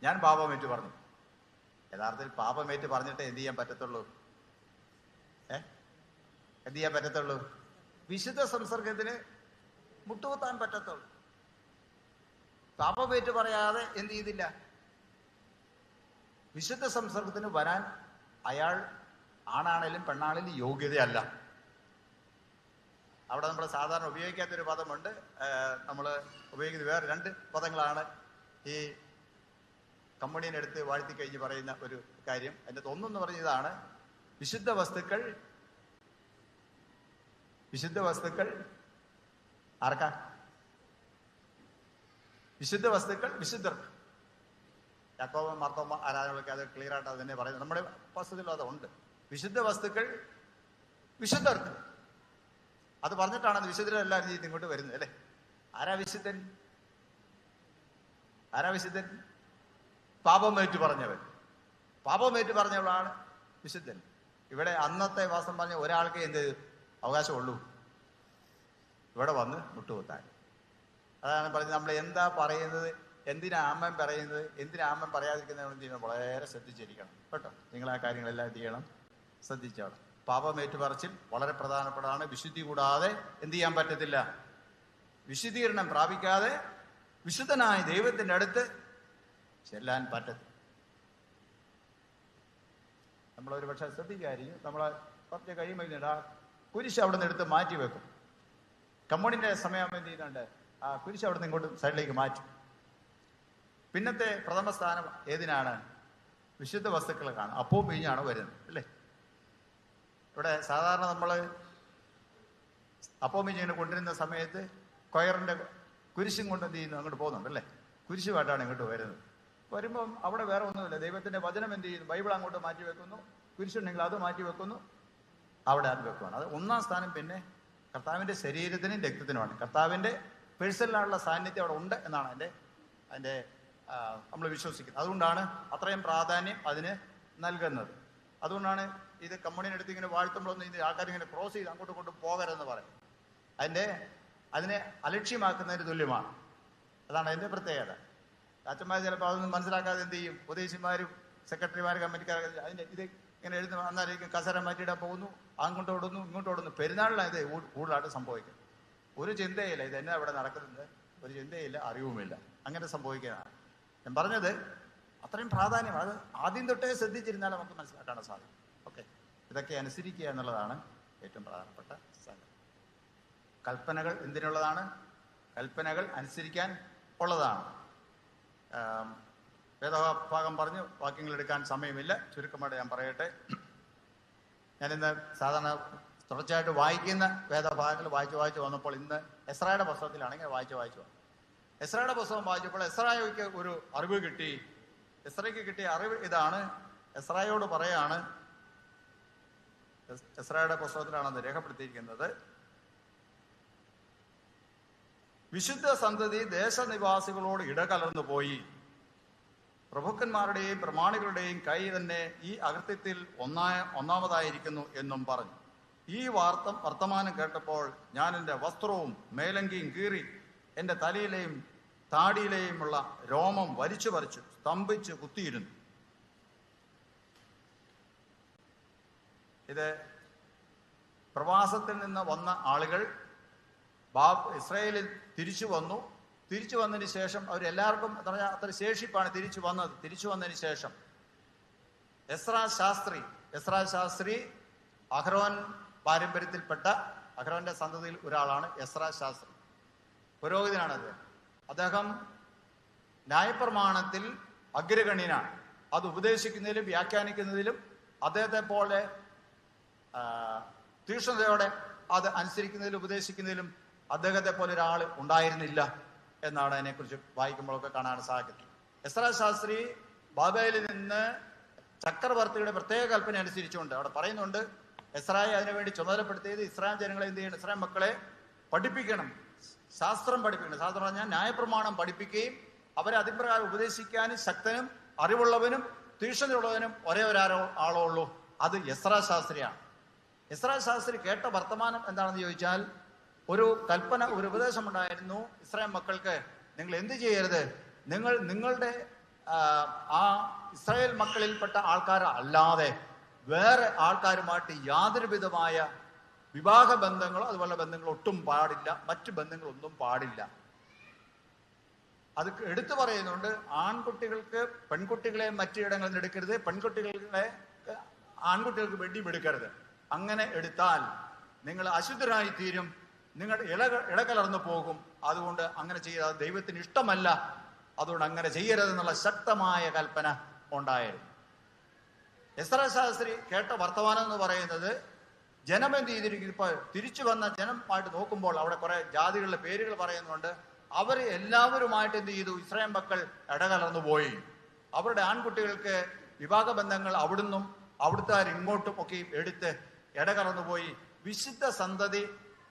ഞാൻ പാപം ഏറ്റു പറഞ്ഞു. യഥാർത്ഥത്തിൽ പാപമേറ്റ് പറഞ്ഞിട്ട് എന്ത് ചെയ്യാൻ പറ്റത്തുള്ളൂ? എന്ത് ചെയ്യാൻ പറ്റത്തുള്ളൂ? വിശുദ്ധ സംസർഗത്തിന് മുട്ടുകുത്താൻ പറ്റത്തുള്ളൂ. പാപമേറ്റ് പറയാതെ എന്ത് ചെയ്തില്ല? വിശുദ്ധ സംസർഗത്തിന് വരാൻ അയാൾ ആണാണേലും പെണ്ണാണേലും യോഗ്യതയല്ല. അവിടെ നമ്മൾ സാധാരണ ഉപയോഗിക്കാത്തൊരു പദമുണ്ട്. നമ്മൾ ഉപയോഗിക്കുന്ന വേറെ 2 പദങ്ങളാണ് ഈ കമ്മ്യൂണിയൻ എടുത്ത് വാഴ്ത്തി കഴിഞ്ഞ് പറയുന്ന ഒരു കാര്യം. അതിൻ്റെ ഒന്നെന്ന് പറഞ്ഞതാണ് വിശുദ്ധ വസ്തുക്കൾ. വിശുദ്ധ വസ്തുക്കൾ ആർക്കാ? വിശുദ്ധ വസ്തുക്കൾ വിശുദ്ധർക്ക്. യാക്കോബ മാർത്തോമ ആരാധനകളൊക്കെ അത് ക്ലിയർ ആയിട്ട് അത് തന്നെ പറയുന്നത്. നമ്മുടെ വസ്തുതയിലും അതുണ്ട്. വിശുദ്ധ വസ്തുക്കൾ വിശുദ്ധർക്ക്. അത് പറഞ്ഞിട്ടാണ് വിശുദ്ധരെല്ലാവരും ചെയ്ത് ഇങ്ങോട്ട് വരുന്നത് അല്ലേ? ആരാ വിശുദ്ധൻ? ആരാ വിശുദ്ധൻ? പാപമേറ്റു പറഞ്ഞവൻ. പാപമേറ്റു പറഞ്ഞവളാണ് വിശുദ്ധൻ. ഇവിടെ അന്നത്തെ വാസം പറഞ്ഞ ഒരാൾക്ക് എന്ത് അവകാശമുള്ളൂ? ഇവിടെ വന്ന് മുട്ടുകുത്താൻ. അതാണ് പറഞ്ഞത്. നമ്മൾ എന്താ പറയുന്നത്, എന്തിനാ ആമൻ പറയുന്നത്, എന്തിനാ ആമൻ പറയാതിരിക്കുന്നതെന്ന് ചെയ്യുന്നത് വളരെ ശ്രദ്ധിച്ചിരിക്കണം കേട്ടോ. നിങ്ങൾ ആ കാര്യങ്ങളെല്ലാം എന്ത് ചെയ്യണം? ശ്രദ്ധിച്ചോണം. പാപമേറ്റു പറച്ചിൽ വളരെ പ്രധാനപ്പെട്ടതാണ്. വിശുദ്ധി കൂടാതെ എന്ത് ചെയ്യാൻ പറ്റത്തില്ല? വിശുദ്ധീകരണം പ്രാപിക്കാതെ വിശുദ്ധനായ ദൈവത്തിന്റെ അടുത്ത് ചെല്ലാൻ പറ്റത്തില്ല. നമ്മളൊരു പക്ഷെ ശ്രദ്ധിക്കായിരിക്കും. നമ്മളെ കുറച്ച് കഴിയുമ്പോൾ ആ കുരിശ് അവിടെ നിന്ന് എടുത്ത് മാറ്റി വെക്കും. കമ്മ്യൂണിന്റെ സമയം എന്ത് ചെയ്യുന്നുണ്ട്? ആ കുരിശ് അവിടെ നിന്ന് ഇങ്ങോട്ട് സൈഡിലേക്ക് മാറ്റും. പിന്നത്തെ പ്രഥമ സ്ഥാനം ഏതിനാണ്? വിശുദ്ധ വസ്തുക്കളാണ്. അപ്പവും വീഞ്ഞാണ് വരുന്നത് അല്ലേ? ഇവിടെ സാധാരണ നമ്മൾ അപ്പവും വീഞ്ഞിങ്ങനെ കൊണ്ടുവരുന്ന സമയത്ത് കൊയറിന്റെ കുരിശും കൊണ്ട് എന്ത് ചെയ്യുന്നു? അങ്ങോട്ട് പോകുന്നുണ്ട് അല്ലേ? കുരിശുമായിട്ടാണ് ഇങ്ങോട്ട് വരുന്നത്. വരുമ്പം അവിടെ വേറെ ഒന്നുമില്ല. ദൈവത്തിന്റെ വചനം എന്ത് ചെയ്യുന്നു? ബൈബിൾ അങ്ങോട്ട് മാറ്റി വെക്കുന്നു. കുരിശുണ്ടെങ്കിൽ അത് മാറ്റി വെക്കുന്നു. അവിടെ അത് വെക്കുവാണ്. അത് ഒന്നാം സ്ഥാനം. പിന്നെ കർത്താവിന്റെ ശരീരത്തിനും രക്തത്തിനുമാണ്. കർത്താവിന്റെ പേഴ്സണലായുള്ള സാന്നിധ്യം അവിടെ ഉണ്ട് എന്നാണ് അതിന്റെ നമ്മൾ വിശ്വസിക്കുന്നത്. അതുകൊണ്ടാണ് അത്രയും പ്രാധാന്യം അതിന് നൽകുന്നത്. അതുകൊണ്ടാണ് ഇത് കമ്മ്യൂണിയൻ എടുത്ത് ഇങ്ങനെ വാഴ്ത്തുമ്പോഴൊന്നും ഇത് ആൾക്കാർ ഇങ്ങനെ ക്രോസ് ചെയ്ത് അങ്ങോട്ടും ഇങ്ങോട്ടും പോകരുതെന്ന് പറയും. അതിനെ അലക്ഷ്യമാക്കുന്നതിന് തുല്യമാണ്. അതാണ് അതിന്റെ പ്രത്യേകത. അച്ഛന്മാർ ചിലപ്പോൾ അതൊന്നും മനസ്സിലാക്കാതെ എന്ത് ചെയ്യും? ഉപദേശിമാരും സെക്രട്ടറിമാരും കമ്മിറ്റിക്കാരും ഇത് ഇങ്ങനെ എഴുതി വന്നാലേക്കും കസര മാറ്റിയിടാൻ പോകുന്നു. അങ്ങോട്ട് ഓടുന്നു, ഇങ്ങോട്ട് ഓടുന്നു. പെരുന്നാളിലാണ് ഇത് കൂടുതലായിട്ട് സംഭവിക്കുന്നത്. ഒരു ചിന്തയില്ല ഇത് എന്നാ ഇവിടെ നടക്കുന്നത്, ഒരു ചിന്തയില്ല, അറിവുമില്ല. അങ്ങനെ സംഭവിക്കുന്നതാണ്. ഞാൻ പറഞ്ഞത് അത്രയും പ്രാധാന്യം. അത് ആദ്യം തൊട്ടേ ശ്രദ്ധിച്ചിരുന്നാൽ നമുക്ക് മനസ്സിലാക്കാൻ സാധിക്കും. ഓക്കെ, ഇതൊക്കെ അനുസരിക്കുക എന്നുള്ളതാണ് ഏറ്റവും പ്രധാനപ്പെട്ട സംഗതി. കൽപ്പനകൾ എന്തിനുള്ളതാണ്? കൽപ്പനകൾ അനുസരിക്കാൻ ഉള്ളതാണ്. വേദഭാഗം പറഞ്ഞ് വാക്യങ്ങൾ എടുക്കാൻ സമയമില്ല. ചുരുക്കമായിട്ട് ഞാൻ പറയട്ടെ. ഞാനിന്ന് സാധാരണ തുടർച്ചയായിട്ട് വായിക്കുന്ന വേദഭാഗങ്ങൾ വായിച്ച് വന്നപ്പോൾ ഇന്ന് എസ്രായുടെ പുസ്തകത്തിലാണെങ്കിൽ വായിച്ചു വന്നു. എസ്രായുടെ പുസ്തകം വായിച്ചപ്പോൾ എസ്രായ്ക്ക് ഒരു അറിവ് കിട്ടി. എസ്രായ്ക്ക് കിട്ടിയ അറിവ് ഇതാണ്. എസ്രായോട് പറയാണ്, എസ്രായുടെ പുസ്തകത്തിലാണെന്ന് രേഖപ്പെടുത്തിയിരിക്കുന്നത്, വിശുദ്ധ സന്തതി ദേശനിവാസികളോട് ഇടകലർന്നു പോയി. പ്രഭുക്കന്മാരുടെയും പ്രമാണികളുടെയും കൈ തന്നെ ഈ അകൃത്യത്തിൽ ഒന്നാമതായിരിക്കുന്നു എന്നും പറഞ്ഞു. ഈ വർത്തമാനം കേട്ടപ്പോൾ ഞാൻ എൻ്റെ വസ്ത്രവും മേലങ്കിയും കീറി എൻ്റെ തലയിലെയും താടിയിലെയുമുള്ള രോമം വലിച്ചു സ്തംഭിച്ച് കുത്തിയിരുന്നു. ഇത് പ്രവാസത്തിൽ നിന്ന് വന്ന ആളുകൾ ഇസ്രായേലിൽ തിരിച്ചു വന്നു. തിരിച്ചു വന്നതിന് ശേഷം അവരെല്ലാവർക്കും എന്താ പറഞ്ഞാൽ അത്ര ശേഷിപ്പാണ് തിരിച്ചു വന്നത്. തിരിച്ചു വന്നതിന് ശേഷം എസ്രാ ശാസ്ത്രി അഹ്റോൻ പാരമ്പര്യത്തിൽപ്പെട്ട അഹ്റോന്റെ സന്തതിയിൽ ഒരാളാണ് എസ്രാ ശാസ്ത്രി. പുരോഹിതനാണ് അദ്ദേഹം ന്യായപ്രമാണത്തിൽ അഗ്രഗണ്യനാണ്. അത് ഉപദേശിക്കുന്നതിലും വ്യാഖ്യാനിക്കുന്നതിലും അദ്ദേഹത്തെ പോലെ തീക്ഷ്ണതയോടെ അത് അനുസരിക്കുന്നതിലും ഉപദേശിക്കുന്നതിലും അദ്ദേഹത്തെ പോലെ ഒരാൾ ഉണ്ടായിരുന്നില്ല എന്നാണ് അതിനെക്കുറിച്ച് വായിക്കുമ്പോഴൊക്കെ കാണാൻ സാധിക്കുന്നത്. എസ്രാ ശാസ്ത്രി ബാബേലിൽ നിന്ന് ചക്രവർത്തിയുടെ പ്രത്യേക കൽപ്പന അനുസരിച്ചുകൊണ്ട് അവിടെ പറയുന്നുണ്ട്, എസ്രായെ അതിനുവേണ്ടി ചുമതലപ്പെടുത്തിയത് ഇസ്രായേൽ ജനങ്ങളെ എന്ത് ചെയ്യണം, ഇസ്രായേൽ മക്കളെ പഠിപ്പിക്കണം, ശാസ്ത്രം പഠിപ്പിക്കണം. ശാസ്ത്രം പറഞ്ഞാൽ ന്യായപ്രമാണം പഠിപ്പിക്കുകയും അവരെ അതിപ്രകാരം ഉപദേശിക്കാനും ശക്തനും അറിവുള്ളവനും തീക്ഷ്ണതയുള്ളവനും ഒരേ ആളോ ഉള്ളൂ, അത് എസ്രാ ശാസ്ത്രിയാണ്. എസ്രാ ശാസ്ത്രി കേട്ട വർത്തമാനം എന്താണെന്ന് ചോദിച്ചാൽ, ഒരു കൽപ്പന, ഒരു ഉപദേശം ഉണ്ടായിരുന്നു ഇസ്രായേൽ മക്കൾക്ക്, നിങ്ങൾ എന്ത് ചെയ്യരുത്, നിങ്ങളുടെ ആ ഇസ്രായേൽ മക്കളിൽപ്പെട്ട ആൾക്കാർ അല്ലാതെ വേറെ ആൾക്കാരുമായിട്ട് യാതൊരു വിധമായ വിവാഹ ബന്ധങ്ങളോ അതുപോലെ ബന്ധങ്ങളോ ഒട്ടും പാടില്ല, മറ്റു ബന്ധങ്ങളൊന്നും പാടില്ല. അത് എടുത്തു പറയുന്നുണ്ട്. ആൺകുട്ടികൾക്ക് പെൺകുട്ടികളെ മറ്റിടങ്ങളിൽ നിന്ന് എടുക്കരുത്, പെൺകുട്ടികളെ ആൺകുട്ടികൾക്ക് വെടിവെടുക്കരുത്. അങ്ങനെ എടുത്താൽ നിങ്ങൾ അശുദ്ധരായി തീരും, നിങ്ങൾ ഇടകലർന്നു പോകും. അതുകൊണ്ട് അങ്ങനെ ചെയ്യാതെ ദൈവത്തിന് ഇഷ്ടമല്ല, അതുകൊണ്ട് അങ്ങനെ ചെയ്യരുതെന്നുള്ള ശക്തമായ കൽപ്പന ഉണ്ടായിരുന്നു. എസ്രാ ശാസ്ത്രി കേട്ട വർത്തമാനം എന്ന് പറയുന്നത്, ജനം എന്ത് ചെയ്തിരിക്കും, ഇപ്പൊ തിരിച്ചു വന്ന ജനമായിട്ട് നോക്കുമ്പോൾ അവിടെ കുറെ ജാതികളുടെ പേരുകൾ പറയുന്നുണ്ട്. അവർ എല്ലാവരുമായിട്ട് എന്ത് ചെയ്തു, ഇസ്രായേൽ മക്കൾ ഇടകലർന്നു പോയി. അവരുടെ ആൺകുട്ടികൾക്ക് വിവാഹ ബന്ധങ്ങൾ അവിടുന്നും അവിടുത്തെ ഇങ്ങോട്ടും ഒക്കെ എടുത്ത് ഇടകലർന്നു പോയി. വിശുദ്ധ സന്തതി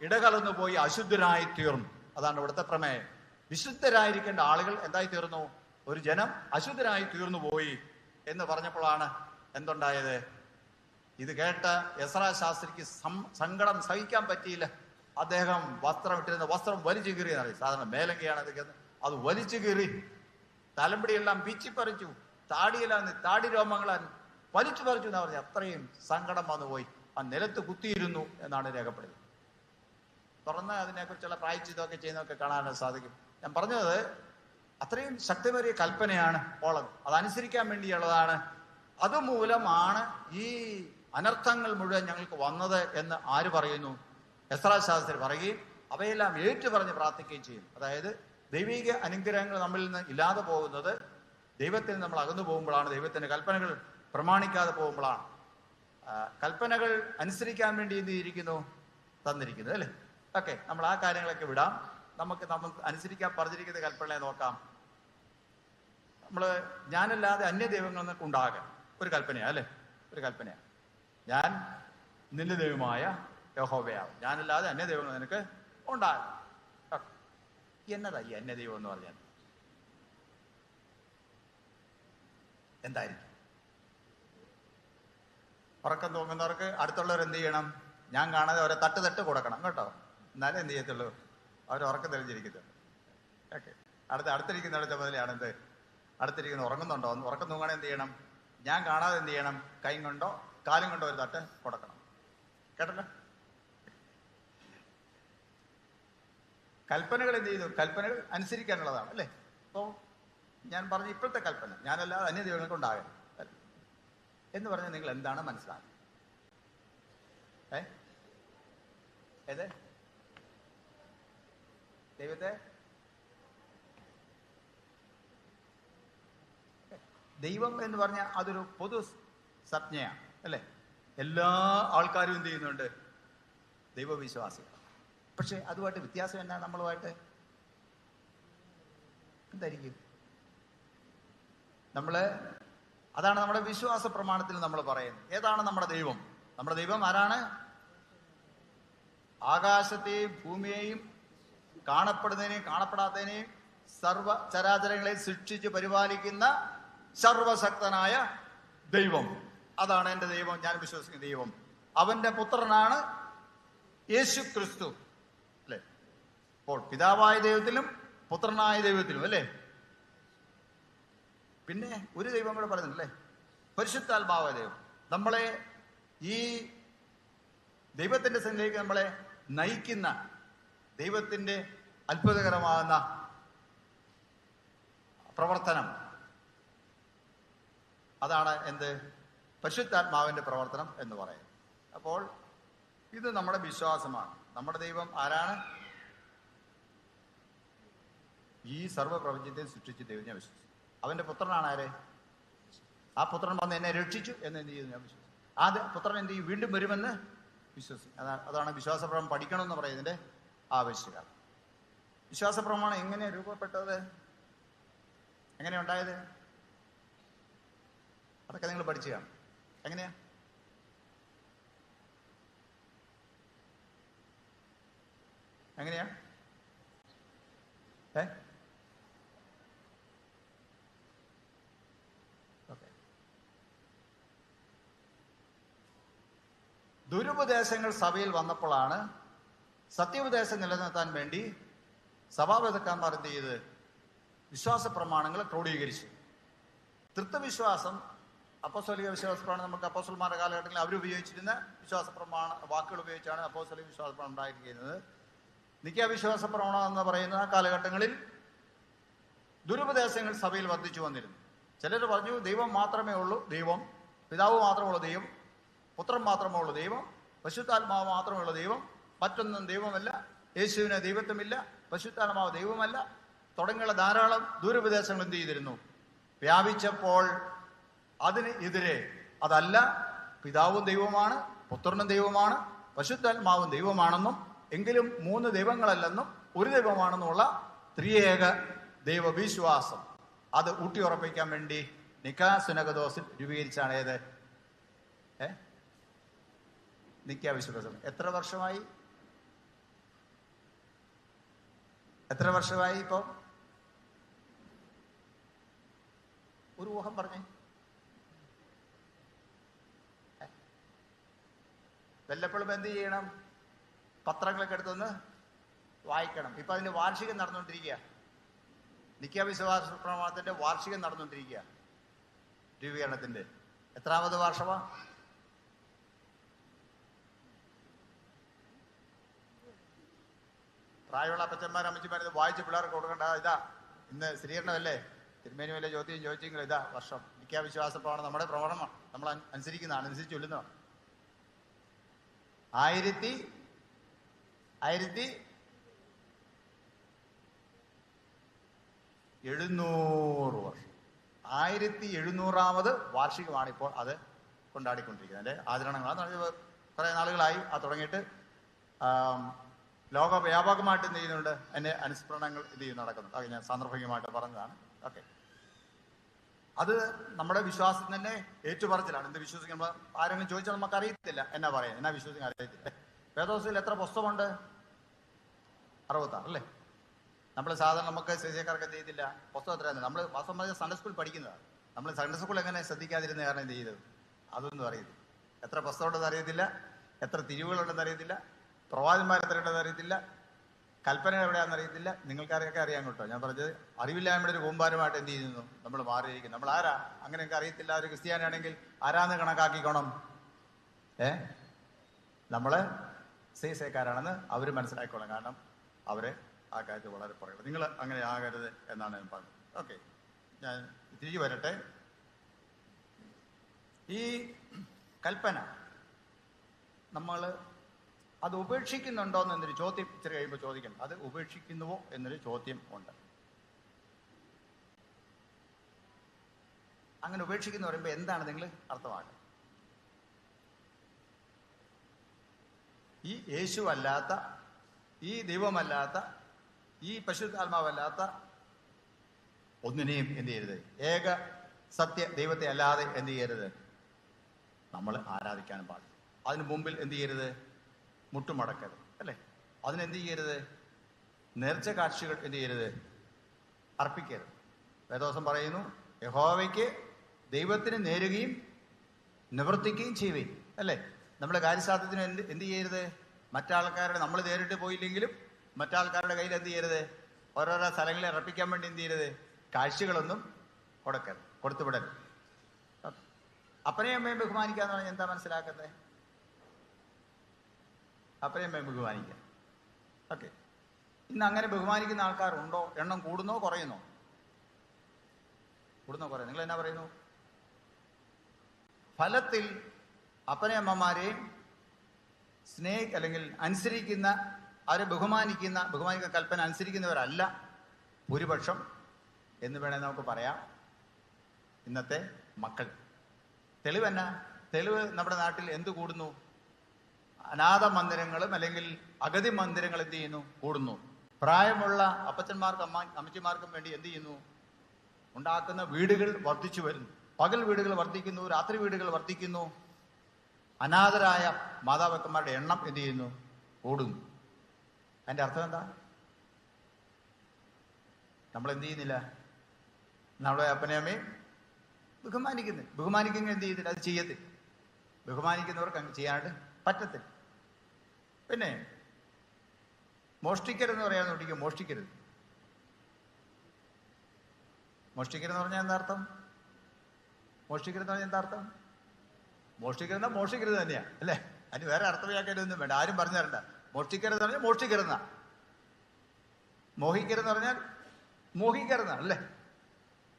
ഇടകലർന്നു പോയി അശുദ്ധരായി തീർന്നു. അതാണ് ഇവിടുത്തെ പ്രമേയം. വിശുദ്ധരായിരിക്കേണ്ട ആളുകൾ എന്തായി തീർന്നു, ഒരു ജനം അശുദ്ധരായി തീർന്നു പോയി എന്ന് പറഞ്ഞപ്പോഴാണ് എന്തുണ്ടായത്. ഇത് കേട്ട എസ്രാ ശാസ്ത്രിക്ക് സങ്കടം സഹിക്കാൻ പറ്റിയില്ല. അദ്ദേഹം ഇട്ടിരുന്ന വസ്ത്രം വലിച്ചു കീറി എന്നറിയും. സാധാരണ മേലങ്കയാണ് അത് വലിച്ചു കീറി, തലമുടിയെല്ലാം പിച്ചിപ്പറിച്ചു, താടി രോമങ്ങളാൻ വലിച്ചു പറിച്ചു എന്നാ പറഞ്ഞത്. അത്രയും സങ്കടം വന്നുപോയി. ആ നിലത്ത് കുത്തിയിരുന്നു എന്നാണ് രേഖപ്പെടുന്നത്. തുറന്ന് അതിനെക്കുറിച്ചുള്ള പ്രായശ്ചിത്തമൊക്കെ ചെയ്യുന്നതൊക്കെ കാണാൻ സാധിക്കും. ഞാൻ പറഞ്ഞത് അത്രയും ശക്തമേറിയ കൽപ്പനയാണ് ഉള്ളത്, അതനുസരിക്കാൻ വേണ്ടിയുള്ളതാണ്. അതുമൂലമാണ് ഈ അനർത്ഥങ്ങൾ മുഴുവൻ ഞങ്ങൾക്ക് വന്നത് എന്ന് ആര് പറയുന്നു? എസ്രാ ശാസ്ത്രി പറയുകയും അവയെല്ലാം ഏറ്റു പറഞ്ഞ് പ്രാർത്ഥിക്കുകയും ചെയ്യും. അതായത് ദൈവിക അനുഗ്രഹങ്ങൾ നമ്മളിൽ നിന്ന് ഇല്ലാതെ പോകുന്നത് ദൈവത്തിൽ നമ്മൾ അകന്നു പോകുമ്പോഴാണ്, ദൈവത്തിന്റെ കൽപ്പനകൾ പ്രമാണിക്കാതെ പോകുമ്പോഴാണ്. കൽപ്പനകൾ അനുസരിക്കാൻ വേണ്ടി എന്ത് ചെയ്തിരിക്കുന്നു, തന്നിരിക്കുന്നത് അല്ലേ. ഓക്കെ, നമ്മൾ ആ കാര്യങ്ങളൊക്കെ വിടാം. നമ്മൾ അനുസരിക്കാൻ പറഞ്ഞിരിക്കുന്ന കൽപ്പനയെ നോക്കാം. ഞാനല്ലാതെ അന്യ ദൈവങ്ങളെന്നൊക്കെ ഉണ്ടാകാം ഒരു കൽപ്പനയാ അല്ലേ, ഒരു കൽപ്പനയാണ്. ഞാൻ നിന്റെ ദൈവമായ യഹോവയാവും, ഞാനല്ലാതെ അന്യ ദൈവങ്ങൾ നിനക്ക് ഉണ്ടാകും. എന്നതാ ഈ അന്യ ദൈവം എന്ന് പറഞ്ഞാൽ? എന്തായിരിക്കും? ഉറക്കം തൂങ്ങുന്നവർക്ക് അടുത്തുള്ളവർ എന്ത് ചെയ്യണം? ഞാൻ കാണാതെ അവരെ തട്ട് കൊടുക്കണം കേട്ടോ, എന്നാലേ എന്ത് ചെയ്യത്തുള്ളൂ, അവർ ഉറക്കം തെളിഞ്ഞിരിക്കുന്നത്. ഓക്കെ, അടുത്തിരിക്കുന്നവരുടെ ചുമതലയാണ് എന്ത്, അടുത്തിരിക്കുന്ന ഉറങ്ങുന്നുണ്ടോ, ഉറക്കം തൂങ്ങാണെ എന്ത് ചെയ്യണം? ഞാൻ കാണാതെ എന്ത് ചെയ്യണം? കൈ കൊണ്ടോ കാലും കൊണ്ടോ ഒരു തട്ട് കൊടുക്കണം. കേട്ടല്ലോ? കൽപ്പനകൾ എന്ത് ചെയ്തു? കൽപ്പനകൾ അനുസരിക്കാനുള്ളതാണ് അല്ലേ. അപ്പോ ഞാൻ പറഞ്ഞ ഇപ്പോഴത്തെ കൽപ്പന, ഞാനല്ലാതെ അന്യ ദൈവങ്ങൾക്ക് ഉണ്ടാകണം എന്ന് പറഞ്ഞാൽ നിങ്ങൾ എന്താണ് മനസ്സിലാക്കുന്നത്? ഏത് ദൈവത്തെ? ദൈവം എന്ന് പറഞ്ഞാൽ അതൊരു പൊതു സംജ്ഞയാണ് അല്ലേ. എല്ലാ ആൾക്കാരും എന്ത് ചെയ്യുന്നുണ്ട്? ദൈവവിശ്വാസികൾ. പക്ഷെ അതുമായിട്ട് വ്യത്യാസം എന്നാ? നമ്മളുമായിട്ട് എന്തായിരിക്കും? അതാണ് നമ്മുടെ വിശ്വാസ പ്രമാണത്തിൽ നമ്മൾ പറയുന്നത്. ഏതാണ് നമ്മുടെ ദൈവം? നമ്മുടെ ദൈവം ആരാണ്? ആകാശത്തെയും ഭൂമിയെയും കാണപ്പെടുന്നതിനെയും കാണപ്പെടാത്തതിനെയും സർവ ചരാചരങ്ങളെ സൃഷ്ടിച്ച് പരിപാലിക്കുന്ന സർവശക്തനായ ദൈവം. അതാണ് എൻ്റെ ദൈവം, ഞാൻ വിശ്വസിക്കുന്ന ദൈവം. അവന്റെ പുത്രനാണ് യേശു ക്രിസ്തു അല്ലെ. അപ്പോൾ പിതാവായ ദൈവത്തിലും പുത്രനായ ദൈവത്തിലും അല്ലേ. പിന്നെ ഒരു ദൈവം കൂടെ പറയുന്നുണ്ടല്ലേ, പരിശുദ്ധാത്മാവായ ദൈവം. നമ്മളെ ഈ ദൈവത്തിന്റെ സന്നിധിയിലേക്ക് നമ്മളെ നയിക്കുന്ന ദൈവത്തിന്റെ അത്ഭുതകരമാകുന്ന പ്രവർത്തനം, അതാണ് എന്ത്? പരിശുദ്ധാത്മാവിന്റെ പ്രവർത്തനം എന്ന് പറയുന്നത്. അപ്പോൾ ഇത് നമ്മുടെ വിശ്വാസമാണ്. നമ്മുടെ ദൈവം ആരാണ്? ഈ സർവ്വപ്രപഞ്ചത്തെ സൃഷ്ടിച്ച ദൈവം ഞാൻ വിശ്വസിച്ചു. അവന്റെ പുത്രനാണ് ആര്? ആ പുത്രൻ വന്ന് എന്നെ രക്ഷിച്ചു എന്ന് എന്ത് ചെയ്തു? ഞാൻ വിശ്വസിച്ചു. ആ പുത്രൻ എന്ത് ചെയ്യും? വീണ്ടും വരുമെന്ന് വിശ്വസിക്കും. അതാണ് വിശ്വാസപ്രമാണം പഠിക്കണമെന്ന് പറയുന്നതിന്റെ ആവശ്യകത. വിശ്വാസപ്രമാണം എങ്ങനെ രൂപപ്പെട്ടത്? എങ്ങനെയാ ഉണ്ടായത്? അതൊക്കെ നിങ്ങൾ പഠിച്ചു കാണും. എങ്ങനെയാ? എങ്ങനെയാ? ദുരുപദേശങ്ങൾ സഭയിൽ വന്നപ്പോഴാണ് സത്യോപദേശം നിലനിർത്താൻ വേണ്ടി സഭാപിതാക്കന്മാർ എന്ത് ചെയ്ത്? വിശ്വാസ പ്രമാണങ്ങൾ ക്രോഡീകരിച്ചു. തൃത്വവിശ്വാസം, അപ്പോസ്തലിക വിശ്വാസമാണ്. നമുക്ക് അപ്പോസ്തലന്മാരുടെ കാലഘട്ടങ്ങളിൽ അവരുപയോഗിച്ചിരുന്ന വിശ്വാസ പ്രമാണ വാക്കുകൾ ഉപയോഗിച്ചാണ് അപ്പോസ്തലിക വിശ്വാസ പ്രമാണം ഉണ്ടായിരിക്കുന്നത്. നിക്കാ വിശ്വാസ പ്രമാണം എന്ന് പറയുന്ന ആ കാലഘട്ടങ്ങളിൽ ദുരുപദേശങ്ങൾ സഭയിൽ വർദ്ധിച്ചു വന്നിരുന്നു. ചിലർ പറഞ്ഞു ദൈവം മാത്രമേ ഉള്ളൂ ദൈവം, പിതാവ് മാത്രമേ ഉള്ളൂ ദൈവം, പുത്രൻ മാത്രമേ ഉള്ളൂ ദൈവം, പരിശുദ്ധാത്മാവ് മാത്രമേ ഉള്ളൂ ദൈവം, മറ്റൊന്നും ദൈവമല്ല, യേശുവിന് ദൈവത്വമില്ല, പരിശുദ്ധാത്മാവ് ദൈവമല്ല തുടങ്ങിയുള്ള ധാരാളം ദുരുപദേശങ്ങൾ എന്ത് ചെയ്തിരുന്നു? വ്യാപിച്ചപ്പോൾ അതിന് എതിരെ അതല്ല, പിതാവും ദൈവമാണ്, പുത്രനും ദൈവമാണ്, പരിശുദ്ധാത്മാവും ദൈവമാണെന്നും എങ്കിലും 3 ദൈവങ്ങളല്ലെന്നും ഒരു ദൈവമാണെന്നുള്ള ത്രിയേക ദൈവവിശ്വാസം അത് ഊട്ടിയുറപ്പിക്കാൻ വേണ്ടി നിക്കാ സുനകദോസിൽ രൂപീകരിച്ചാണ് ഏത്? നിക്കാ വിശ്വാസം. എത്ര വർഷമായി ഇപ്പൊ? ഒരു ഊഹം പറഞ്ഞേ. വല്ലപ്പോഴും എന്ത് ചെയ്യണം? പത്രങ്ങളൊക്കെ എടുത്തൊന്ന് വായിക്കണം. ഇപ്പൊ അതിന്റെ വാർഷികം നടന്നുകൊണ്ടിരിക്കുക. നിക്കാ വിശ്വാസ പ്രമാണത്തിന്റെ വാർഷികം നടന്നുകൊണ്ടിരിക്കുക. രൂപീകരണത്തിന്റെ എത്രാമത് വർഷമാ? പ്രായമുള്ള അപ്പച്ചന്മാർ അമ്മച്ചിമാർ വായിച്ച് പിള്ളേർക്ക് കൊടുക്കണ്ട. ഇതാ ഇന്ന് ശ്രീകരണമല്ലേ, തിരുമേനി വല്ല ചോദ്യം ചോദിച്ചെങ്കിൽ ഇതാ വർഷം. നിക്കാ വിശ്വാസ പ്രമാണം നമ്മുടെ പ്രമാണമാണ്, നമ്മൾ അനുസരിക്കുന്നതാണ്, അനുസരിച്ച് ചൊല്ലുന്നതാണ്. 1700 വർഷം. 1700ാമത് വാർഷികമാണ് ഇപ്പോൾ അത് കൊണ്ടാടിക്കൊണ്ടിരിക്കുന്നത്. അതിന്റെ ആചരണങ്ങളാണ്. കുറെ നാളുകളായി അത് തുടങ്ങിയിട്ട്. ലോകവ്യാപകമായിട്ട് എന്ത് ചെയ്യുന്നുണ്ട്? അതിന്റെ അനുസ്മരണങ്ങൾ എന്ത് ചെയ്യും നടക്കുന്നുണ്ട്. അത് ഞാൻ സാന്ദർഭികമായിട്ട് പറഞ്ഞതാണ്. ഓക്കെ, അത് നമ്മുടെ വിശ്വാസം തന്നെ ഏറ്റുപറച്ചിലാണ്. എന്ത് വിശ്വസിക്കുമ്പോൾ ആരെങ്കിലും ചോദിച്ചാൽ നമുക്ക് അറിയത്തില്ല എന്നാ പറയാൻ, എന്നാ വിശ്വസിക്കാൻ അറിയത്തില്ല. വേദോസിൽ എത്ര പുസ്തകമുണ്ട്? 66 അല്ലേ? നമ്മൾ സാധാരണ നമുക്ക് ശേഷിക്കാർക്ക് എന്ത് ചെയ്തില്ല പുസ്തകം എത്രയാണ്? നമ്മൾ വാസ്തവം പറഞ്ഞാൽ സൺഡേ സ്കൂൾ പഠിക്കുന്നതാണ്. നമ്മൾ സൺഡേ സ്കൂൾ എങ്ങനെ ശ്രദ്ധിക്കാതിരുന്ന കാരണം എന്ത് ചെയ്തത്? അതൊന്നും അറിയത്തില്ല. എത്ര പുസ്തകം ഉണ്ടെന്ന് അറിയത്തില്ല, എത്ര തിരിവുകളുണ്ടെന്ന് അറിയത്തില്ല, പ്രവാചകന്മാർ എത്ര ഉണ്ടെന്ന് അറിയത്തില്ല, കൽപ്പന എവിടെയാണെന്ന് അറിയത്തില്ല. നിങ്ങൾക്കാരെയൊക്കെ അറിയാൻ കേട്ടോ. ഞാൻ പറഞ്ഞത് അറിവില്ലായ്മയുടെ ഒരു കൂമ്പാരമായിട്ട് എന്ത് ചെയ്യുന്നു? നമ്മൾ മാറിയിരിക്കും. നമ്മൾ ആരാ അങ്ങനെയൊക്കെ അറിയത്തില്ല. ഒരു ക്രിസ്ത്യാനിയാണെങ്കിൽ ആരാന്ന് കണക്കാക്കിക്കോണം? നമ്മള് സേക്കാരാണെന്ന് അവർ മനസ്സിലാക്കിക്കോണം. കാരണം അവരെ ആ കാര്യത്തിൽ വളരെ പറയുന്നത്. നിങ്ങൾ അങ്ങനെ ആകരുത് എന്നാണ് ഞാൻ പറഞ്ഞത്. ഓക്കെ, ഞാൻ തിരികെ വരട്ടെ. ഈ കൽപ്പന നമ്മൾ അത് ഉപേക്ഷിക്കുന്നുണ്ടോ എന്നൊരു ചോദ്യം ഇച്ചിരി കഴിയുമ്പോൾ ചോദിക്കണം. അത് ഉപേക്ഷിക്കുന്നുവോ എന്നൊരു ചോദ്യം ഉണ്ട്. അങ്ങനെ ഉപേക്ഷിക്കുന്നു പറയുമ്പോൾ എന്താണ് നിങ്ങൾ അർത്ഥമാക്കുന്നത്? ഈ യേശു അല്ലാത്ത, ഈ ദൈവമല്ലാത്ത, ഈ പരിശുദ്ധാത്മാവല്ലാത്ത ഒന്നിനെയും എന്ത് ചെയ്യരുത്? ഏക സത്യ ദൈവത്തെ അല്ലാതെ എന്ത് ചെയ്യരുത്? നമ്മൾ ആരാധിക്കാനും പാടില്ല. അതിന് മുമ്പിൽ എന്ത് ചെയ്യരുത്? മുട്ടുമടക്കരുത് അല്ലേ? അതിനെന്ത് ചെയ്യരുത്? നേർച്ച കാഴ്ചകൾ എന്ത് ചെയ്യരുത്? അർപ്പിക്കരുത്. വേദോസം പറയുന്നു, യഹോവയ്ക്ക് ദൈവത്തിന് നേരുകയും നിവർത്തിക്കുകയും ചെയ്യുകയും അല്ലേ? നമ്മുടെ കാര്യസാധ്യത്തിന് എന്ത് ചെയ്യരുത്? മറ്റാൾക്കാരുടെ, നമ്മൾ നേരിട്ട് പോയില്ലെങ്കിലും മറ്റാൾക്കാരുടെ കയ്യിൽ എന്ത് ചെയ്യരുത്? ഓരോരോ സ്ഥലങ്ങളിൽ അർപ്പിക്കാൻ വേണ്ടി എന്ത് ചെയ്യരുത്? കാഴ്ചകളൊന്നും കൊടുത്തുവിടരുത്. അപ്പനെയും അമ്മയും ബഹുമാനിക്കാന്ന് പറഞ്ഞാൽ എന്താ മനസ്സിലാക്കുന്നത്? അപ്പനെയും അമ്മയും ബഹുമാനിക്കുക. ഓക്കെ, ഇന്ന് അങ്ങനെ ബഹുമാനിക്കുന്ന ആൾക്കാരുണ്ടോ? എണ്ണം കൂടുന്നോ കുറയുന്നോ? കൂടുന്നോ കുറയുന്നു? നിങ്ങൾ എന്നാ പറയുന്നു? ഫലത്തിൽ അപ്പനെയമ്മമാരെയും അല്ലെങ്കിൽ അനുസരിക്കുന്ന, അവരെ ബഹുമാനിക്കുന്ന കൽപ്പന അനുസരിക്കുന്നവരല്ല ഭൂരിപക്ഷം എന്ന് വേണേൽ നമുക്ക് പറയാം ഇന്നത്തെ മക്കൾ. തെളിവെന്നാ? തെളിവ് നമ്മുടെ നാട്ടിൽ എന്ത് കൂടുന്നു? അനാഥ മന്ദിരങ്ങളും അല്ലെങ്കിൽ അഗതി മന്ദിരങ്ങൾ എന്ത് ചെയ്യുന്നു? കൂടുന്നു. പ്രായമുള്ള അപ്പച്ചന്മാർക്കും അമ്മച്ചിമാർക്കും വേണ്ടി എന്ത് ചെയ്യുന്നു? ഉണ്ടാക്കുന്ന വീടുകൾ വർദ്ധിച്ചു വരുന്നു. പകൽ വീടുകൾ വർദ്ധിക്കുന്നു, രാത്രി വീടുകൾ വർദ്ധിക്കുന്നു. അനാഥരായ മാതാപിതാക്കന്മാരുടെ എണ്ണം എന്ത് ചെയ്യുന്നു? കൂടുന്നു. അതിന്റെ അർത്ഥം എന്താ? നമ്മൾ എന്ത് ചെയ്യുന്നില്ല? നമ്മുടെ അപ്പനെയമ്മയും ബഹുമാനിക്കുന്ന എന്ത് ചെയ്തില്ല? അത് ചെയ്യത്തില്ല. ബഹുമാനിക്കുന്നവർക്ക് അങ്ങ് ചെയ്യാനായിട്ട് പറ്റത്തില്ല. പിന്നെ മോഷ്ടിക്കരുതെന്ന് പറയാൻ നോട്ടിക്കും. മോഷ്ടിക്കരുത് എന്ന് പറഞ്ഞാൽ എന്താ അർത്ഥം? മോഷ്ടിക്കരുത് തന്നെയാ അല്ലേ? അതിന് വേറെ അർത്ഥവ്യാഖ്യാനമൊന്നും വേണ്ട, ആരും പറഞ്ഞു തരണ്ട. മോഷ്ടിക്കരുത് പറഞ്ഞാൽ മോഷ്ടിക്കരുതെന്നാ. മോഹിക്കരുതെന്ന് പറഞ്ഞാൽ മോഹിക്കരുതെന്നാണ് അല്ലേ?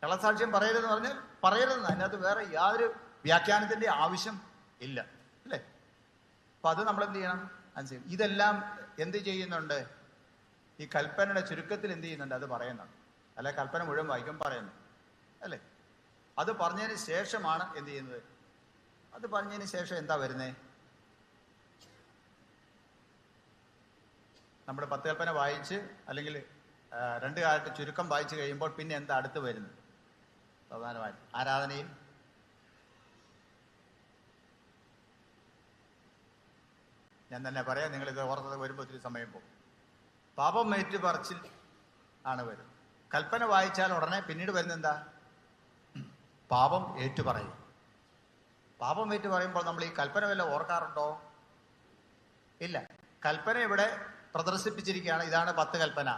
കള്ളസാക്ഷ്യം പറയരുതെന്ന് പറഞ്ഞാൽ പറയരുതെന്നാ. അതിനകത്ത് വേറെ യാതൊരു വ്യാഖ്യാനത്തിന്റെ ആവശ്യം ഇല്ല അല്ലേ? അപ്പൊ അത് നമ്മൾ എന്ത് ചെയ്യണം? അനുസരിച്ച് ഇതെല്ലാം എന്ത് ചെയ്യുന്നുണ്ട്? ഈ കൽപ്പനയുടെ ചുരുക്കത്തിൽ എന്ത് ചെയ്യുന്നുണ്ട്? അത് പറയുന്നുണ്ട്. അല്ലെ കൽപ്പന മുഴുവൻ വായിക്കും പറയുന്നു അല്ലേ? അത് പറഞ്ഞതിന് ശേഷമാണ് എന്ത് ചെയ്യുന്നത്? അത് പറഞ്ഞതിന് ശേഷം എന്താ വരുന്നേ? നമ്മുടെ 10 കൽപ്പന വായിച്ച് അല്ലെങ്കിൽ 2 കാലത്ത് ചുരുക്കം വായിച്ചു കഴിയുമ്പോൾ പിന്നെ എന്താ അടുത്ത് വരുന്നത്? പ്രധാനമായിട്ട് ആരാധനയിൽ ഞാൻ തന്നെ പറയാം, നിങ്ങളിത് ഓർത്തത് വരുമ്പോൾ ഒത്തിരി സമയം പോകും. പാപം ഏറ്റുപറച്ചിൽ ആണ് വരുന്നത്. കൽപ്പന വായിച്ചാൽ ഉടനെ പിന്നീട് വരുന്ന എന്താ? പാപം ഏറ്റുപറയും. പാപം ഏറ്റുപറയുമ്പോൾ നമ്മൾ ഈ കൽപ്പന വല്ല ഓർക്കാറുണ്ടോ? ഇല്ല. കൽപ്പന ഇവിടെ പ്രദർശിപ്പിച്ചിരിക്കുകയാണ്. ഇതാണ് 10 കൽപ്പന,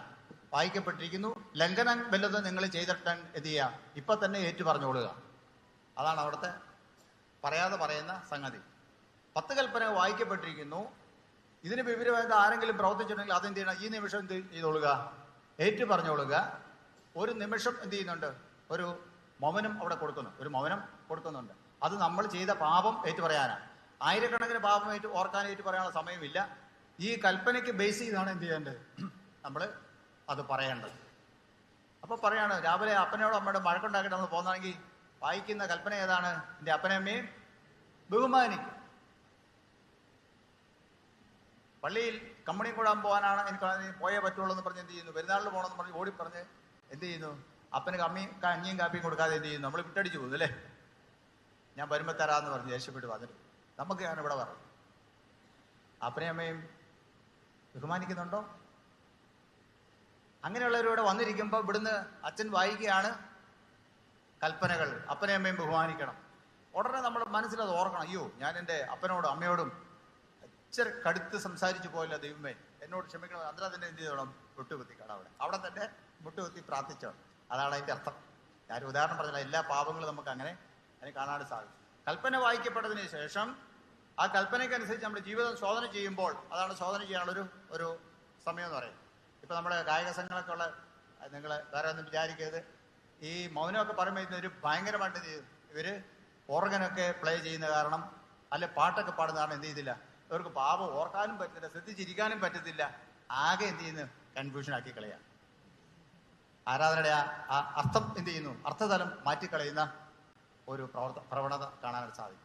വായിക്കപ്പെട്ടിരിക്കുന്നു. ലംഘനം വല്ലതും നിങ്ങൾ ചെയ്തിട്ടാൻ എന്ത് ചെയ്യുക? ഇപ്പൊ തന്നെ ഏറ്റു പറഞ്ഞുകൊള്ളുക. അതാണ് അവിടുത്തെ പറയാതെ പറയുന്ന സംഗതി. 10 കൽപ്പന വായിക്കപ്പെട്ടിരിക്കുന്നു. ഇതിന് വിവരമായിട്ട് ആരെങ്കിലും പ്രവർത്തിച്ചിട്ടുണ്ടെങ്കിൽ അതെന്ത് ചെയ്യണം? ഈ നിമിഷം എന്ത് ചെയ്തോളുക? ഏറ്റു പറഞ്ഞുകൊള്ളുക. ഒരു നിമിഷം എന്ത് ചെയ്യുന്നുണ്ട്? ഒരു മൗനം അവിടെ കൊടുക്കുന്നുണ്ട്. അത് നമ്മൾ ചെയ്ത പാപം ഏറ്റു പറയാനാണ്. ആയിരക്കണക്കിന് പാപം ഓർക്കാൻ ഏറ്റു പറയാനുള്ള സമയമില്ല. ഈ കൽപ്പനയ്ക്ക് ബേസ് ചെയ്താണ് എന്ത് ചെയ്യേണ്ടത്? നമ്മൾ അത് പറയേണ്ടത്. അപ്പൊ പറയാണ്, രാവിലെ അപ്പനോടും അമ്മയോടും വഴക്കുണ്ടാക്കിയിട്ട് നമ്മൾ പോകുന്നതാണെങ്കിൽ വായിക്കുന്ന കൽപ്പന ഏതാണ്? എൻ്റെ അപ്പനെയമ്മയും ബഹുമാനിക്കും. പള്ളിയിൽ കമ്മണി കൂടാൻ പോകാനാണ് എനിക്ക് പോയേ പറ്റുള്ളൂ എന്ന് പറഞ്ഞ് എന്ത് ചെയ്യുന്നു? പെരുന്നാളിൽ പോകണമെന്ന് പറഞ്ഞ് ഓടിപ്പറഞ്ഞ് എന്ത് ചെയ്യുന്നു? അപ്പന് കഞ്ഞിയും കാപ്പിയും കൊടുക്കാതെ എന്ത് ചെയ്യുന്നു? നമ്മൾ വിട്ടടിച്ചു പോകുന്നു അല്ലേ? ഞാൻ വരുമ്പോൾ തരാമെന്ന് പറഞ്ഞ് ദേഷ്യപ്പെട്ട് വന്നിട്ട് നമുക്ക് ഞാൻ ഇവിടെ പറഞ്ഞു. അപ്പനെയും അമ്മയും ബഹുമാനിക്കുന്നുണ്ടോ? അങ്ങനെയുള്ളവരിവിടെ വന്നിരിക്കുമ്പോൾ ഇവിടുന്ന് അച്ഛൻ വായിക്കുകയാണ് കൽപ്പനകൾ, അപ്പനെയും അമ്മയും ബഹുമാനിക്കണം. ഉടനെ നമ്മുടെ മനസ്സിലത് ഓർക്കണം. അയ്യോ, ഞാൻ എൻ്റെ അപ്പനോടും അമ്മയോടും ഇച്ചിരി കടുത്ത് സംസാരിച്ചു പോയില്ല, ദൈവമേ എന്നോട് ക്ഷമിക്കണം. അതിനെ തന്നെ എന്ത് ചെയ്യണം? മുട്ടുകുത്തിക്കണം. അവിടെ തന്നെ മുട്ടുകുത്തി പ്രാർത്ഥിച്ചോ. അതാണ് അതിൻ്റെ അർത്ഥം. ഞാൻ ഉദാഹരണം പറഞ്ഞില്ല, എല്ലാ പാപങ്ങളും നമുക്ക് അങ്ങനെ കാണാൻ സാധിക്കും. കൽപ്പന വായിക്കപ്പെട്ടതിന് ശേഷം ആ കൽപ്പനയ്ക്കനുസരിച്ച് നമ്മുടെ ജീവിതം ശോധന ചെയ്യുമ്പോൾ, അതാണ് ശോധന ചെയ്യാനുള്ള ഒരു സമയം എന്ന് പറയുന്നത്. ഇപ്പൊ നമ്മുടെ കായിക സംഘങ്ങളൊക്കെ ഉള്ള, നിങ്ങൾ വേറെ ഒന്നും വിചാരിക്കരുത്. ഈ മൗനമൊക്കെ പറയുമ്പോൾ ഇതൊരു ഭയങ്കരമായിട്ട് ഇവര് ഓർഗനൊക്കെ പ്ലേ ചെയ്യുന്ന കാരണം, അല്ലെ പാട്ടൊക്കെ പാടുന്ന കാരണം എന്ത് ചെയ്തില്ല? ഇവർക്ക് പാപം ഓർക്കാനും പറ്റില്ല, ശ്രദ്ധിച്ചിരിക്കാനും പറ്റത്തില്ല. ആകെ എന്ത് ചെയ്യുന്നു? കൺഫ്യൂഷൻ ആക്കി കളയാം. ആരാധനയുടെ ആ അർത്ഥം എന്ത് ചെയ്യുന്നു? അർത്ഥതലം മാറ്റിക്കളയുന്ന ഒരു പ്രവണത കാണാനായിട്ട് സാധിക്കും.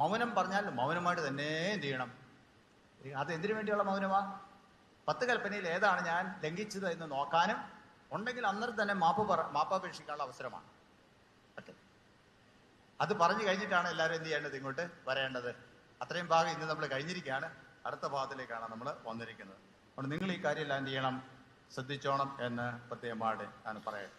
മൗനം പറഞ്ഞാൽ മൗനമായിട്ട് തന്നെ എന്ത് ചെയ്യണം? അത് എന്തിനു വേണ്ടിയുള്ള മൗനമാ? 10 കൽപ്പനയിൽ ഏതാണ് ഞാൻ ലംഘിച്ചത് എന്ന് നോക്കാനും ഉണ്ടെങ്കിൽ അന്നേരം തന്നെ മാപ്പപേക്ഷിക്കാനുള്ള അവസരമാണ്. ഓക്കെ, അത് പറഞ്ഞു കഴിഞ്ഞിട്ടാണ് എല്ലാവരും എന്ത് ചെയ്യേണ്ടത്? ഇങ്ങോട്ട് വരേണ്ടത്. അത്രയും ഭാഗം ഇന്ന് നമ്മൾ കഴിഞ്ഞിരിക്കുകയാണ്. അടുത്ത ഭാഗത്തിലേക്കാണ് നമ്മൾ വന്നിരിക്കുന്നത്. അതുകൊണ്ട് നിങ്ങൾ ഈ കാര്യം എല്ലാം എന്ത് ചെയ്യണം? ശ്രദ്ധിച്ചോണം എന്ന് പ്രത്യേകമായിട്ട് ഞാൻ പറയാം.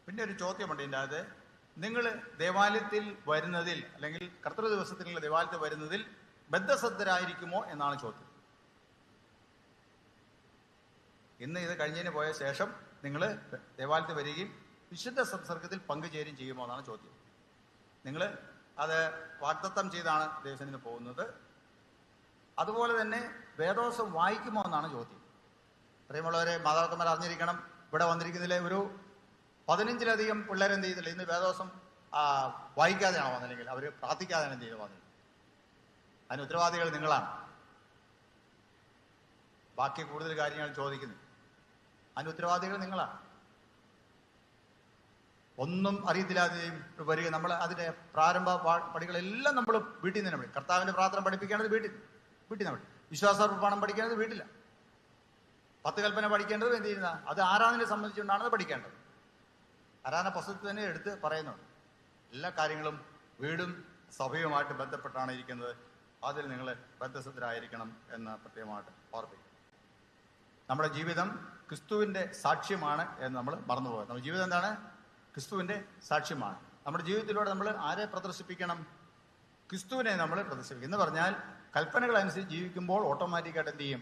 പിന്നെ ഒരു ചോദ്യമുണ്ട് ഇതിൻ്റെ അകത്ത്. നിങ്ങൾ ദേവാലയത്തിൽ വരുന്നതിൽ അല്ലെങ്കിൽ കർത്തൃ ദിവസത്തിൽ നിങ്ങൾ ദേവാലയത്തിൽ വരുന്നതിൽ ബദ്ധശ്രദ്ധരായിരിക്കുമോ എന്നാണ് ചോദ്യം. ഇന്ന് ഇത് കഴിഞ്ഞതിന് പോയ ശേഷം നിങ്ങൾ ദേവാലയത്തിൽ വരികയും വിശുദ്ധ സംസർഗത്തിൽ പങ്കുചേരുകയും ചെയ്യുമോ എന്നാണ് ചോദ്യം. നിങ്ങൾ അത് വാഗ്ദത്തം ചെയ്താണ് ദൈവസന്നിധിയിൽ പോകുന്നത്. അതുപോലെ തന്നെ വേദോസം വായിക്കുമോ എന്നാണ് ചോദ്യം. പ്രിയമുള്ളവരെ, മാതാപിതാക്കന്മാർ അറിഞ്ഞിരിക്കണം, ഇവിടെ വന്നിരിക്കുന്നതിലെ ഒരു 15-ലധികം പിള്ളേരെന്ത് ചെയ്തില്ല, ഇന്ന് വേദോസം വായിക്കാതെയാണോ വന്നില്ലെങ്കിൽ അവർ പ്രാർത്ഥിക്കാതെയാണ് എന്ത് ചെയ്ത് വന്നത്. അതിന് ഉത്തരവാദികൾ നിങ്ങളാണ്. ബാക്കി കൂടുതൽ കാര്യങ്ങൾ ചോദിക്കുന്നു, അതിന് ഉത്തരവാദികൾ നിങ്ങളാണ്. ഒന്നും അറിയത്തില്ലാതെയും വരിക. നമ്മൾ അതിന്റെ പ്രാരംഭ പടികളെല്ലാം നമ്മൾ വീട്ടിൽ നിന്ന് തന്നെ പഠിക്കും. കർത്താവിന്റെ പ്രാർത്ഥന പഠിപ്പിക്കേണ്ടത് വീട്ടിൽ നമ്മൾ, വിശ്വാസപ്രമാണം പഠിക്കേണ്ടത് വീട്ടില്ല, 10 കൽപ്പന പഠിക്കേണ്ടത് എന്ത് ചെയ്യുന്ന അത് ആരാധനയെ സംബന്ധിച്ചുകൊണ്ടാണ് അത് പഠിക്കേണ്ടത്. ആരാധന പുസ്തകത്തിൽ തന്നെ എടുത്ത് പറയുന്നുണ്ട്. എല്ലാ കാര്യങ്ങളും വീടും സഭയുമായിട്ട് ബന്ധപ്പെട്ടാണ് ഇരിക്കുന്നത്. അതിൽ നിങ്ങൾ ബദ്ധസ്ഥരായിരിക്കണം എന്ന് പ്രത്യേകമായിട്ട് ഓർപ്പിക്കും. നമ്മുടെ ജീവിതം ക്രിസ്തുവിന്റെ സാക്ഷ്യമാണ് എന്ന് നമ്മൾ മറന്നുപോകും. നമ്മുടെ ജീവിതം എന്താണ്? ക്രിസ്തുവിന്റെ സാക്ഷ്യമാണ്. നമ്മുടെ ജീവിതത്തിലൂടെ നമ്മൾ ആരെ പ്രദർശിപ്പിക്കണം? ക്രിസ്തുവിനെ നമ്മൾ പ്രദർശിപ്പിക്കും. എന്ന് പറഞ്ഞാൽ കൽപ്പനകൾ അനുസരിച്ച് ജീവിക്കുമ്പോൾ ഓട്ടോമാറ്റിക്കായിട്ട് എന്ത് ചെയ്യും?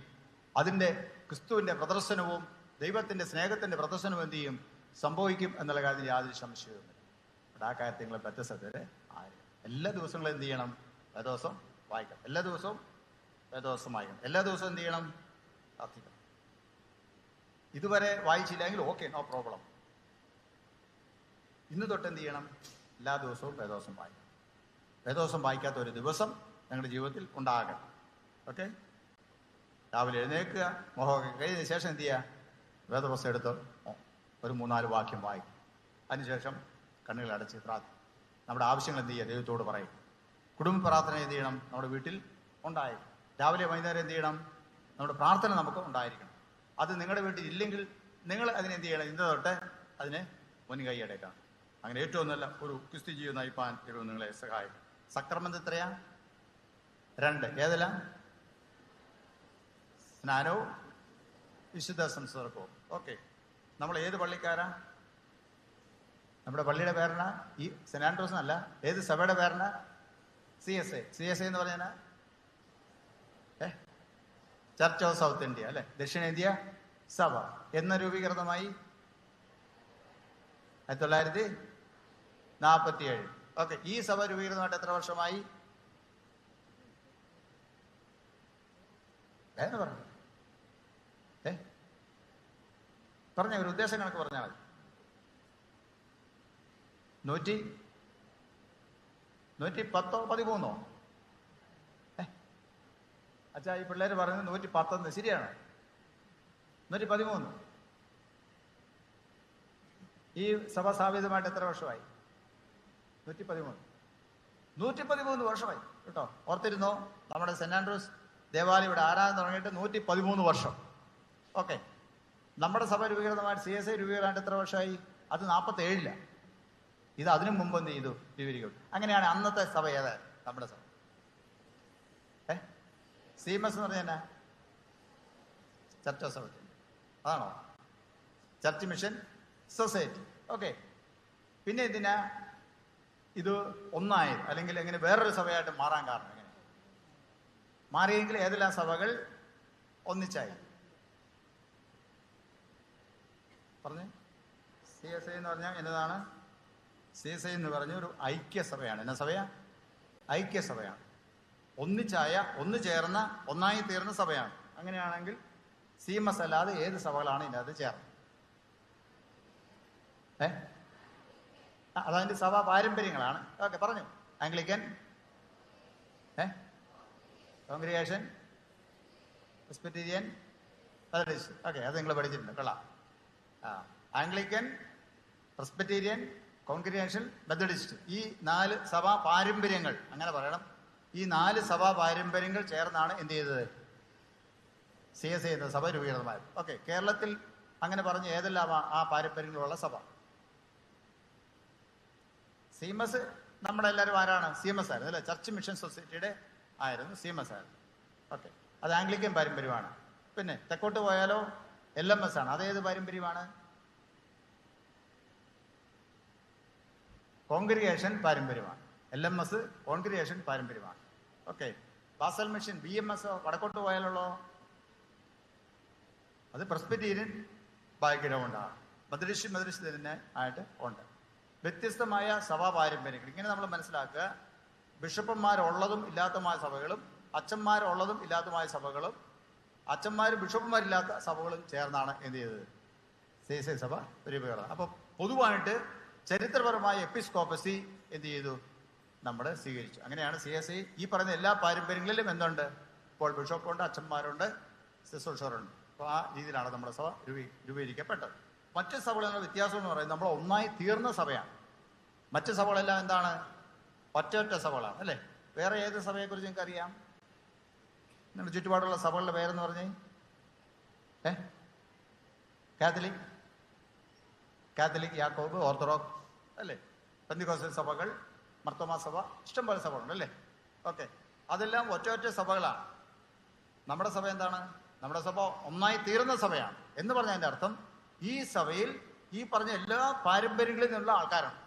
അതിൻ്റെ ക്രിസ്തുവിന്റെ പ്രദർശനവും ദൈവത്തിന്റെ സ്നേഹത്തിന്റെ പ്രദർശനവും എന്ത് ചെയ്യും? സംഭവിക്കും എന്നുള്ള കാര്യത്തിൽ യാതൊരു സംശയവുമില്ല. ആ കാര്യത്തിൽ നിങ്ങൾ ബദ്ധസ്ഥരെ ആയിരിക്കും. എല്ലാ ദിവസങ്ങളും എന്ത് ചെയ്യണം? വേദോസം വായിക്കണം. എല്ലാ ദിവസവും വേദോസം വായിക്കണം. എല്ലാ ദിവസവും എന്ത് ചെയ്യണം? പ്രാർത്ഥിക്കണം. ഇതുവരെ വായിച്ചില്ലെങ്കിൽ ഓക്കെ, നോ പ്രോബ്ലം. ഇന്ന് തൊട്ട് എന്ത് ചെയ്യണം? എല്ലാ ദിവസവും വേദോസം വായിക്കണം. വേദോസം വായിക്കാത്ത ഒരു ദിവസം നിങ്ങളുടെ ജീവിതത്തിൽ ഉണ്ടാകണം. ഓക്കെ, രാവിലെ എഴുന്നേൽക്കുക, മുഖമൊക്കെ കഴിഞ്ഞതിന് ശേഷം എന്ത് ചെയ്യുക? വേദപുസ്തകം എടുത്ത് ഒരു 3-4 വാക്യം വായിക്കും. അതിനുശേഷം കണ്ണുകൾ അടച്ച് പ്രാർത്ഥിക്കും. നമ്മുടെ ആവശ്യങ്ങൾ എന്ത് ചെയ്യുക? ദൈവത്തോട് പറയും. കുടുംബ പ്രാർത്ഥന എന്ത് ചെയ്യണം? നമ്മുടെ വീട്ടിൽ ഉണ്ടായിരിക്കും. രാവിലെ വൈകുന്നേരം എന്ത് ചെയ്യണം? നമ്മുടെ പ്രാർത്ഥന നമുക്ക് ഉണ്ടായിരിക്കണം. അത് നിങ്ങളുടെ വീട്ടിൽ ഇല്ലെങ്കിൽ നിങ്ങൾ അതിനെന്ത് ചെയ്യണം? ഇന്ന് തൊട്ട് അതിനെ മുൻകൈ എടുക്കണം. അങ്ങനെ ഏറ്റവും നല്ല ഒരു ക്രിസ്തു ജീവിതം നയിപ്പാൻ ദൈവം നിങ്ങളെ സഹായിക്കും. സക്രമം എത്രയാ? 2. ഏതെല്ലാം? സ്നാനവും വിശുദ്ധ സംസർഗവും. ഓക്കെ, നമ്മൾ ഏത് പള്ളിക്കാരാ? നമ്മുടെ പള്ളിയുടെ പേരണ ഈ സെന്റ് ആൻഡ്രൂസ് അല്ല. ഏത് സഭയുടെ പേരണ? CSA. CSA എന്ന് പറഞ്ഞാൽ ചർച്ച് ഓഫ് സൗത്ത് ഇന്ത്യ അല്ലെ, ദക്ഷിണേന്ത്യ സഭ. എന്ന് രൂപീകൃതമായി? 1947. ഓക്കെ, ഈ സഭ രൂപീകൃതമായിട്ട് എത്ര വർഷമായി? പറഞ്ഞു പറഞ്ഞ ഒരു ഉദ്ദേശം കണക്ക് പറഞ്ഞാൽ മതി. 110-13? അച്ഛാ, ഈ പിള്ളേർ പറയുന്നത് 110. ശരിയാണ്? 113. ഈ സഭ സ്ഥാപിതമായിട്ട് എത്ര വർഷമായി? 113 വർഷമായി കേട്ടോ. ഓർത്തിരുന്നോ? നമ്മുടെ സെന്റ് ആൻഡ്രൂസ് ദേവാലയം ഇവിടെ ആരാധന തുടങ്ങിയിട്ട് 113 വർഷം. ഓക്കെ, നമ്മുടെ സഭ രൂപീകൃതമായിട്ട് CSA രൂപീകൃതമായിട്ട് എത്ര വർഷമായി? അത് 47. ഇത് അതിനു മുമ്പ് എന്ത് ചെയ്തു? രൂപീകരിക്കും. അങ്ങനെയാണ് അന്നത്തെ സഭ ഏതാ? നമ്മുടെ സഭ CMS എന്ന് പറഞ്ഞാൽ ചർച്ച് ഓഫ് സൗത്ത് ഇന്ത്യ. അതാണോ? Church mission society. ഓക്കെ, പിന്നെ എന്തിനാ ഇത് ഒന്നായത്? അല്ലെങ്കിൽ എങ്ങനെ വേറൊരു സഭയായിട്ട് മാറാൻ കാരണം എങ്ങനെ മാറിയെങ്കിൽ ഏതെല്ലാം സഭകൾ ഒന്നിച്ചായി? പറഞ്ഞേ. CSA എന്ന് പറഞ്ഞാൽ എന്നതാണ്? CSA എന്ന് പറഞ്ഞ ഒരു ഐക്യസഭയാണ്. എന്നാ സഭയാ? ഐക്യസഭയാണ്. ഒന്നു ചേർന്ന ഒന്നായി തീർന്ന സഭയാണ്. അങ്ങനെയാണെങ്കിൽ CMS അല്ലാതെ ഏത് സഭകളാണ് ഇതിനകത്ത് ചേർന്നത്? അതതിന്റെ സഭാ പാരമ്പര്യങ്ങളാണ്. ഓക്കെ, പറഞ്ഞു. Anglican, congregation, Presbyterian, Methodist. Okay, അത് നിങ്ങൾ പഠിച്ചിട്ടുണ്ട്. കൊള്ളാം. Anglican, Presbyterian, congregation, Methodist. ഈ 4 സഭാ പാരമ്പര്യങ്ങൾ, അങ്ങനെ പറയണം, ഈ 4 സഭാ പാരമ്പര്യങ്ങൾ ചേർന്നാണ് എന്ത് ചെയ്തത്? CSA എന്ന സഭ രൂപീകൃതമായത്. ഓക്കെ, കേരളത്തിൽ അങ്ങനെ പറഞ്ഞ് ഏതെല്ലാം ആ പാരമ്പര്യങ്ങളുള്ള സഭ? CMS നമ്മുടെ എല്ലാവരും ആരാണ്? CMS ആയിരുന്നു അല്ലെ? ചർച്ച് മിഷൻ സൊസൈറ്റിയുടെ ആയിരുന്നു, CMS ആയിരുന്നു. ഓക്കെ, അത് ആംഗ്ലിക്കൻ പാരമ്പര്യമാണ്. പിന്നെ തെക്കോട്ട് പോയാലോ LMS ആണ്. അതേത് പാരമ്പര്യമാണ്? കോൺഗ്രിഗേഷൻ പാരമ്പര്യമാണ്. LMS കോൺഗ്രിഗേഷൻ പാരമ്പര്യമാണ്. ഓക്കെ, ബാസൽ മിഷൻ BMS വടക്കോട്ട് പോയാലുള്ളോ? അത് പ്രസ്ബിറ്റീരിയൻ ബാക്ക്ഗ്രൗണ്ടാണ്. മദ്രശി തന്നെ ആയിട്ട് ഉണ്ട്. വ്യത്യസ്തമായ സഭാ പാരമ്പര്യങ്ങൾ ഇങ്ങനെ നമ്മൾ മനസ്സിലാക്കുക. ബിഷപ്പന്മാരുള്ളതും ഇല്ലാത്തതുമായ സഭകളും, അച്ഛന്മാരുള്ളതും ഇല്ലാത്തതുമായ സഭകളും, അച്ഛന്മാരും ബിഷപ്പന്മാരില്ലാത്ത സഭകളും ചേർന്നാണ് എന്ത് ചെയ്തത്? CSI സഭ രൂപീകരണം. അപ്പൊ പൊതുവായിട്ട് ചരിത്രപരമായ എപ്പിസ്കോപ്പസി എന്ത് ചെയ്തു? നമ്മൾ സ്വീകരിച്ചു. അങ്ങനെയാണ് CSI ഈ പറയുന്ന എല്ലാ പാരമ്പര്യങ്ങളിലും എന്തുണ്ട്? ഇപ്പോൾ ബിഷപ്പുണ്ട്, അച്ഛന്മാരുണ്ട്, ശുശ്രൂഷകരുണ്ട്. അപ്പോൾ ആ രീതിയിലാണ് നമ്മുടെ സഭ രൂപീകരിക്കപ്പെട്ടത്. മറ്റ് സഭകളുടെ വ്യത്യാസം എന്ന് പറയുന്നത് നമ്മൾ ഒന്നായി തീർന്ന സഭയാണ്. മറ്റ് സഭകളെല്ലാം എന്താണ്? ഒറ്റ സഭകളാണ് അല്ലേ? വേറെ ഏത് സഭയെക്കുറിച്ച് നിങ്ങൾക്ക് അറിയാം? നിങ്ങളുടെ ചുറ്റുപാടുള്ള സഭകളുടെ പേരെന്ന് പറഞ്ഞേ. കാത്തലിക്, യാക്കോബ്, ഓർത്തഡോക്സ് അല്ലേ? പെന്തിക്കോസ്റ്റൽ സഭകൾ, മർത്തോമാ സഭ, ഇഷ്ടംപോലെ സഭകളുണ്ട് അല്ലേ? ഓക്കെ, അതെല്ലാം ഒറ്റ സഭകളാണ്. നമ്മുടെ സഭ എന്താണ്? നമ്മുടെ സഭ ഒന്നായി തീർന്ന സഭയാണ് എന്ന് പറഞ്ഞതിൻ്റെ അർത്ഥം ഈ സഭയിൽ ഈ പറഞ്ഞ എല്ലാ പാരമ്പര്യങ്ങളിൽ നിന്നുള്ള ആൾക്കാരാണ്.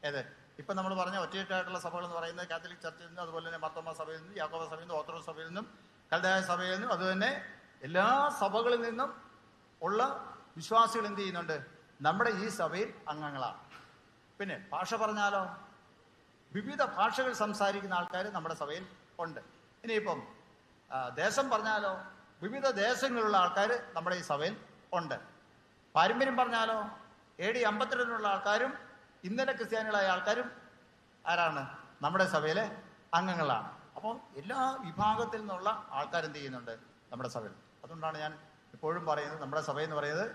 ഏത് ഇപ്പം നമ്മൾ പറഞ്ഞ ഒറ്റയായിട്ടുള്ള സഭകൾ എന്ന് പറയുന്നത് കാത്തലിക് ചർച്ചിൽ നിന്നും, അതുപോലെ തന്നെ മർത്തോമാ സഭയിൽ നിന്നും, യാക്കോബ സഭയിൽ നിന്നും, ഓർത്തഡോക്സ് സഭയിൽ നിന്നും, കൽദായ സഭയിൽ നിന്നും, അതുതന്നെ എല്ലാ സഭകളിൽ നിന്നും ഉള്ള വിശ്വാസികൾ എന്ത് ചെയ്യുന്നുണ്ട്? നമ്മുടെ ഈ സഭയിൽ അംഗങ്ങളാണ്. പിന്നെ ഭാഷ പറഞ്ഞാലോ, വിവിധ ഭാഷകൾ സംസാരിക്കുന്ന ആൾക്കാർ നമ്മുടെ സഭയിൽ ഉണ്ട്. ഇനിയിപ്പം ദേശം പറഞ്ഞാലോ, വിവിധ ദേശങ്ങളിലുള്ള ആൾക്കാർ നമ്മുടെ ഈ സഭയിൽ ഉണ്ട്. പാരമ്പര്യം പറഞ്ഞാലോ, AD 52 ആൾക്കാരും ഇന്നലെ ക്രിസ്ത്യാനികളായ ആൾക്കാരും ആരാണ്? നമ്മുടെ സഭയിലെ അംഗങ്ങളാണ്. അപ്പോൾ എല്ലാ വിഭാഗത്തിൽ നിന്നുള്ള ആൾക്കാർ എന്ത് ചെയ്യുന്നുണ്ട് നമ്മുടെ സഭയിൽ. അതുകൊണ്ടാണ് ഞാൻ എപ്പോഴും പറയുന്നത് നമ്മുടെ സഭ എന്ന് പറയുന്നത്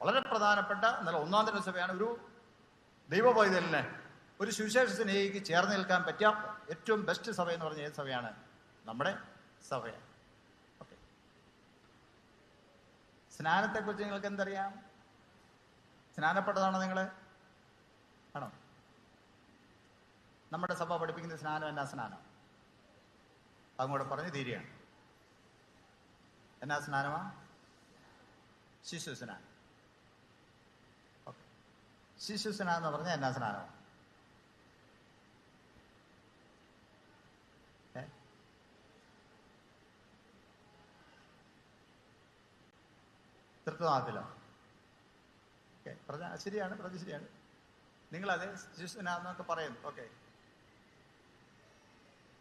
വളരെ പ്രധാനപ്പെട്ട, എന്നാൽ ഒന്നാം തരം സഭയാണ്. ഒരു ദൈവ പൈതലിനെ, ഒരു സുവിശേഷ സ്നേഹിക്ക് ചേർന്ന് നിൽക്കാൻ പറ്റിയ ഏറ്റവും ബെസ്റ്റ് സഭ എന്ന് പറഞ്ഞ ഏത് സഭയാണ്? നമ്മുടെ സഭയാണ്. ഓക്കെ, സ്നാനത്തെക്കുറിച്ച് നിങ്ങൾക്ക് എന്തറിയാം? സ്നാനപ്പെട്ടതാണോ നിങ്ങൾ? ആണോ? നമ്മുടെ സഭ പഠിപ്പിക്കുന്ന സ്നാനം എന്നാ സ്നാനം? അങ്ങോട്ട് പറഞ്ഞ് തീരുകയാണ്. എന്നാ സ്നാനമാ? ശിശു സ്നാനം. ഓക്കെ, ശിശു സ്നാനം എന്ന് പറഞ്ഞാൽ എന്നാ സ്നാനമാണ്? തൃത്വനാഥത്തിലോ? ഓക്കെ, ശരിയാണ്, പറഞ്ഞ ശരിയാണ്. നിങ്ങളത് ശിശുസ്നാന്നൊക്കെ പറയുന്നു. ഓക്കെ,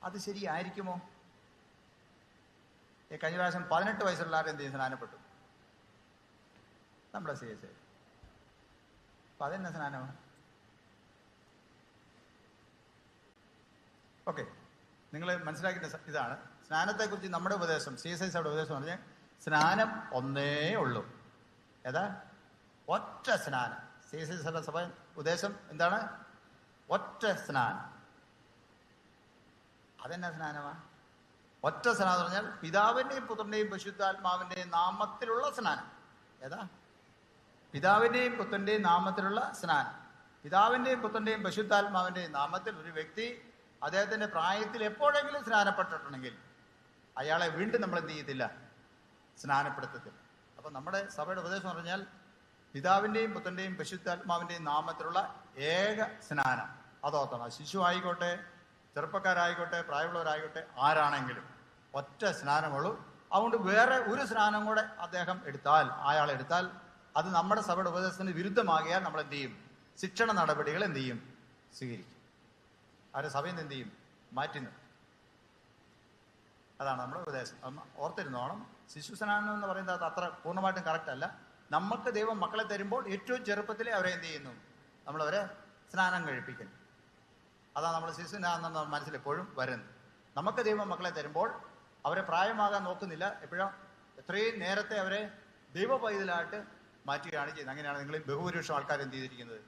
അത് ശരിയായിരിക്കുമോ? കഴിഞ്ഞ പ്രാവശ്യം 18 വയസ്സുള്ള ആരും എന്ത് ചെയ്യും? സ്നാനപ്പെട്ടു നമ്മുടെ CSI. അപ്പൊ അതെന്നാ സ്നാനമാണ്? ഓക്കെ, നിങ്ങൾ മനസ്സിലാക്കിയ ഇതാണ് സ്നാനത്തെക്കുറിച്ച് നമ്മുടെ ഉപദേശം. CSI സഭയുടെ ഉപദേശം പറഞ്ഞാൽ സ്നാനം ഒന്നേ ഉള്ളൂ. ഏതാ? ഒറ്റ സ്നാനം. CSI സഭ ഉപദേശം എന്താണ്? ഒറ്റ സ്നാനം. അതെന്നാ സ്നാനമാ? ഒറ്റ സ്നാനം എന്ന് പറഞ്ഞാൽ പിതാവിന്റെയും പുത്രന്റെയും പരിശുദ്ധാത്മാവിന്റെയും നാമത്തിലുള്ള സ്നാനം. ഏതാ? പിതാവിന്റെയും പുത്രന്റെയും നാമത്തിലുള്ള സ്നാനം. പിതാവിന്റെയും പുത്രന്റെയും പരിശുദ്ധാത്മാവിന്റെയും നാമത്തിൽ ഒരു വ്യക്തി അദ്ദേഹത്തിന്റെ പ്രായത്തിൽ എപ്പോഴെങ്കിലും സ്നാനപ്പെട്ടിട്ടുണ്ടെങ്കിൽ അയാളെ വീണ്ടും നമ്മൾ എന്ത് ചെയ്യത്തില്ല? സ്നാനപ്പെടുത്തത്തില്ല. അപ്പൊ നമ്മുടെ സഭയുടെ ഉപദേശം എന്ന് പറഞ്ഞാൽ പിതാവിന്റെയും പുത്രന്റെയും പരിശുദ്ധാത്മാവിന്റെയും നാമത്തിലുള്ള ഏക സ്നാനം. അതോർത്തണം. ശിശു ആയിക്കോട്ടെ, ചെറുപ്പക്കാരായിക്കോട്ടെ, പ്രായമുള്ളവരായിക്കോട്ടെ, ആരാണെങ്കിലും ഒറ്റ സ്നാനമുള്ളൂ. അതുകൊണ്ട് വേറെ ഒരു സ്നാനം കൂടെ അയാളെടുത്താൽ അത് നമ്മുടെ സഭയുടെ ഉപദേശത്തിന് വിരുദ്ധമാകിയാൽ നമ്മൾ എന്ത് ചെയ്യും? ശിക്ഷണ നടപടികൾ എന്ത് ചെയ്യും? സ്വീകരിക്കും. അവരെ സഭയിൽ നിന്ന് എന്ത് ചെയ്യും? മാറ്റുന്നു. അതാണ് നമ്മുടെ ഉപദേശം. ഓർത്തിരുന്നോണം. ശിശു സ്നാനം എന്ന് പറയുന്നത് അത് അത്ര പൂർണ്ണമായിട്ടും കറക്റ്റ് അല്ല. നമുക്ക് ദൈവം മക്കളെ തരുമ്പോൾ ഏറ്റവും ചെറുപ്പത്തിലെ അവരെ എന്ത് ചെയ്യുന്നു? നമ്മളവരെ സ്നാനം കഴിപ്പിക്കുന്നു. അതാണ് നമ്മൾ ശിശു സ്നാനം എന്ന മനസ്സിൽ എപ്പോഴും വരുന്നത്. നമുക്ക് ദൈവം മക്കളെ തരുമ്പോൾ അവരെ പ്രായമാകാൻ നോക്കുന്നില്ല. എത്രയും നേരത്തെ അവരെ ദൈവ പൈതലായിട്ട് മാറ്റുകയാണ് ചെയ്യുന്നത്. അങ്ങനെയാണ് നിങ്ങൾ ബഹുഭൂരിപക്ഷം ആൾക്കാർ എന്ത് ചെയ്തിരിക്കുന്നത്?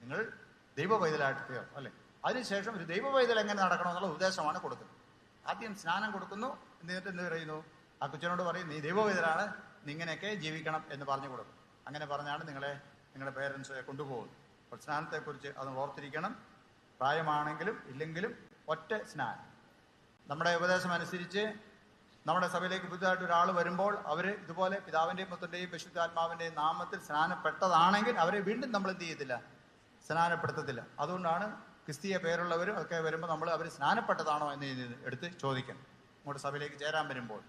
നിങ്ങൾ ദൈവ പൈതലായിട്ട് തീർന്നു അല്ലേ? അതിനുശേഷം ഒരു ദൈവ പൈതൽ എങ്ങനെ നടക്കണമെന്നുള്ള ഉപദേശമാണ് കൊടുക്കുന്നത്. ആദ്യം സ്നാനം കൊടുക്കുന്നു, എന്നിട്ട് എന്ത് പറയുന്നു? ആ കൊച്ചിനോട് പറയും, നീ ദൈവ പൈതലാണ്, നീ ഇങ്ങനെയൊക്കെ ജീവിക്കണം എന്ന് പറഞ്ഞു കൊടുക്കും. അങ്ങനെ പറഞ്ഞാണ് നിങ്ങളുടെ പേരൻസ് കൊണ്ടുപോകുന്നത്. അപ്പോൾ സ്നാനത്തെക്കുറിച്ച് അത് ഓർത്തിരിക്കണം. പ്രായമാണെങ്കിലും ഇല്ലെങ്കിലും ഒറ്റ സ്നാനം. നമ്മുടെ ഉപദേശം അനുസരിച്ച് നമ്മുടെ സഭയിലേക്ക് പുതുതായിട്ട് ഒരാൾ വരുമ്പോൾ അവർ ഇതുപോലെ പിതാവിൻ്റെയും പുത്രൻ്റെയും പരിശുദ്ധാത്മാവിൻ്റെയും നാമത്തിൽ സ്നാനപ്പെട്ടതാണെങ്കിൽ അവരെ വീണ്ടും നമ്മൾ എന്ത് ചെയ്യത്തില്ല? സ്നാനപ്പെടുത്തത്തില്ല. അതുകൊണ്ടാണ് ക്രിസ്തീയ പേരുള്ളവരും ഒക്കെ വരുമ്പോൾ അവർ സ്നാനപ്പെട്ടതാണോ എന്ന് എടുത്ത് ചോദിക്കണം. ഇങ്ങോട്ട് സഭയിലേക്ക് ചേരാൻ വരുമ്പോൾ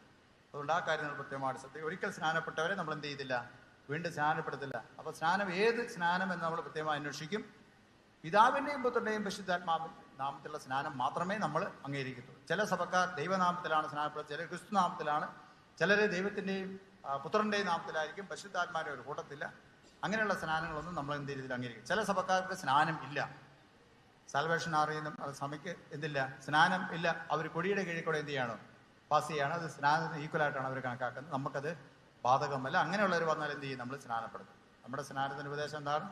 അതുകൊണ്ട് ആ കാര്യങ്ങൾ കൃത്യമായിട്ട് ശ്രദ്ധിക്കുക. ഒരിക്കൽ സ്നാനപ്പെട്ടവരെ നമ്മൾ എന്ത് ചെയ്തില്ല, വീണ്ടും സ്നാനപ്പെടുത്തില്ല. അപ്പോൾ സ്നാനം, ഏത് സ്നാനം എന്ന് നമ്മൾ കൃത്യമായി അന്വേഷിക്കും. പിതാവിൻ്റെയും പുത്രൻ്റെയും പരിശുദ്ധാത്മാവിൻ്റെ നാമത്തിലുള്ള സ്നാനം മാത്രമേ നമ്മൾ അംഗീകരിക്കത്തുള്ളൂ. ചില സഭക്കാർ ദൈവനാമത്തിലാണ് സ്നാനപ്പെടുന്നത്, ചിലർ ക്രിസ്തു നാമത്തിലാണ്, ചിലർ ദൈവത്തിൻ്റെയും പുത്രൻ്റെയും നാമത്തിലായിരിക്കും, പരിശുദ്ധാത്മാവിൻ്റെ ഒരു കൂട്ടത്തില്ല. അങ്ങനെയുള്ള സ്നാനങ്ങളൊന്നും നമ്മൾ എന്ത് രീതിയിൽ അംഗീകരിക്കും. ചില സഭക്കാർക്ക് സ്നാനം ഇല്ല, സാൽവേഷൻ അറിയുന്ന സഭയ്ക്ക് എന്തില്ല, സ്നാനം ഇല്ല. അവർ കൊടിയുടെ കീഴിൽ കൂടെ എന്ത് ചെയ്യണം, പാസ് ചെയ്യാണ്. അത് സ്നാനത്തിന് ഈക്വലായിട്ടാണ് അവർ കണക്കാക്കുന്നത്. നമുക്കത് ബാധകമല്ല. അങ്ങനെയുള്ളവർ വന്നാൽ എന്ത് ചെയ്യും, നമ്മൾ സ്നാനപ്പെടുത്തും. നമ്മുടെ സ്നാനത്തിന് ഉപദേശം എന്താണ്?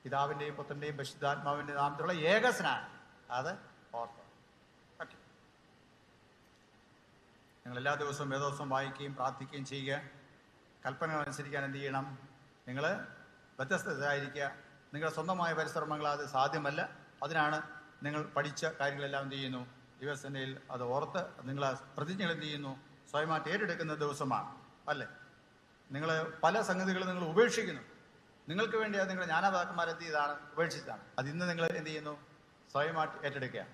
പിതാവിൻ്റെയും പുത്രൻ്റെയും പരിശുദ്ധാത്മാവിൻ്റെ നാമത്തിലുള്ള ഏക സ്നാനം. അത് ഓർത്തോ. ഓക്കെ, നിങ്ങൾ എല്ലാ ദിവസവും വേദോത്സവം വായിക്കുകയും പ്രാർത്ഥിക്കുകയും ചെയ്യുക. കൽപ്പനകൾ അനുസരിക്കാൻ എന്ത് ചെയ്യണം? നിങ്ങൾ വ്യത്യസ്തരായിരിക്കുക. നിങ്ങളുടെ സ്വന്തമായ പരിശ്രമങ്ങൾ അത് സാധ്യമല്ല. അതിനാണ് നിങ്ങൾ പഠിച്ച കാര്യങ്ങളെല്ലാം എന്ത് ചെയ്യുന്നു, ദിവസത്തിൽ അത് ഓർത്ത് നിങ്ങൾ പ്രതിജ്ഞകൾ എന്ത് ചെയ്യുന്നു, സ്വയമായിട്ട് ഏറ്റെടുക്കുന്ന ദിവസമാണ് അല്ലേ. നിങ്ങൾ പല സംഗതികളും നിങ്ങൾ ഉപേക്ഷിക്കുന്നു. നിങ്ങൾക്ക് വേണ്ടി അത് നിങ്ങളുടെ ജ്ഞാനവാക്കന്മാരെന്ത് ചെയ്താണ്, ഉപേക്ഷിച്ചതാണ്. അത് ഇന്ന് നിങ്ങൾ എന്ത് ചെയ്യുന്നു, സ്വയമായിട്ട് ഏറ്റെടുക്കുക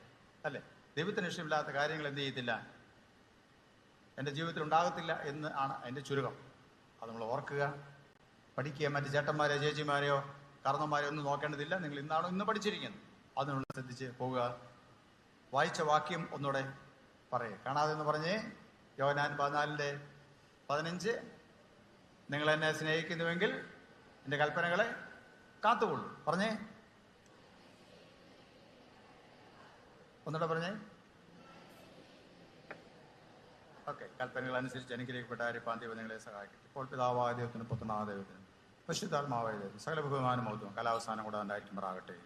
അല്ലേ. ദൈവത്തിന് ഇഷ്ടമില്ലാത്ത കാര്യങ്ങൾ എന്ത് ചെയ്യത്തില്ല, എൻ്റെ ജീവിതത്തിൽ ഉണ്ടാകത്തില്ല എന്ന് ആണ് അതിൻ്റെ ചുരുക്കം. അത് നമ്മൾ ഓർക്കുക, പഠിക്കുക. മറ്റ് ചേട്ടന്മാരെയോ ചേച്ചിമാരെയോ കാരണന്മാരെയോ ഒന്നും നോക്കേണ്ടതില്ല. നിങ്ങൾ ഇന്ന് പഠിച്ചിരിക്കുന്നത്, അതിനുള്ള ശ്രദ്ധിച്ച് പോവുക. വായിച്ച വാക്യം ഒന്നുകൂടെ പറയേ, കാണാതെ എന്ന് പറഞ്ഞേ. യോഹന്നാൻ 14:15, നിങ്ങൾ എന്നെ സ്നേഹിക്കുന്നുവെങ്കിൽ എൻ്റെ കൽപ്പനകളെ കാത്തുകൊള്ളു. പറഞ്ഞേ, ഒന്നുകൂടെ പറഞ്ഞേ. ഓക്കെ, കൽപ്പനകൾ അനുസരിച്ച് അനുഗ്രഹിക്കപ്പെട്ട ആര്യപ്പാന്തിവ നിങ്ങളെ സഹായിക്കട്ടെ. ഇപ്പോൾ പിതാവായ ദൈവത്തിനും പുത്രനായ ദൈവത്തിനും പരിശുദ്ധാത്മാവായ ദൈവത്തിനും സകല ബഹുമാനവും കാലാവസാനം കൂടെ ഉണ്ടായിരിക്കുമാറാകട്ടെ.